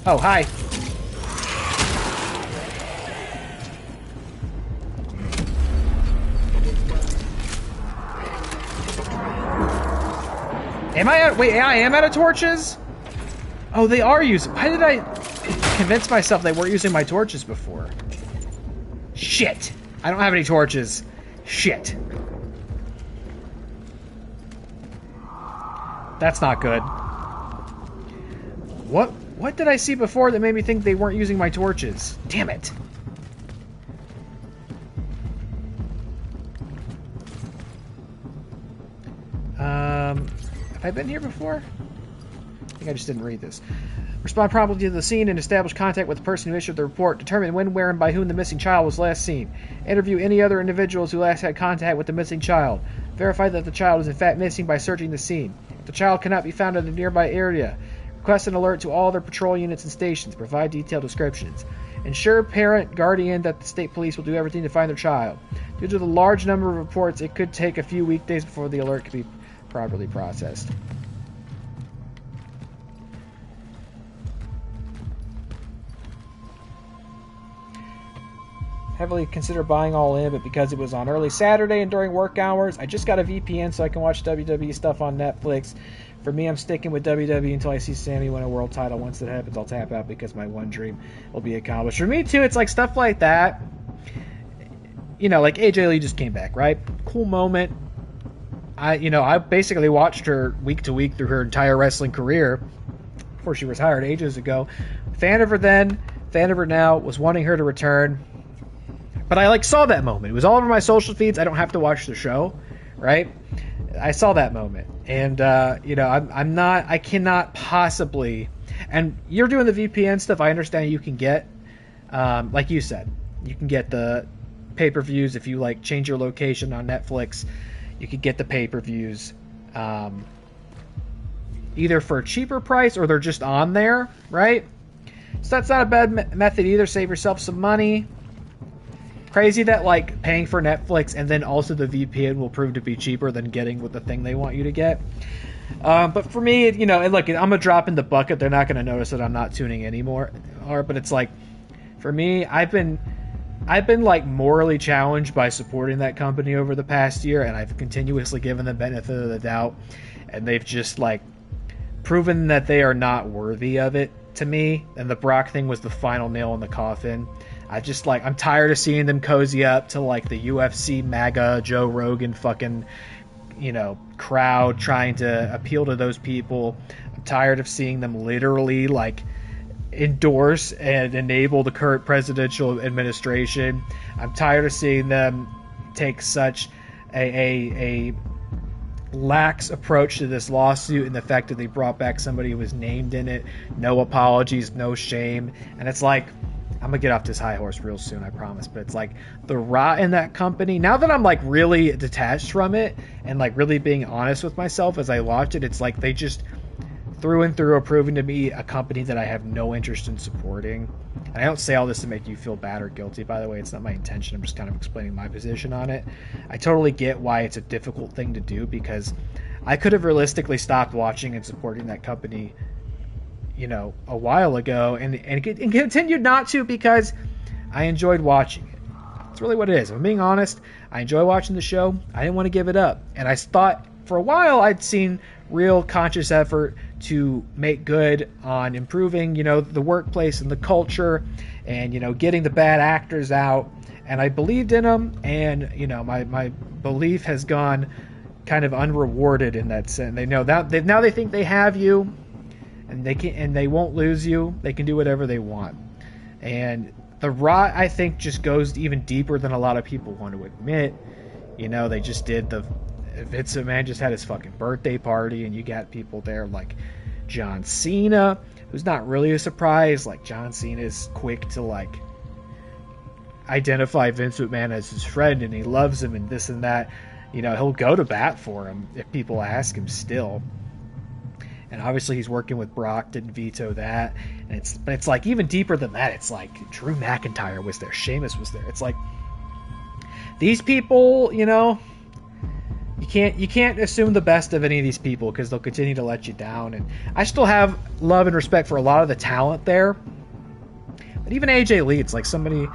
Oh, hi. Am I out? Wait, I am out of torches? Oh, they are using... Why did I convince myself they weren't using my torches before? Shit! I don't have any torches. Shit. That's not good. What did I see before that made me think they weren't using my torches? Damn it. Have I been here before? I think I just didn't read this. Respond promptly to the scene and establish contact with the person who issued the report. Determine when, where, and by whom the missing child was last seen. Interview any other individuals who last had contact with the missing child. Verify that the child is in fact missing by searching the scene. If the child cannot be found in a nearby area, request an alert to all their patrol units and stations. Provide detailed descriptions. Ensure parent, guardian that the state police will do everything to find their child. Due to the large number of reports, it could take a few weekdays before the alert can be properly processed. Heavily consider buying All In, but because it was on early Saturday and during work hours, I just got a VPN so I can watch WWE stuff on Netflix. For me, I'm sticking with WWE until I see Sammy win a world title. Once that happens, I'll tap out because my one dream will be accomplished. For me, too, it's like stuff like that. You know, like AJ Lee just came back, right? Cool moment. I basically watched her week to week through her entire wrestling career before she retired ages ago. Fan of her then, fan of her now, was wanting her to return. But I saw that moment. It was all over my social feeds. I don't have to watch the show, right? I saw that moment. And, I cannot possibly, and you're doing the VPN stuff. I understand you can get, like you said, you can get the pay-per-views if you change your location on Netflix. You could get the pay-per-views either for a cheaper price or they're just on there, right? So that's not a bad method either. Save yourself some money. Crazy that paying for Netflix and then also the VPN will prove to be cheaper than getting with the thing they want you to get. But for me, and look, I'm a drop in the bucket. They're not going to notice that I'm not tuning anymore. But it's for me, I've been morally challenged by supporting that company over the past year, and I've continuously given them the benefit of the doubt, and they've just proven that they are not worthy of it to me. And the Brock thing was the final nail in the coffin. I'm tired of seeing them cozy up to the UFC MAGA Joe Rogan fucking crowd trying to appeal to those people. I'm tired of seeing them literally endorse and enable the current presidential administration. I'm tired of seeing them take such a lax approach to this lawsuit, and the fact that they brought back somebody who was named in it. No apologies, no shame. And it's I'm gonna get off this high horse real soon, I promise. But it's the rot in that company. Now that I'm really detached from it and really being honest with myself as I watch it, it's they just through and through are proving to me a company that I have no interest in supporting. And I don't say all this to make you feel bad or guilty, by the way. It's not my intention. I'm just kind of explaining my position on it. I totally get why it's a difficult thing to do, because I could have realistically stopped watching and supporting that company a while ago and continued not to, because I enjoyed watching it. That's really what it is. If I'm being honest, I enjoy watching the show. I didn't want to give it up. And I thought for a while I'd seen real conscious effort to make good on improving, the workplace and the culture and, getting the bad actors out. And I believed in them, and, my belief has gone kind of unrewarded in that sense. They know that now they think they have you, and they won't lose you. They can do whatever they want. And the rot, I think, just goes even deeper than a lot of people want to admit. They just did Vince McMahon just had his fucking birthday party, and you got people there like John Cena, who's not really a surprise. John Cena is quick to identify Vince McMahon as his friend, and he loves him and this and that. He'll go to bat for him if people ask him still. And obviously he's working with Brock, didn't veto that. And it's even deeper than that. It's Drew McIntyre was there, Sheamus was there. It's these people, you can't assume the best of any of these people because they'll continue to let you down. And I still have love and respect for a lot of the talent there. But even AJ Lee, it's like somebody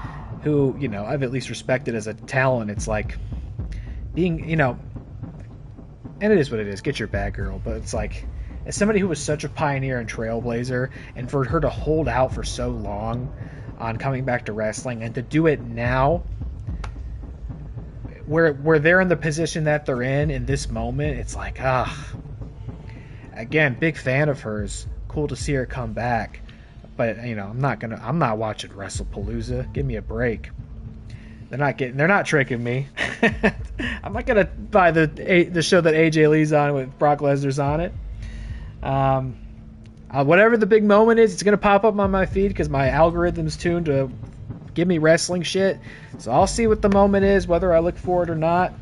who, you know, I've at least respected as a talent. It's like being, you know, and it is what it is. Get your bag, girl. But it's like, as somebody who was such a pioneer and trailblazer, and for her to hold out for so long on coming back to wrestling and to do it now, where they're in the position that they're in this moment, it's like, again, big fan of hers. Cool to see her come back. But, you know, I'm not watching WrestlePalooza. Give me a break. They're not tricking me. I'm not gonna buy the show that AJ Lee's on with Brock Lesnar's on it. Whatever the big moment is, it's gonna pop up on my feed because my algorithm's tuned to give me wrestling shit. So I'll see what the moment is, whether I look for it or not.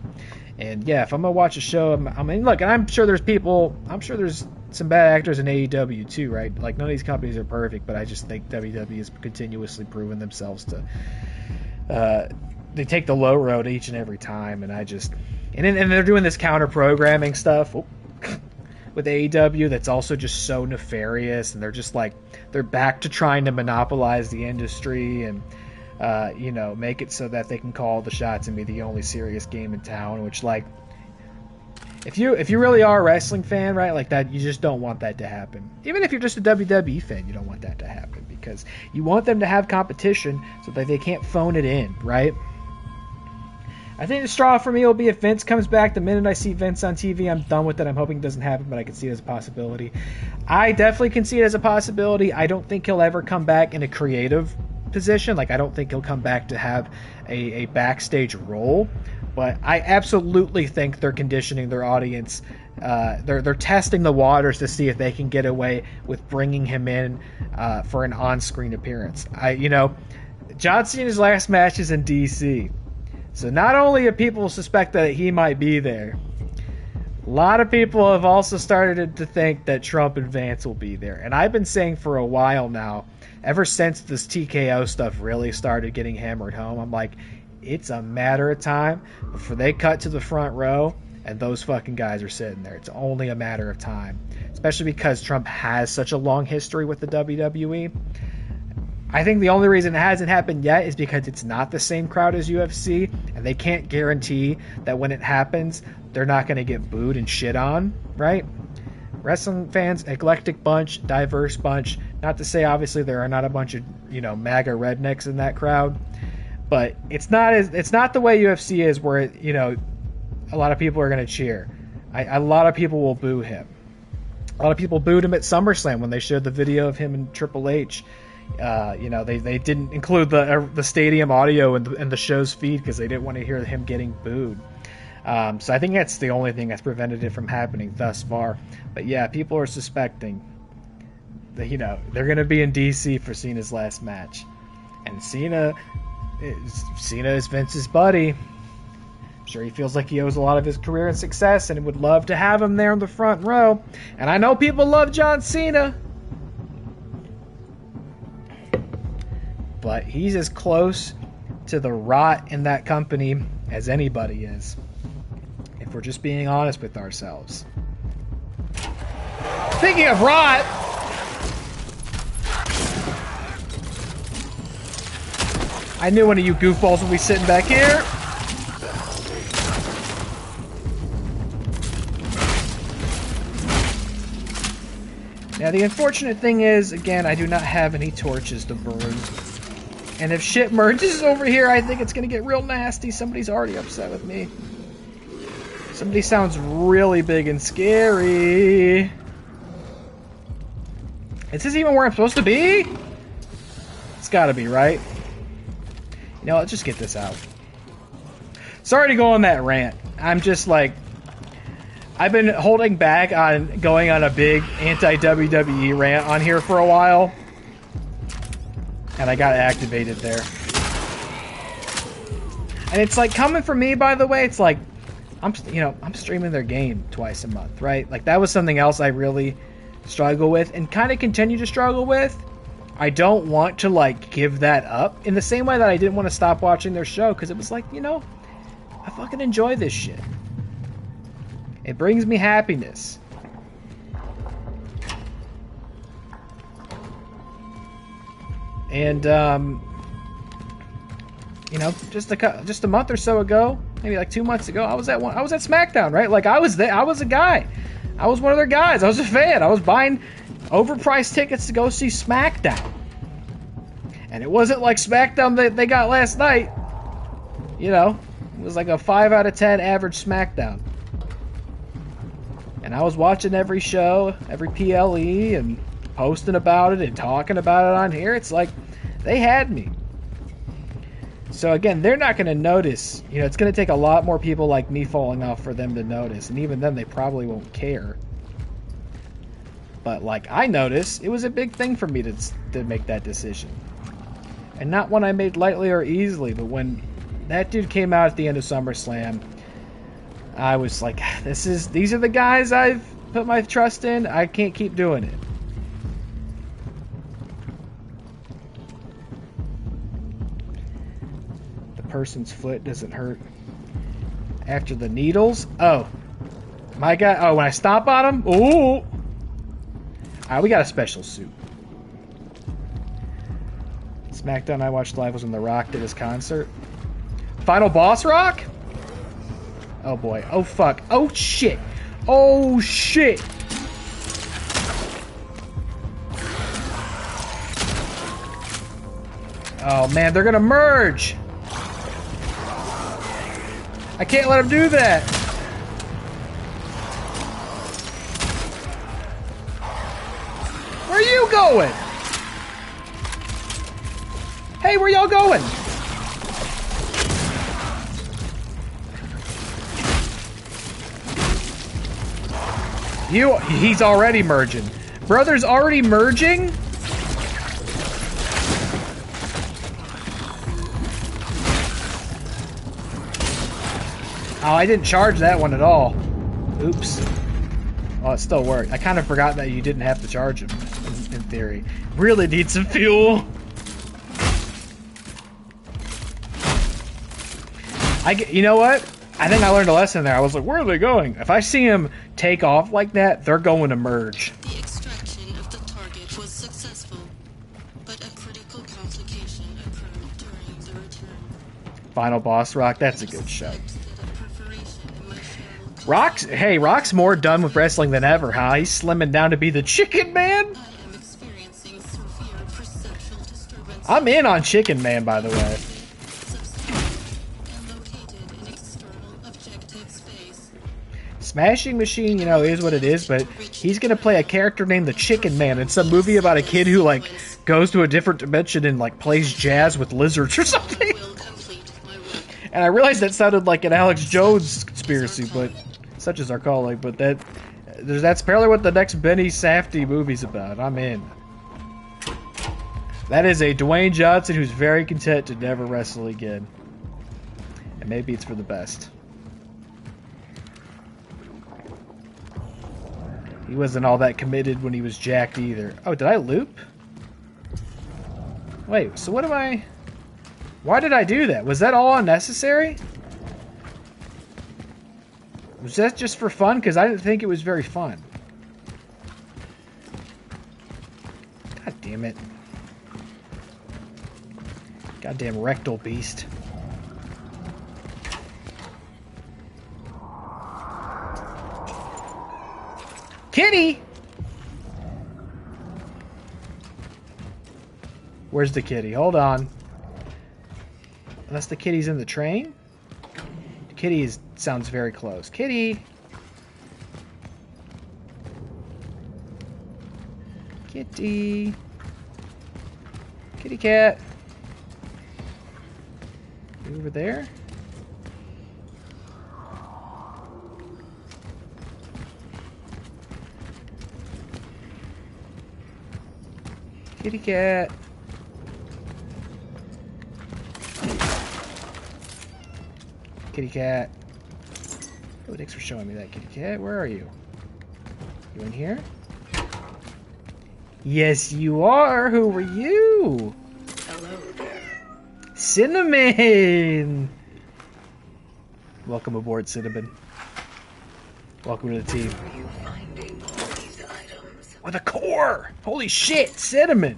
And yeah, if I'm gonna watch a show, I mean, look, and I'm sure there's some bad actors in AEW too, right? Like, none of these companies are perfect, but I just think WWE has continuously proven themselves to. They take the low road each and every time, and and they're doing this counter programming stuff with AEW that's also just so nefarious, and they're just like, they're back to trying to monopolize the industry and you know, make it so that they can call the shots and be the only serious game in town. Which, like, if you really are a wrestling fan, right, like that, you just don't want that to happen. Even if you're just a WWE fan, you don't want that to happen because you want them to have competition so that they can't phone it in, right? I think the straw for me will be if Vince comes back. The minute I see Vince on TV, I'm done with it. I'm hoping it doesn't happen, but I can see it as a possibility. I definitely can see it as a possibility. I don't think he'll ever come back in a creative position. Like, I don't think he'll come back to have a backstage role. But I absolutely think they're conditioning their audience. They're testing the waters to see if they can get away with bringing him in for an on-screen appearance. John Cena's last match is in DC. So not only have people suspect that he might be there, a lot of people have also started to think that Trump and Vance will be there. And I've been saying for a while now, ever since this TKO stuff really started getting hammered home, I'm like, it's a matter of time before they cut to the front row and those fucking guys are sitting there. It's only a matter of time, especially because Trump has such a long history with the WWE. I think the only reason it hasn't happened yet is because it's not the same crowd as UFC, and they can't guarantee that when it happens, they're not going to get booed and shit on, right? Wrestling fans, eclectic bunch, diverse bunch. Not to say, obviously, there are not a bunch of, MAGA rednecks in that crowd, but it's not the way UFC is, where a lot of people are going to cheer. A lot of people will boo him. A lot of people booed him at SummerSlam when they showed the video of him and Triple H. They didn't include the stadium audio in the show's feed because they didn't want to hear him getting booed. So I think that's the only thing that's prevented it from happening thus far. But yeah, people are suspecting that they're going to be in DC for Cena's last match, and Cena is Vince's buddy. I'm sure he feels like he owes a lot of his career and success, and would love to have him there in the front row. And I know people love John Cena, but he's as close to the rot in that company as anybody is, if we're just being honest with ourselves. Speaking of rot, I knew one of you goofballs would be sitting back here. Now, the unfortunate thing is, again, I do not have any torches to burn. And if shit merges over here, I think it's going to get real nasty. Somebody's already upset with me. Somebody sounds really big and scary. Is this even where I'm supposed to be? It's got to be, right? Let's just get this out. Sorry to go on that rant. I'm just like, I've been holding back on going on a big anti-WWE rant on here for a while. And I got activated there. And it's like, coming from me, by the way, it's like, I'm streaming their game twice a month, right? Like, that was something else I really struggle with and kind of continue to struggle with. I don't want to, like, give that up in the same way that I didn't want to stop watching their show, because it was like, I fucking enjoy this shit. It brings me happiness. And you know, just a month or so ago, maybe like 2 months ago, I was at SmackDown, right? Like I was there, I was a guy. I was one of their guys. I was a fan. I was buying overpriced tickets to go see SmackDown. And it wasn't like SmackDown that they got last night. You know, it was like a 5 out of 10 average SmackDown. And I was watching every show, every PLE, and posting about it and talking about it on here. It's like they had me. So again, they're not going to notice. You know, it's going to take a lot more people like me falling off for them to notice. And even then, they probably won't care. But like I noticed, it was a big thing for me to make that decision. And not one I made lightly or easily, but when that dude came out at the end of SummerSlam, I was like, these are the guys I've put my trust in. I can't keep doing it. The person's foot doesn't hurt after the needles. Oh, my God. Oh, when I stomp on him. Ooh. All right, we got a special suit. SmackDown I watched live was when The Rock did his concert. Final boss Rock? Oh boy. Oh fuck. Oh shit. Oh shit. Oh man, they're gonna merge. I can't let him do that. Where are you going? Hey, where y'all going? He's already merging. Brother's already merging? Oh, I didn't charge that one at all. Oops. Oh, it still worked. I kind of forgot that you didn't have to charge him, in theory. Really need some fuel. You know what? I think I learned a lesson there. I was like, where are they going? If I see them take off like that, they're going to merge. The extraction of the target was successful, but a critical complication occurred during the return. Final boss Rock, that's a good show. Rock's more done with wrestling than ever, huh? He's slimming down to be the Chicken Man. I am experiencing severe perceptual disturbance. I'm in on Chicken Man, by the way. Smashing Machine, you know, is what it is, but he's gonna play a character named the Chicken Man in some movie about a kid who, like, goes to a different dimension and, like, plays jazz with lizards or something. And I realized that sounded like an Alex Jones conspiracy, but such is our calling. But that's apparently what the next Benny Safdie movie's about. I'm in. That is a Dwayne Johnson who's very content to never wrestle again. And maybe it's for the best. He wasn't all that committed when he was jacked either. Oh, did I loop? Wait, so what am I... Why did I do that? Was that all unnecessary? Was that just for fun? Because I didn't think it was very fun. God damn it. Goddamn rectal beast. Kitty! Where's the kitty? Hold on. Unless the kitty's in the train? The kitty sounds very close. Kitty! Kitty! Kitty cat! You over there? Kitty cat. Kitty cat. Oh, thanks for showing me that, kitty cat. Where are you? You in here? Yes, you are. Who are you? Hello there. Cinnamon! Welcome aboard, Cinnamon. Welcome to the team. Where are you finding all these items? With a core! Holy shit, cinnamon!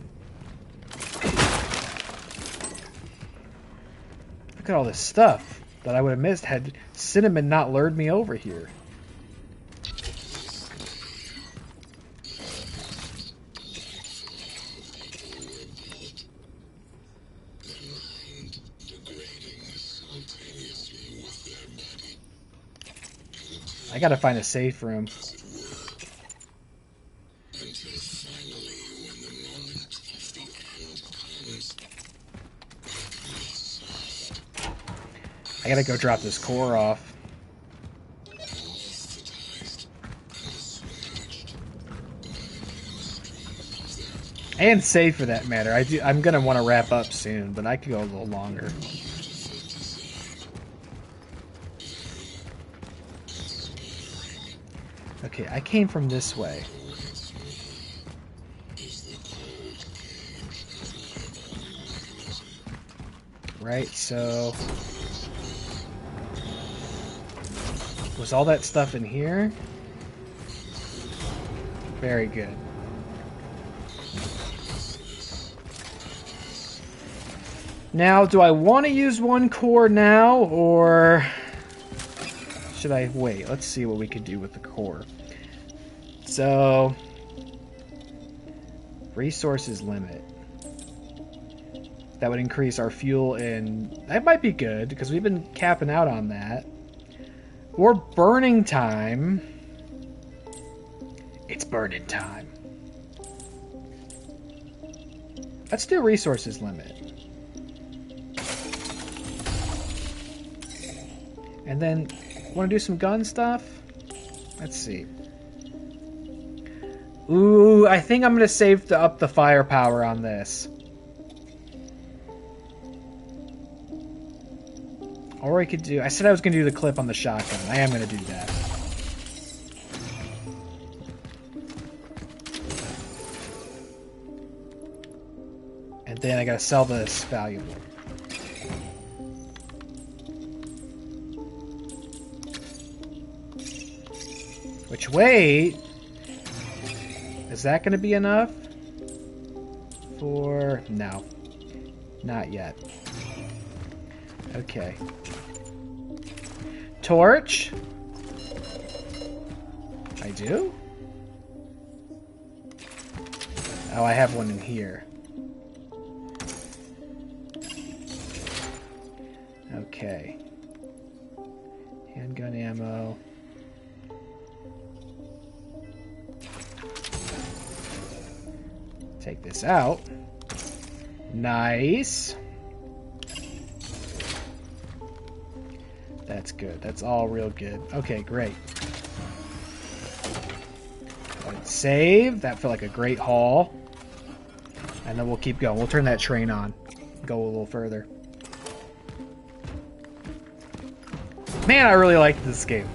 Look at all this stuff that I would have missed had cinnamon not lured me over here. I gotta find a safe room. I gotta go drop this core off. And save for that matter. I'm gonna want to wrap up soon, but I could go a little longer. Okay, I came from this way. Right, so... Was all that stuff in here? Very good. Now, do I want to use one core now, or should I wait? Let's see what we can do with the core. So, resources limit. That would increase our fuel, and that might be good, because we've been capping out on that. Or burning time. It's burning time. Let's do resources limit. And then, want to do some gun stuff? Let's see. Ooh, I think I'm going to save up the firepower on this. Or I could do... I said I was going to do the clip on the shotgun. I am going to do that. And then I got to sell this valuable. Which, wait... Is that going to be enough? For... No. Not yet. Okay. Torch? I do? Oh, I have one in here. Okay. Handgun ammo. Take this out. Nice. That's good. That's all real good. Okay, great. Let's save. That felt like a great haul. And then we'll keep going. We'll turn that train on. Go a little further. Man, I really like this game.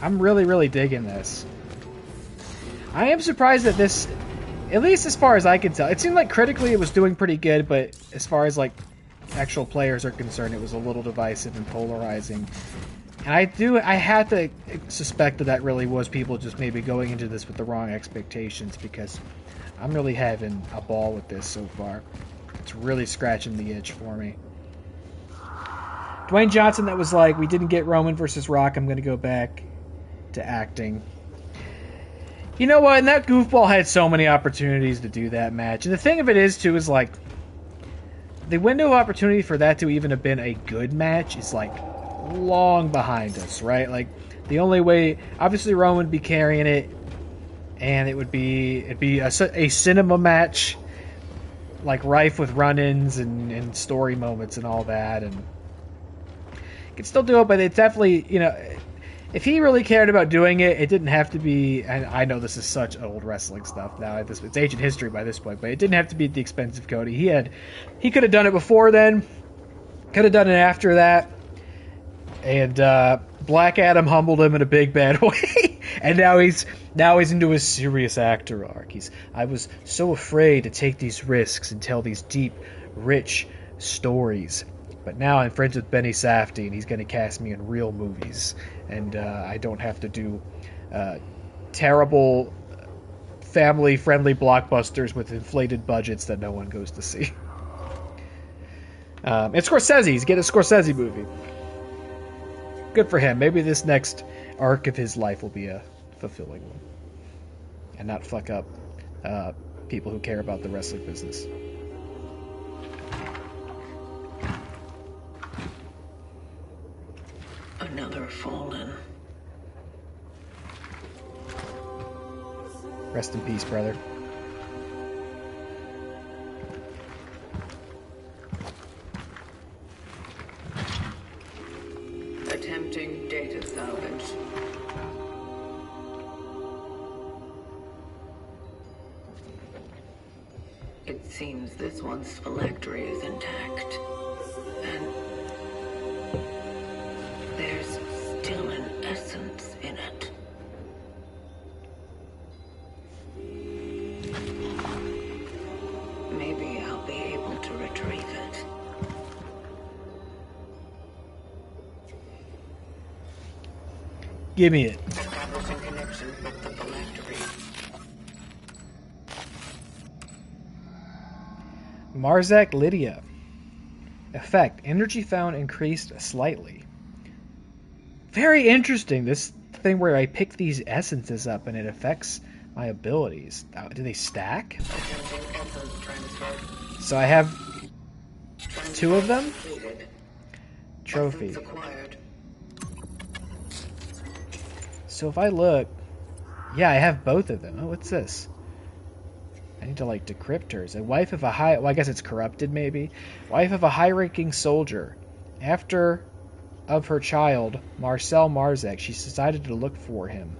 I'm really, really digging this. I am surprised that this, at least as far as I can tell, it seemed like critically it was doing pretty good, but as far as like actual players are concerned, it was a little divisive and polarizing. And I had to suspect that that really was people just maybe going into this with the wrong expectations, because I'm really having a ball with this so far. It's really scratching the itch for me. Dwayne Johnson, that was like, we didn't get Roman versus Rock, I'm going to go back to acting. You know what? And that goofball had so many opportunities to do that match. And the thing of it is, too, is like, the window of opportunity for that to even have been a good match is like long behind us, right? Like, the only way, obviously Roman would be carrying it, and it'd be a cinema match, like rife with run-ins and story moments and all that, and you could still do it, but it's definitely, you know, if he really cared about doing it, it didn't have to be, and I know this is such old wrestling stuff now, it's ancient history by this point, but it didn't have to be at the expense of Cody. He could have done it before then, could have done it after that, and Black Adam humbled him in a big bad way, and now he's into a serious actor arc. I was so afraid to take these risks and tell these deep, rich stories, But now I'm friends with Benny Safdie, and he's going to cast me in real movies. And I don't have to do terrible family-friendly blockbusters with inflated budgets that no one goes to see. It's Scorsese. He's getting a Scorsese movie. Good for him. Maybe this next arc of his life will be a fulfilling one. And not fuck up people who care about the wrestling business. Another fallen. Rest in peace, brother. Attempting data salvage. It seems this one's phylactery is intact. And there's still an essence in it. Maybe I'll be able to retrieve it. Give me it. Establishing connection with the phylactery. Marzak Lydia. Effect. Energy found increased slightly. Very interesting. This thing where I pick these essences up and it affects my abilities. Do they stack? So I have 2 of them? Trophy. So if I look... Yeah, I have both of them. Oh, what's this? I need to, like, decrypt hers. A wife of a high... Well, I guess it's corrupted, maybe. Wife of a high-ranking soldier. After of her child, Marcel Marzek, she decided to look for him.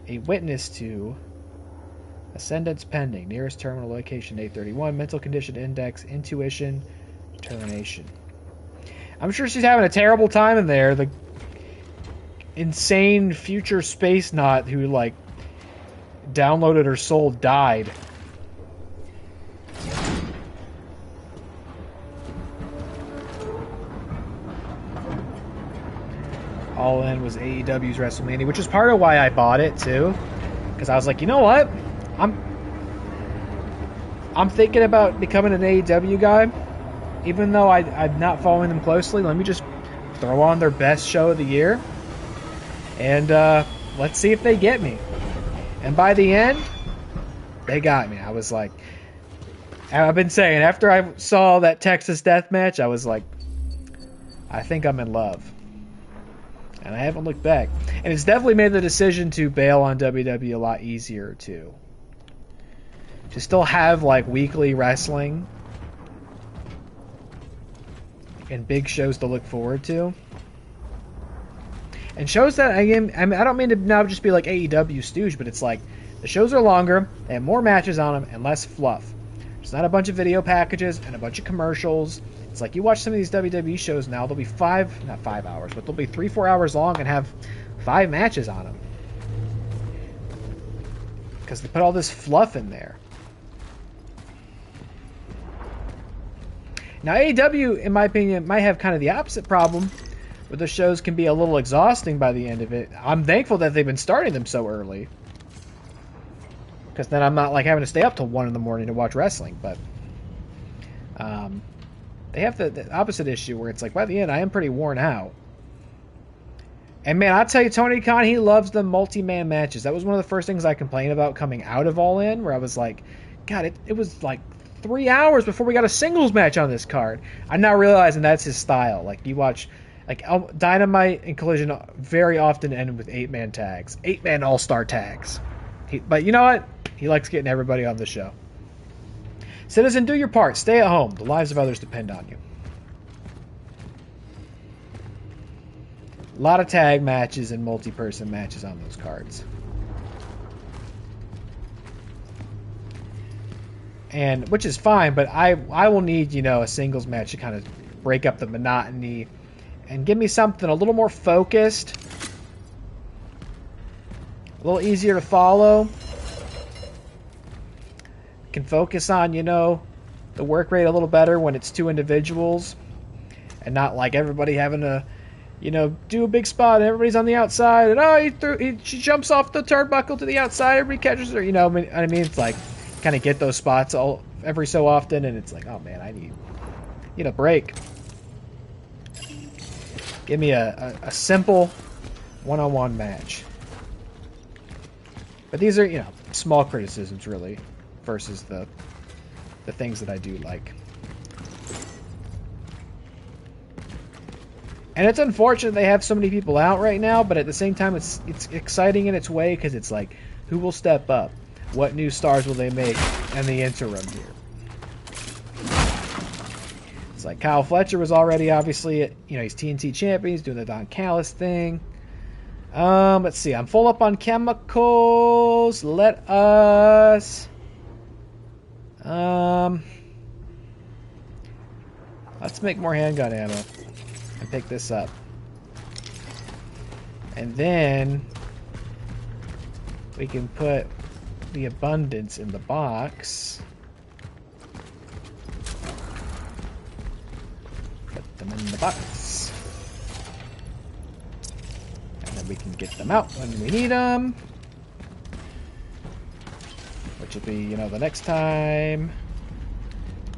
A witness to... Ascendance pending. Nearest terminal location, 831. Mental condition index. Intuition. Determination. I'm sure she's having a terrible time in there. The insane future space naut who, like, downloaded her soul died. All In was AEW's WrestleMania, which is part of why I bought it too, because I was like, you know what, I'm thinking about becoming an AEW guy, even though I'm not following them closely. Let me just throw on their best show of the year, and let's see if they get me. And by the end, they got me. I was like, I've been saying, after I saw that Texas death match, I was like, I think I'm in love. And I haven't looked back. And it's definitely made the decision to bail on WWE a lot easier, too. To still have, like, weekly wrestling and big shows to look forward to. And shows that, I don't mean to now just be like AEW stooge, but it's like, the shows are longer, they have more matches on them, and less fluff. There's not a bunch of video packages and a bunch of commercials. It's like, you watch some of these WWE shows now, they'll be not 5 hours, but they'll be 3-4 hours long and have 5 matches on them. Because they put all this fluff in there. Now, AEW, in my opinion, might have kind of the opposite problem, where the shows can be a little exhausting by the end of it. I'm thankful that they've been starting them so early, because then I'm not like having to stay up till 1 in the morning to watch wrestling. But they have the opposite issue where it's like, by the end, I am pretty worn out. And man, I'll tell you, Tony Khan, he loves the multi-man matches. That was one of the first things I complained about coming out of All In, where I was like, God, it was like 3 hours before we got a singles match on this card. I'm now realizing that's his style. Like, you watch, like, Dynamite and Collision very often end with 8-man tags. 8-man all-star tags. But you know what? He likes getting everybody on the show. Citizen, do your part. Stay at home. The lives of others depend on you. A lot of tag matches and multi-person matches on those cards. And which is fine, but I will need, you know, a singles match to kind of break up the monotony and give me something a little more focused, a little easier to follow. Can focus on, you know, the work rate a little better when it's 2 individuals, and not like everybody having to, you know, do a big spot and everybody's on the outside and she jumps off the turnbuckle to the outside, everybody catches her, you know. I mean, it's like kind of get those spots every so often, and it's like, oh man, I need a break. Give me a simple one-on-one match. But these are, you know, small criticisms really versus the things that I do like. And it's unfortunate they have so many people out right now, but at the same time it's exciting in its way, because it's like, who will step up? What new stars will they make in the interim here? It's like Kyle Fletcher was already obviously, you know, he's TNT champion, he's doing the Don Callis thing. Let's see, I'm full up on chemicals. Let us let's make more handgun ammo and pick this up. And then we can put the abundance in the box. Put them in the box. And then we can get them out when we need them. Which will be, you know, the next time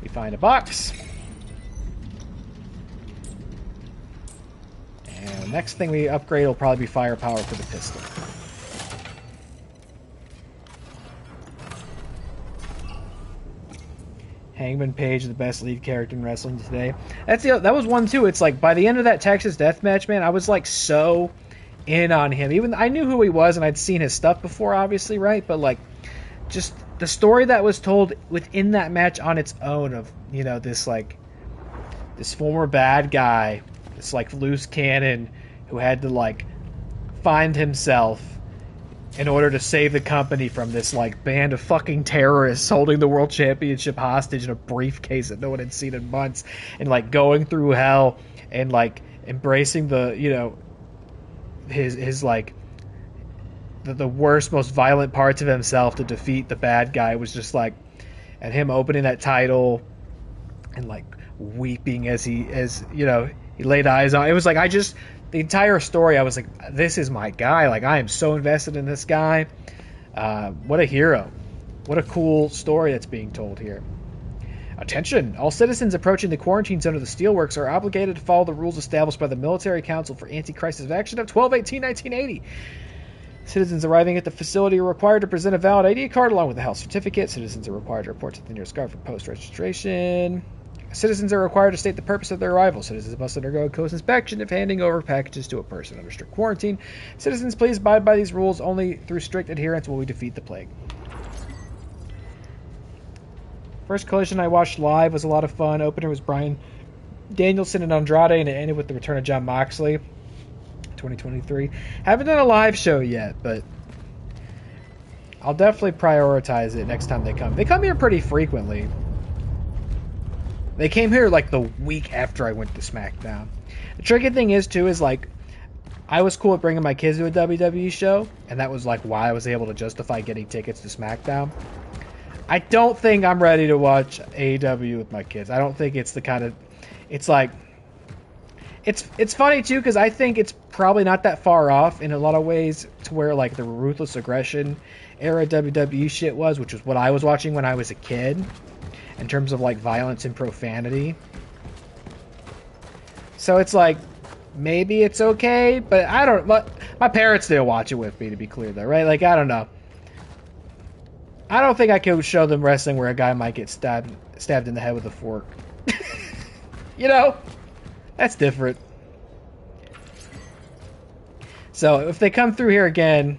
we find a box. And the next thing we upgrade will probably be firepower for the pistol. Hangman Page, the best lead character in wrestling today. That was one too. It's like by the end of that Texas Deathmatch, man, I was like so in on him. Even I knew who he was and I'd seen his stuff before, obviously, right? But like, just the story that was told within that match on its own of, you know, this former bad guy, this like loose cannon who had to like find himself in order to save the company from this like band of fucking terrorists holding the world championship hostage in a briefcase that no one had seen in months, and like going through hell and like embracing the, you know, his like the worst, most violent parts of himself to defeat the bad guy. Was just like, and him opening that title and like weeping as you know, he laid eyes on it. Was like, the entire story, I was like, this is my guy. Like, I am so invested in this guy. What a hero. What a cool story that's being told here. Attention! All citizens approaching the quarantine zone of the Steelworks are obligated to follow the rules established by the Military Council for Anti-Crisis Action of 12/18/1980. Citizens arriving at the facility are required to present a valid ID card along with a health certificate. Citizens are required to report to the nearest guard for post-registration. Citizens are required to state the purpose of their arrival. Citizens must undergo a close inspection if handing over packages to a person under strict quarantine. Citizens, please abide by these rules. Only through strict adherence will we defeat the plague. First Collision I watched live was a lot of fun. Opener was Bryan Danielson and Andrade, and it ended with the return of Jon Moxley. 2023. Haven't done a live show yet, but I'll definitely prioritize it next time they come. They come here pretty frequently. They came here like the week after I went to SmackDown. The tricky thing is too is like, I was cool with bringing my kids to a WWE show, and that was like why I was able to justify getting tickets to SmackDown. I don't think I'm ready to watch AEW with my kids. I don't think it's the kind of, it's like, it's funny too, because I think it's probably not that far off in a lot of ways to where like the Ruthless Aggression era WWE shit was, which was what I was watching when I was a kid, in terms of like violence and profanity. So it's like, maybe it's okay, but I don't, my parents didn't watch it with me, to be clear though, right? Like, I don't know. I don't think I could show them wrestling where a guy might get stabbed in the head with a fork. You know? That's different. So if they come through here again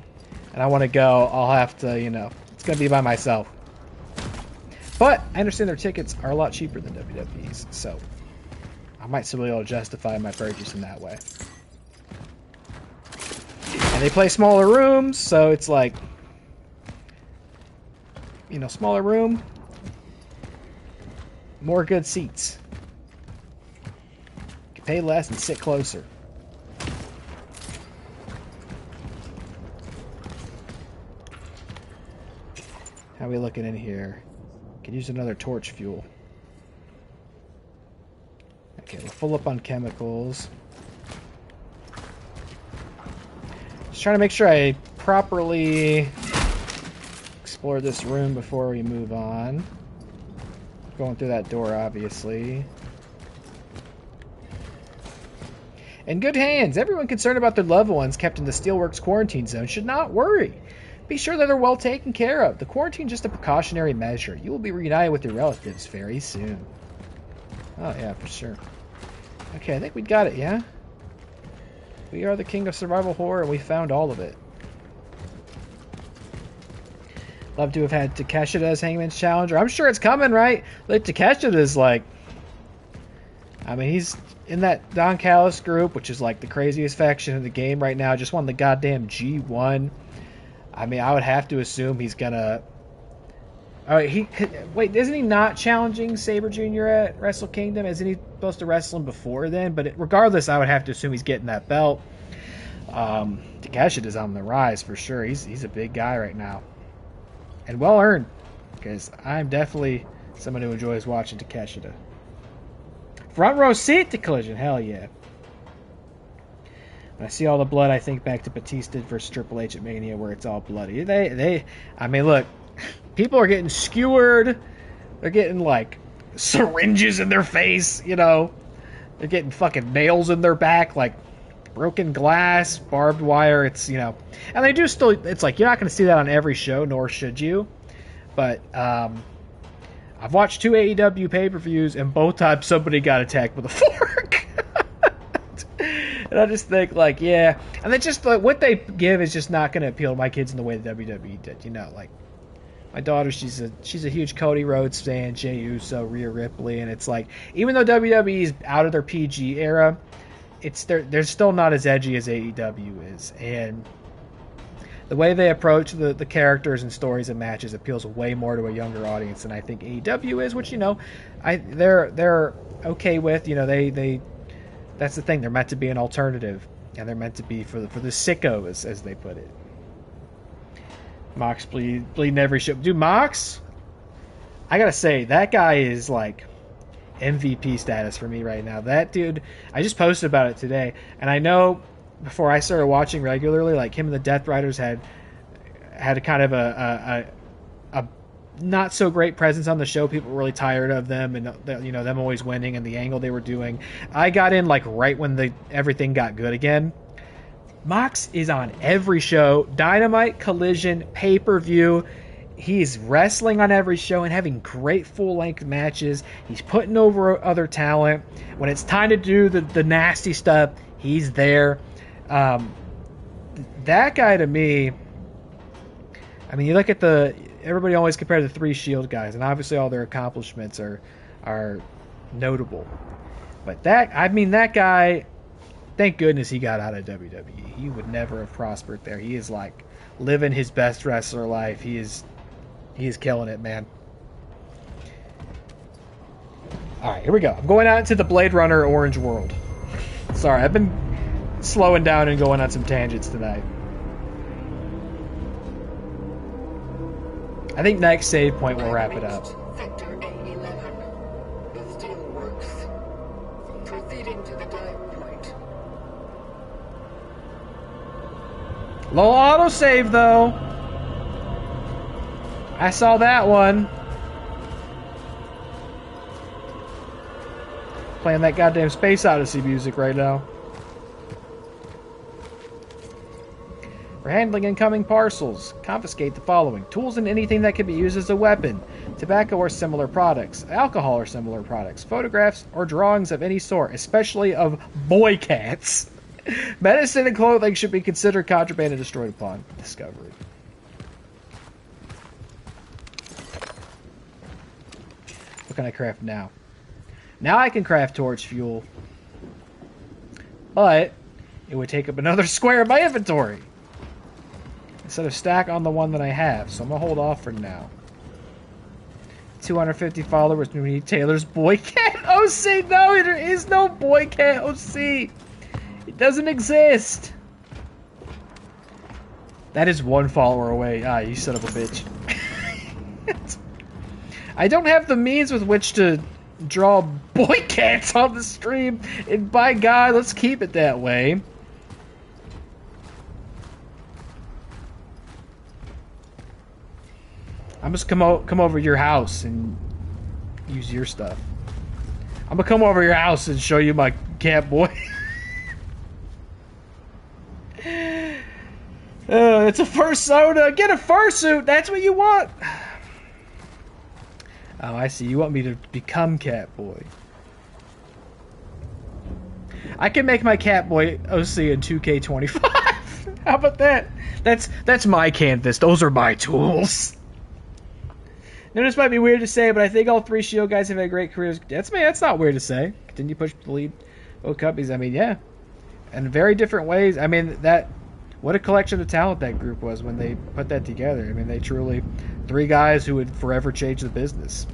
and I want to go, I'll have to, you know, it's going to be by myself. But I understand their tickets are a lot cheaper than WWE's, so I might still be able to justify my purchase in that way. And they play smaller rooms, so it's like, you know, smaller room, more good seats. You can pay less and sit closer. How are we looking in here? Could use another torch fuel. Okay, we're full up on chemicals. Just trying to make sure I properly explore this room before we move on. Going through that door, obviously. In good hands. Everyone concerned about their loved ones kept in the Steelworks quarantine zone should not worry. Be sure that they're well taken care of. The quarantine is just a precautionary measure. You will be reunited with your relatives very soon. Oh, yeah, for sure. Okay, I think we got it, yeah? We are the king of survival horror, and we found all of it. Love to have had Takeshita as Hangman's challenger. I'm sure it's coming, right? Like, Takeshita's like... I mean, he's in that Don Callis group, which is like the craziest faction in the game right now. Just won the goddamn G1. I mean, I would have to assume he's gonna... Wait, isn't he not challenging Sabre Jr. at Wrestle Kingdom? Isn't he supposed to wrestle him before then? But regardless, I would have to assume he's getting that belt. Takeshita's on the rise for sure. He's a big guy right now. And well earned. Because I'm definitely someone who enjoys watching Takeshita. Front row seat to Collision. Hell yeah. When I see all the blood, I think back to Batista versus Triple H at Mania where it's all bloody. I mean, look. People are getting skewered. They're getting, like, syringes in their face, you know. They're getting fucking nails in their back, like broken glass, barbed wire. It's, you know. And they do still... It's like, you're not going to see that on every show, nor should you. But, I've watched 2 AEW pay-per-views, and both times somebody got attacked with a fork. And I just think, like, yeah. And they just, like, what they give is just not going to appeal to my kids in the way the WWE did, you know, like. My daughter, she's a huge Cody Rhodes fan, Jey Uso, Rhea Ripley, and it's like, even though WWE's out of their PG era, they're still not as edgy as AEW is, and the way they approach the characters and stories and matches appeals way more to a younger audience than I think AEW is, which, you know, they're okay with. You know, they that's the thing, they're meant to be an alternative, and they're meant to be for the sickos, as they put it. Mox bleeding every show. Dude, Mox, I gotta say, that guy is like MVP status for me right now. That dude, I just posted about it today, and I know before I started watching regularly, like him and the Death Riders had a kind of a not so great presence on the show. People were really tired of them, and you know, them always winning and the angle they were doing. I got in like right when everything got good again. Mox is on every show. Dynamite, Collision, pay-per-view. He's wrestling on every show and having great full-length matches. He's putting over other talent. When it's time to do the nasty stuff, he's there. That guy, to me, I mean, you look at everybody always compare the 3 Shield guys, and obviously all their accomplishments are notable. But that guy, thank goodness he got out of WWE. He would never have prospered there. He is like living his best wrestler life. He is killing it, man. All right, here we go. I'm going out into the Blade Runner orange world. Sorry, I've been slowing down and going on some tangents tonight. I think next save point will wrap it up. Sector A11. The Steelworks. Proceeding to the dive point. Low autosave, though. I saw that one. Playing that goddamn Space Odyssey music right now. For handling incoming parcels, confiscate the following: tools and anything that can be used as a weapon, tobacco or similar products, alcohol or similar products, photographs or drawings of any sort, especially of boy cats. Medicine and clothing should be considered contraband and destroyed upon discovery. What can I craft now? Now I can craft torch fuel. But it would take up another square of my inventory instead of stack on the one that I have. So I'm going to hold off for now. 250 followers. We need Taylor's Boy Cat OC. No, there is no Boy Cat OC. It doesn't exist. That is 1 follower away. Ah, you son of a bitch. I don't have the means with which to draw boy cats on the stream, and by God, let's keep it that way. I'm just come over to your house and use your stuff. I'm gonna come over to your house and show you my cat boy. It's a fursona. Get a fursuit. That's what you want. Oh, I see. You want me to become Catboy. I can make my Catboy OC in 2K25. How about that? That's my canvas. Those are my tools. Now, this might be weird to say, but I think all three Shield guys have had great careers. That's not weird to say. Continue to push the lead. Both companies. I mean, yeah, in very different ways. I mean, what a collection of talent that group was when they put that together. I mean, they truly, three guys who would forever change the business.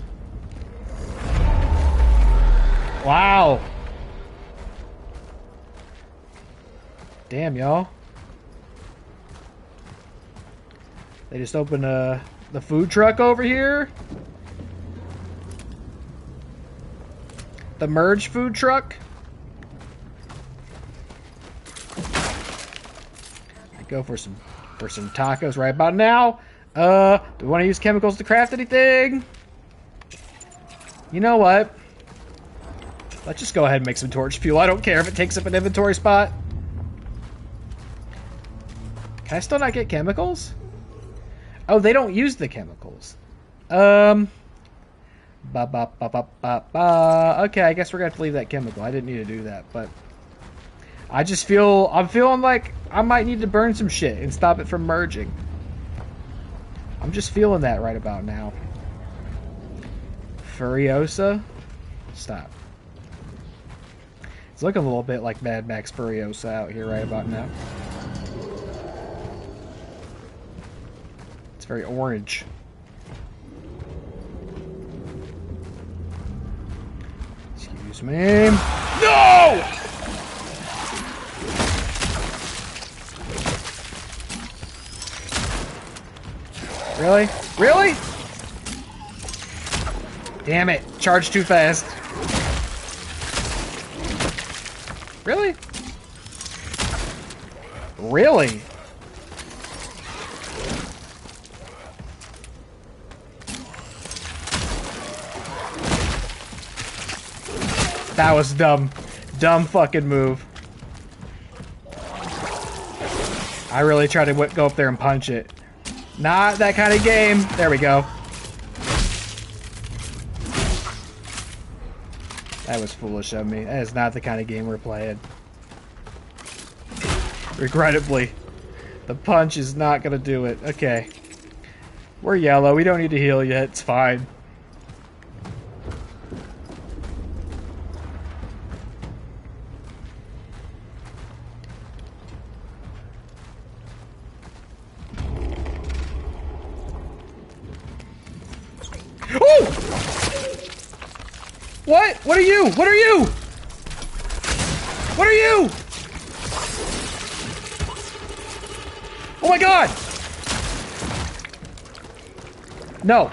Wow. Damn, y'all. They just opened the food truck over here. The merge food truck. Go for some tacos right about now. Do we want to use chemicals to craft anything? You know what? Let's just go ahead and make some torch fuel. I don't care if it takes up an inventory spot. Can I still not get chemicals? Oh, they don't use the chemicals. Okay, I guess we're gonna have to leave that chemical. I didn't need to do that, but I'm feeling like I might need to burn some shit and stop it from merging. I'm just feeling that right about now. Furiosa? Stop. It's looking a little bit like Mad Max Furiosa out here right about now. It's very orange. Excuse me. No! Really? Really? Damn it. Charged too fast. Really? Really? That was dumb. Dumb fucking move. I really tried to go up there and punch it. Not that kind of game. There we go. That was foolish of me. That is not the kind of game we're playing. Regrettably. The punch is not going to do it. Okay. We're yellow. We don't need to heal yet. It's fine. Oh! What? What are you? What are you? What are you? Oh my god! No.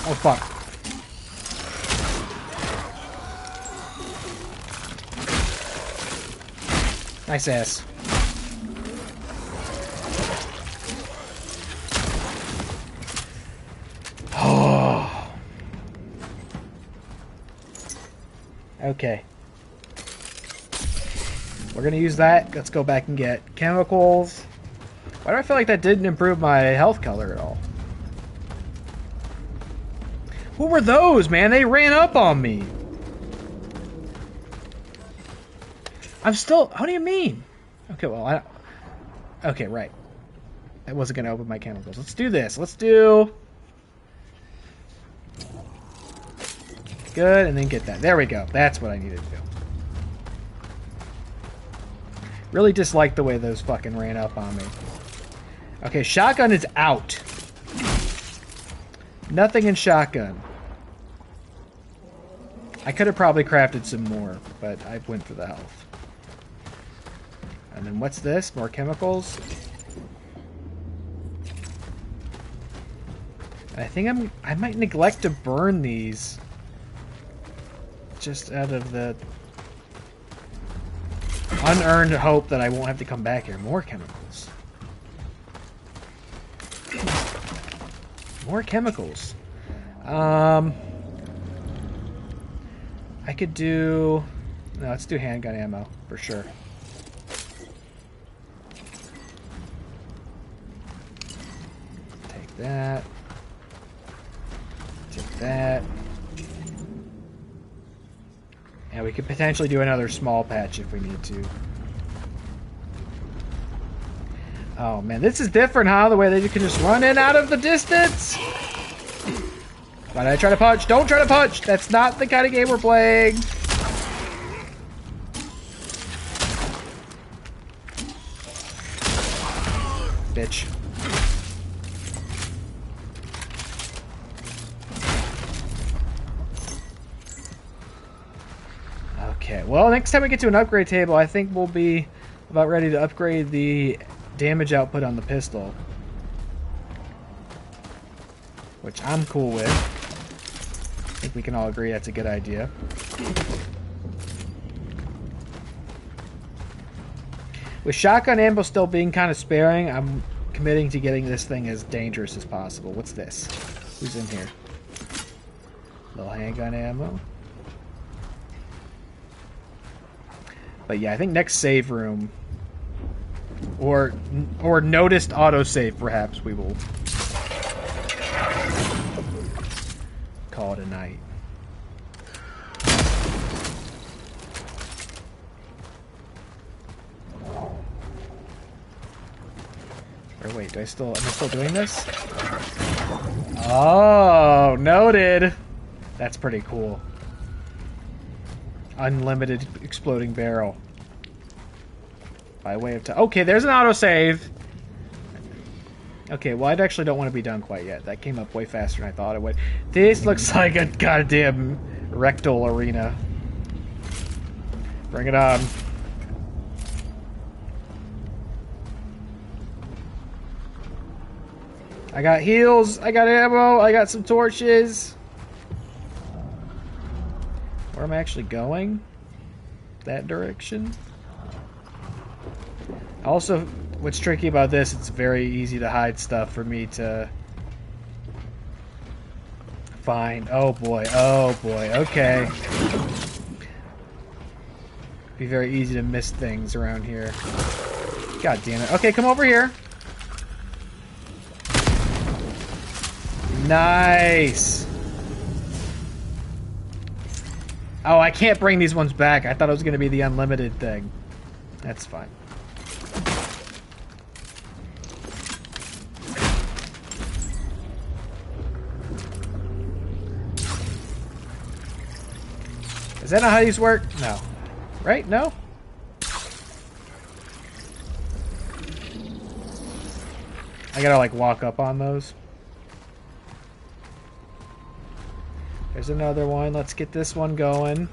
Oh fuck. Nice ass. Okay. We're gonna use that. Let's go back and get chemicals. Why do I feel like that didn't improve my health color at all? What were those, man? They ran up on me. I'm still... What do you mean? Okay, well, okay, right. I wasn't gonna open my chemicals. Let's do this. Let's do... Good, and then get that. There we go. That's what I needed to do. Really dislike the way those fucking ran up on me. Okay, shotgun is out. Nothing in shotgun. I could have probably crafted some more, but I went for the health. And then what's this? More chemicals? I think I might neglect to burn these. Just out of the unearned hope that I won't have to come back here. More chemicals. More chemicals. I could do... No, let's do handgun ammo, for sure. Take that. Take that. And we could potentially do another small patch if we need to. Oh man, this is different, huh? The way that you can just run in out of the distance. Why did I try to punch? Don't try to punch! That's not the kind of game we're playing. Bitch. Okay, well, next time we get to an upgrade table, I think we'll be about ready to upgrade the damage output on the pistol. Which I'm cool with. I think we can all agree that's a good idea. With shotgun ammo still being kind of sparing, I'm committing to getting this thing as dangerous as possible. What's this? Who's in here? Little handgun ammo. But yeah, I think next save room, or noticed autosave, perhaps we will call it a night. Or wait, am I still doing this? Oh, noted. That's pretty cool. Unlimited exploding barrel. By way of time. Okay, there's an autosave. Okay, well, I actually don't want to be done quite yet. That came up way faster than I thought it would. This looks like a goddamn rectal arena. Bring it on. I got heals, I got ammo, I got some torches. Where am I actually going? That direction? Also, what's tricky about this, it's very easy to hide stuff for me to find. Oh boy, okay. Be very easy to miss things around here. God damn it. Okay, come over here. Nice. Oh, I can't bring these ones back. I thought it was going to be the unlimited thing. That's fine. Is that not how these work? No. Right? No? I gotta, like, walk up on those. There's another one. Let's get this one going.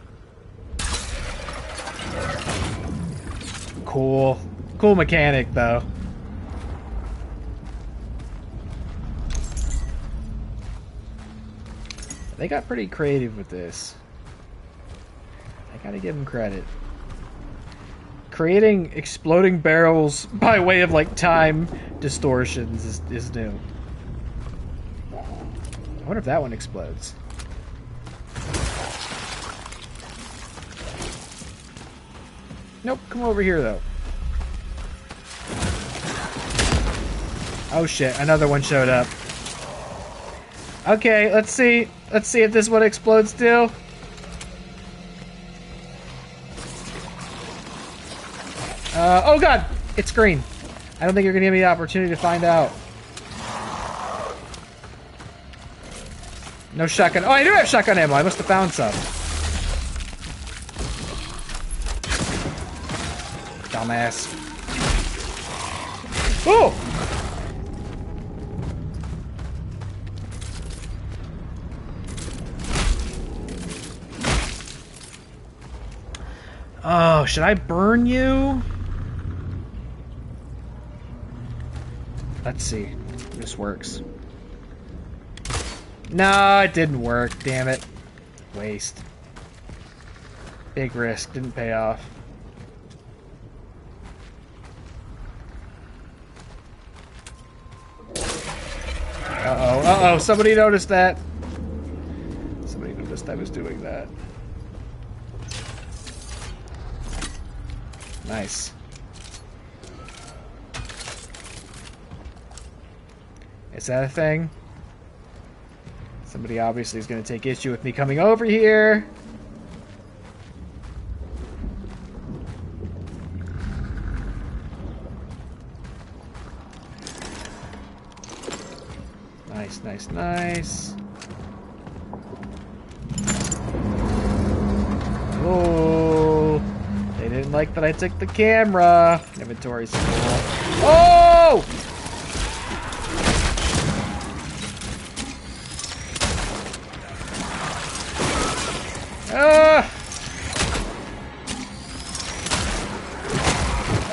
Cool. Cool mechanic, though. They got pretty creative with this. I gotta give them credit. Creating exploding barrels by way of, like, time distortions is new. I wonder if that one explodes. Nope, come over here, though. Oh shit, another one showed up. Okay, let's see. Let's see if this one explodes too. Oh god! It's green. I don't think you're gonna give me the opportunity to find out. No shotgun. Oh, I do have shotgun ammo. I must have found some. Dumbass. Oh! Oh, should I burn you? Let's see if this works. No, it didn't work. Damn it. Waste. Big risk. Didn't pay off. Uh-oh. Uh-oh. Somebody noticed that. Somebody noticed I was doing that. Nice. Is that a thing? Somebody obviously is going to take issue with me coming over here. Nice, nice, nice. Oh, they didn't like that I took the camera. Inventory's full. Oh!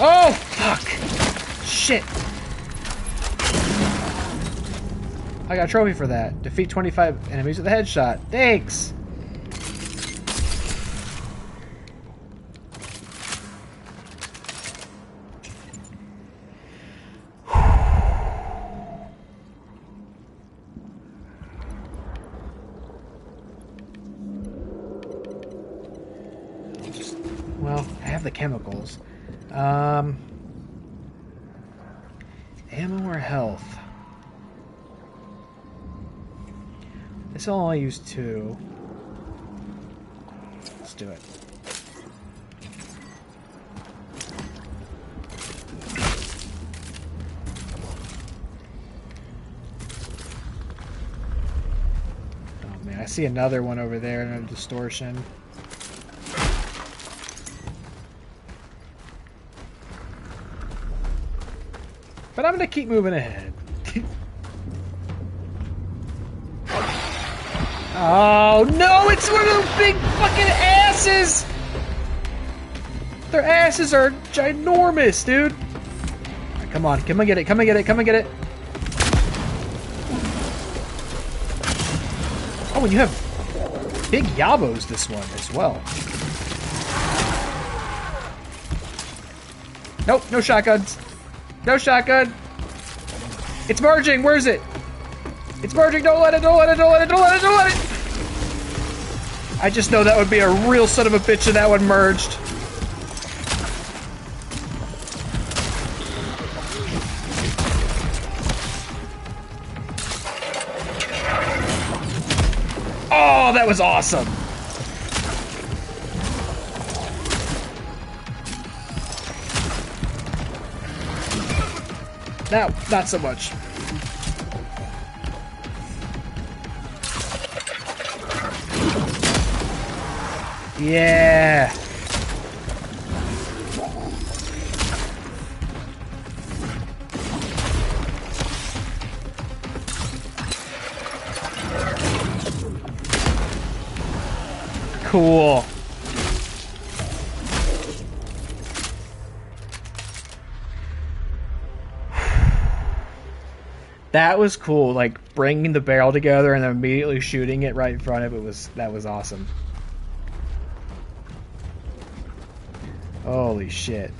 Oh, fuck. Shit. I got a trophy for that. Defeat 25 enemies with a headshot. Thanks. Well, I have the chemicals. Ammo or health? This will only use 2. Let's do it. Oh man, I see another one over there, another distortion. But I'm gonna keep moving ahead. Oh no, it's one of those big fucking asses! Their asses are ginormous, dude! Right, come on get it, come and get it, come and get it! Oh, and you have big yabos this one as well. Nope, no shotguns. No shotgun! It's merging, where is it? It's merging, don't let it, don't let it, don't let it, don't let it, don't let it! I just know that would be a real son of a bitch if that one merged. Oh, that was awesome! Now, not so much. Yeah. Cool. That was cool, like bringing the barrel together and then immediately shooting it right in front of it that was awesome. Holy shit.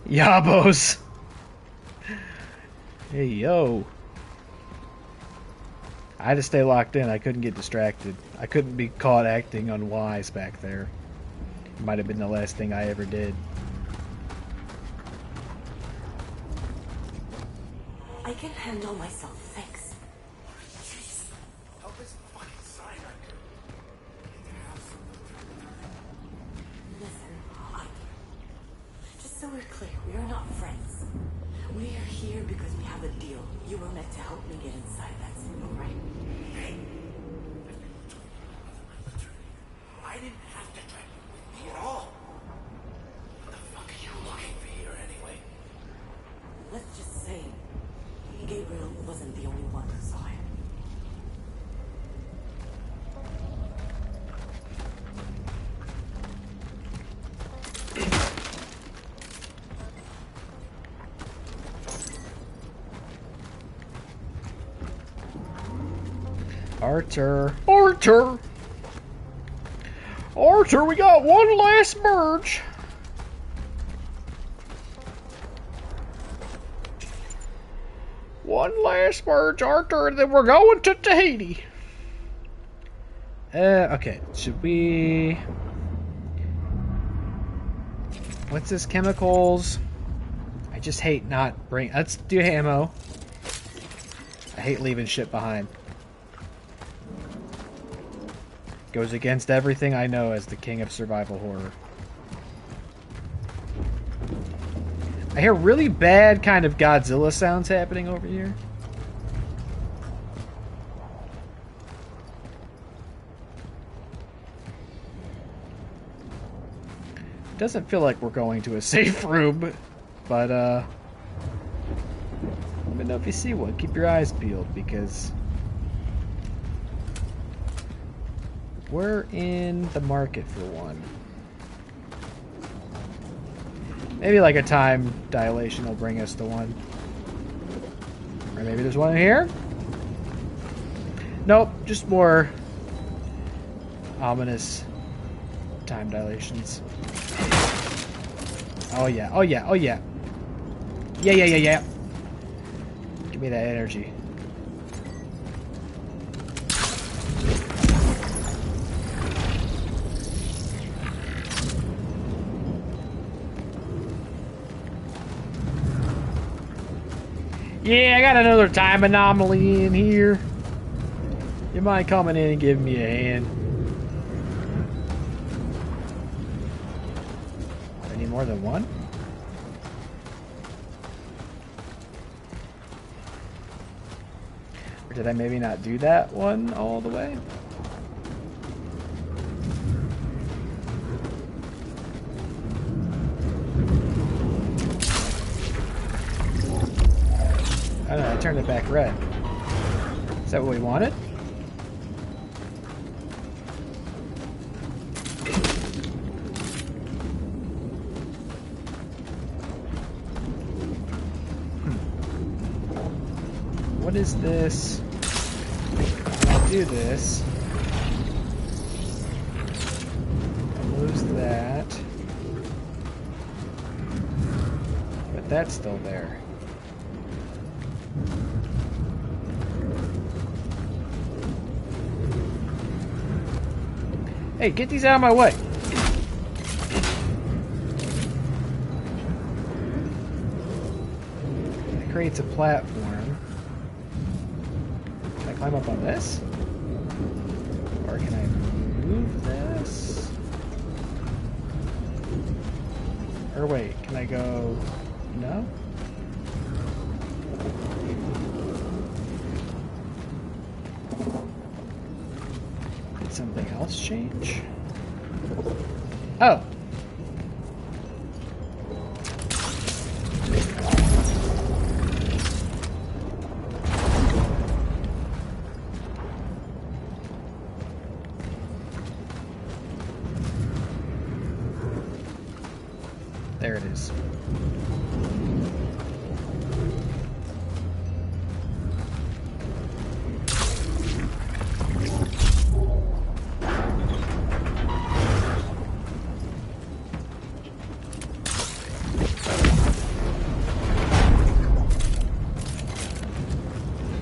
Yabos. Hey yo. I had to stay locked in, I couldn't get distracted. I couldn't be caught acting unwise back there. Might have been the last thing I ever did. I can handle myself, thanks. Jeez. Help this fucking cyanide. Listen, just so we're clear, we are not friends. We are here because we have a deal. You were meant to help me get inside. That's all right. Hey. I didn't have to drag you with me at all. What the fuck are you looking for here anyway? Let's just say Gabriel wasn't the only one who saw him. Arthur. Arthur! Arthur, we got one last merge. One last merge, Arthur, and then we're going to Tahiti. Okay, should we... What's this, chemicals? I just hate not bring... Let's do ammo. I hate leaving shit behind. Goes against everything I know as the king of survival horror. I hear really bad kind of Godzilla sounds happening over here. Doesn't feel like we're going to a safe room, but let me know if you see one. Keep your eyes peeled because we're in the market for one. Maybe like a time dilation will bring us to one. Or maybe there's one here? Nope, just more ominous time dilations. Oh yeah, oh yeah, oh yeah. Yeah, yeah, yeah, yeah. Give me that energy. Yeah, I got another time anomaly in here. You mind coming in and giving me a hand? I need more than one? Or did I maybe not do that one all the way? I don't know, I turned it back red. Is that what we wanted? What is this? I'll do this. I'll lose that. But that's still there. Hey, get these out of my way. It creates a platform. Can I climb up on this? Or can I move this? Or wait, can I go... No? Did something else change? Oh! There it is.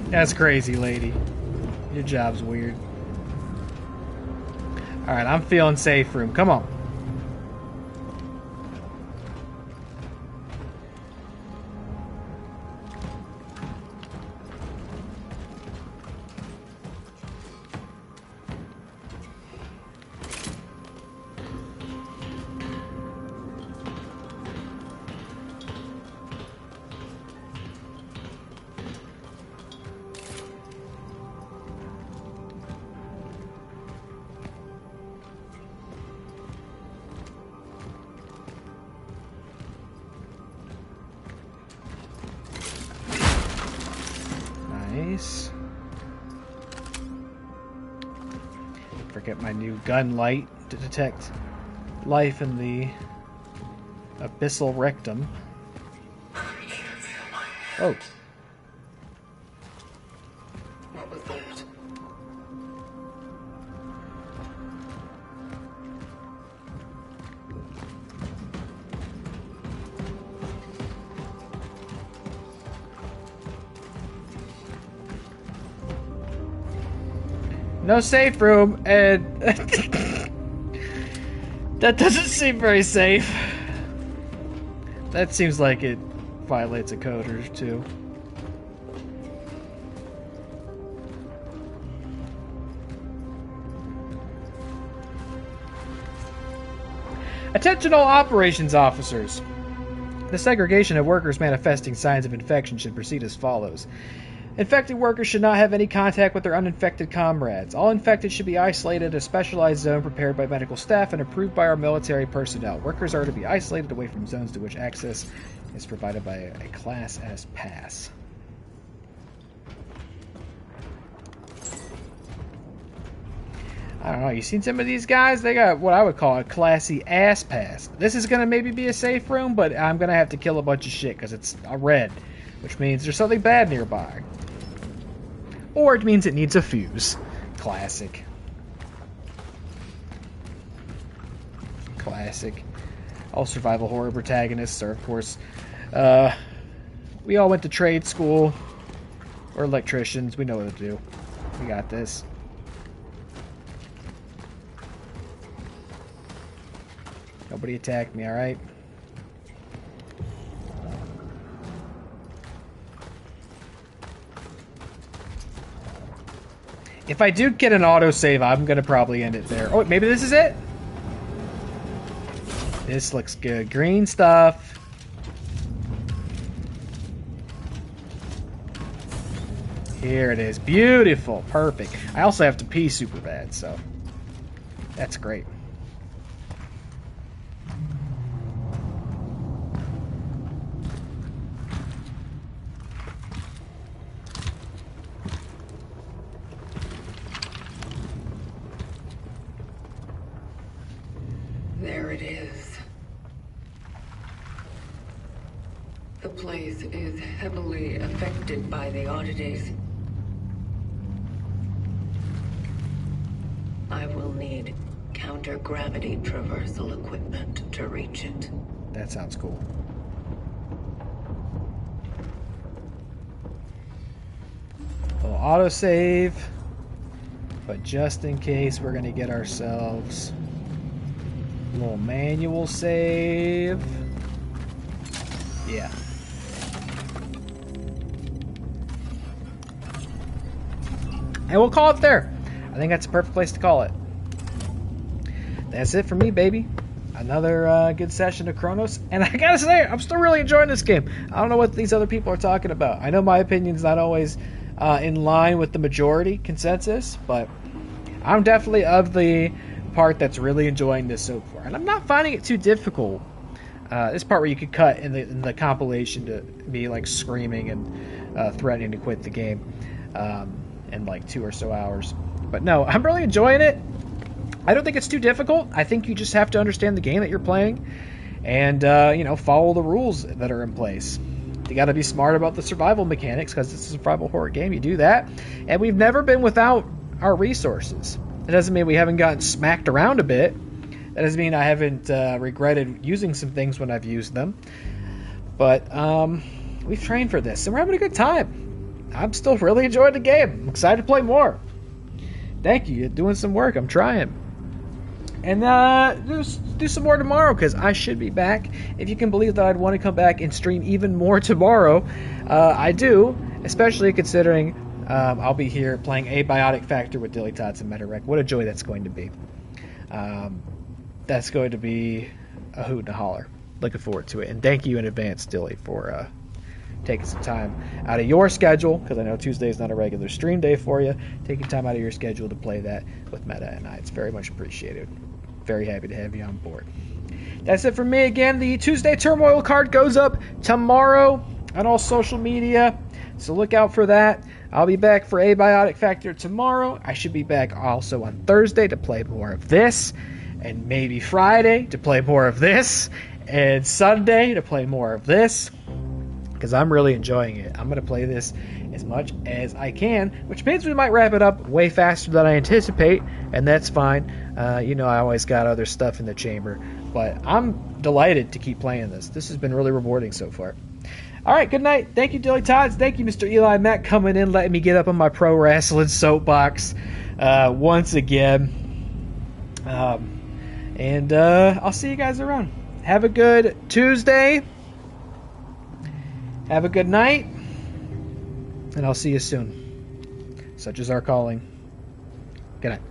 That's crazy, lady. Your job's weird. Alright, I'm feeling safe room. Come on. Nice. Forget my new gun light to detect life in the abyssal rectum. Oh. What was that? No safe room, and that doesn't seem very safe. That seems like it violates a code or two. Attention all operations officers. The segregation of workers manifesting signs of infection should proceed as follows. Infected workers should not have any contact with their uninfected comrades. All infected should be isolated in a specialized zone prepared by medical staff and approved by our military personnel. Workers are to be isolated away from zones to which access is provided by a Class S pass. I don't know, you seen some of these guys? They got what I would call a classy ass pass. This is going to maybe be a safe room, but I'm going to have to kill a bunch of shit because it's a red, which means there's something bad nearby. Or it means it needs a fuse. Classic. Classic. All survival horror protagonists are, of course, we all went to trade school. We're electricians. We know what to do. We got this. Nobody attacked me, alright? If I do get an autosave, I'm gonna probably end it there. Oh, maybe this is it? This looks good. Green stuff. Here it is. Beautiful. Perfect. I also have to pee super bad, so that's great. There it is. The place is heavily affected by the oddities. I will need counter-gravity traversal equipment to reach it. That sounds cool. A little autosave, but just in case, we're gonna get ourselves a little manual save. Yeah. And we'll call it there. I think that's a perfect place to call it. That's it for me, baby. Another good session of Cronos. And I gotta say, I'm still really enjoying this game. I don't know what these other people are talking about. I know my opinion's not always in line with the majority consensus, but I'm definitely of the part that's really enjoying this so far. And I'm not finding it too difficult. This part where you could cut in the compilation to be like screaming and threatening to quit the game in like 2 or so hours. But no, I'm really enjoying it. I don't think it's too difficult. I think you just have to understand the game that you're playing and, follow the rules that are in place. You got to be smart about the survival mechanics because it's a survival horror game. You do that. And we've never been without our resources. It doesn't mean we haven't gotten smacked around a bit. That doesn't mean I haven't regretted using some things when I've used them. But we've trained for this, and we're having a good time. I'm still really enjoying the game. I'm excited to play more. Thank you. You're doing some work. I'm trying. And do some more tomorrow, because I should be back. If you can believe that I'd want to come back and stream even more tomorrow, I do, especially considering I'll be here playing Abiotic Factor with Dilly Tots and Metarek. What a joy that's going to be. That's going to be a hoot and a holler. Looking forward to it. And thank you in advance, Dilly, for taking some time out of your schedule, because I know Tuesday is not a regular stream day for you. Taking time out of your schedule to play that with Meta and I. It's very much appreciated. Very happy to have you on board. That's it for me again. The Tuesday Turmoil card goes up tomorrow on all social media, so look out for that. I'll be back for Abiotic Factor tomorrow. I should be back also on Thursday to play more of this, and maybe Friday to play more of this, and Sunday to play more of this, because I'm really enjoying it. I'm going to play this as much as I can, which means we might wrap it up way faster than I anticipate, and that's fine. I always got other stuff in the chamber, but I'm delighted to keep playing this. This has been really rewarding so far. All right, good night. Thank you, Dilly Tots. Thank you, Mr. Eli Mack, coming in, letting me get up on my pro wrestling soapbox once again. And I'll see you guys around. Have a good Tuesday. Have a good night. And I'll see you soon. Such is our calling. Good night.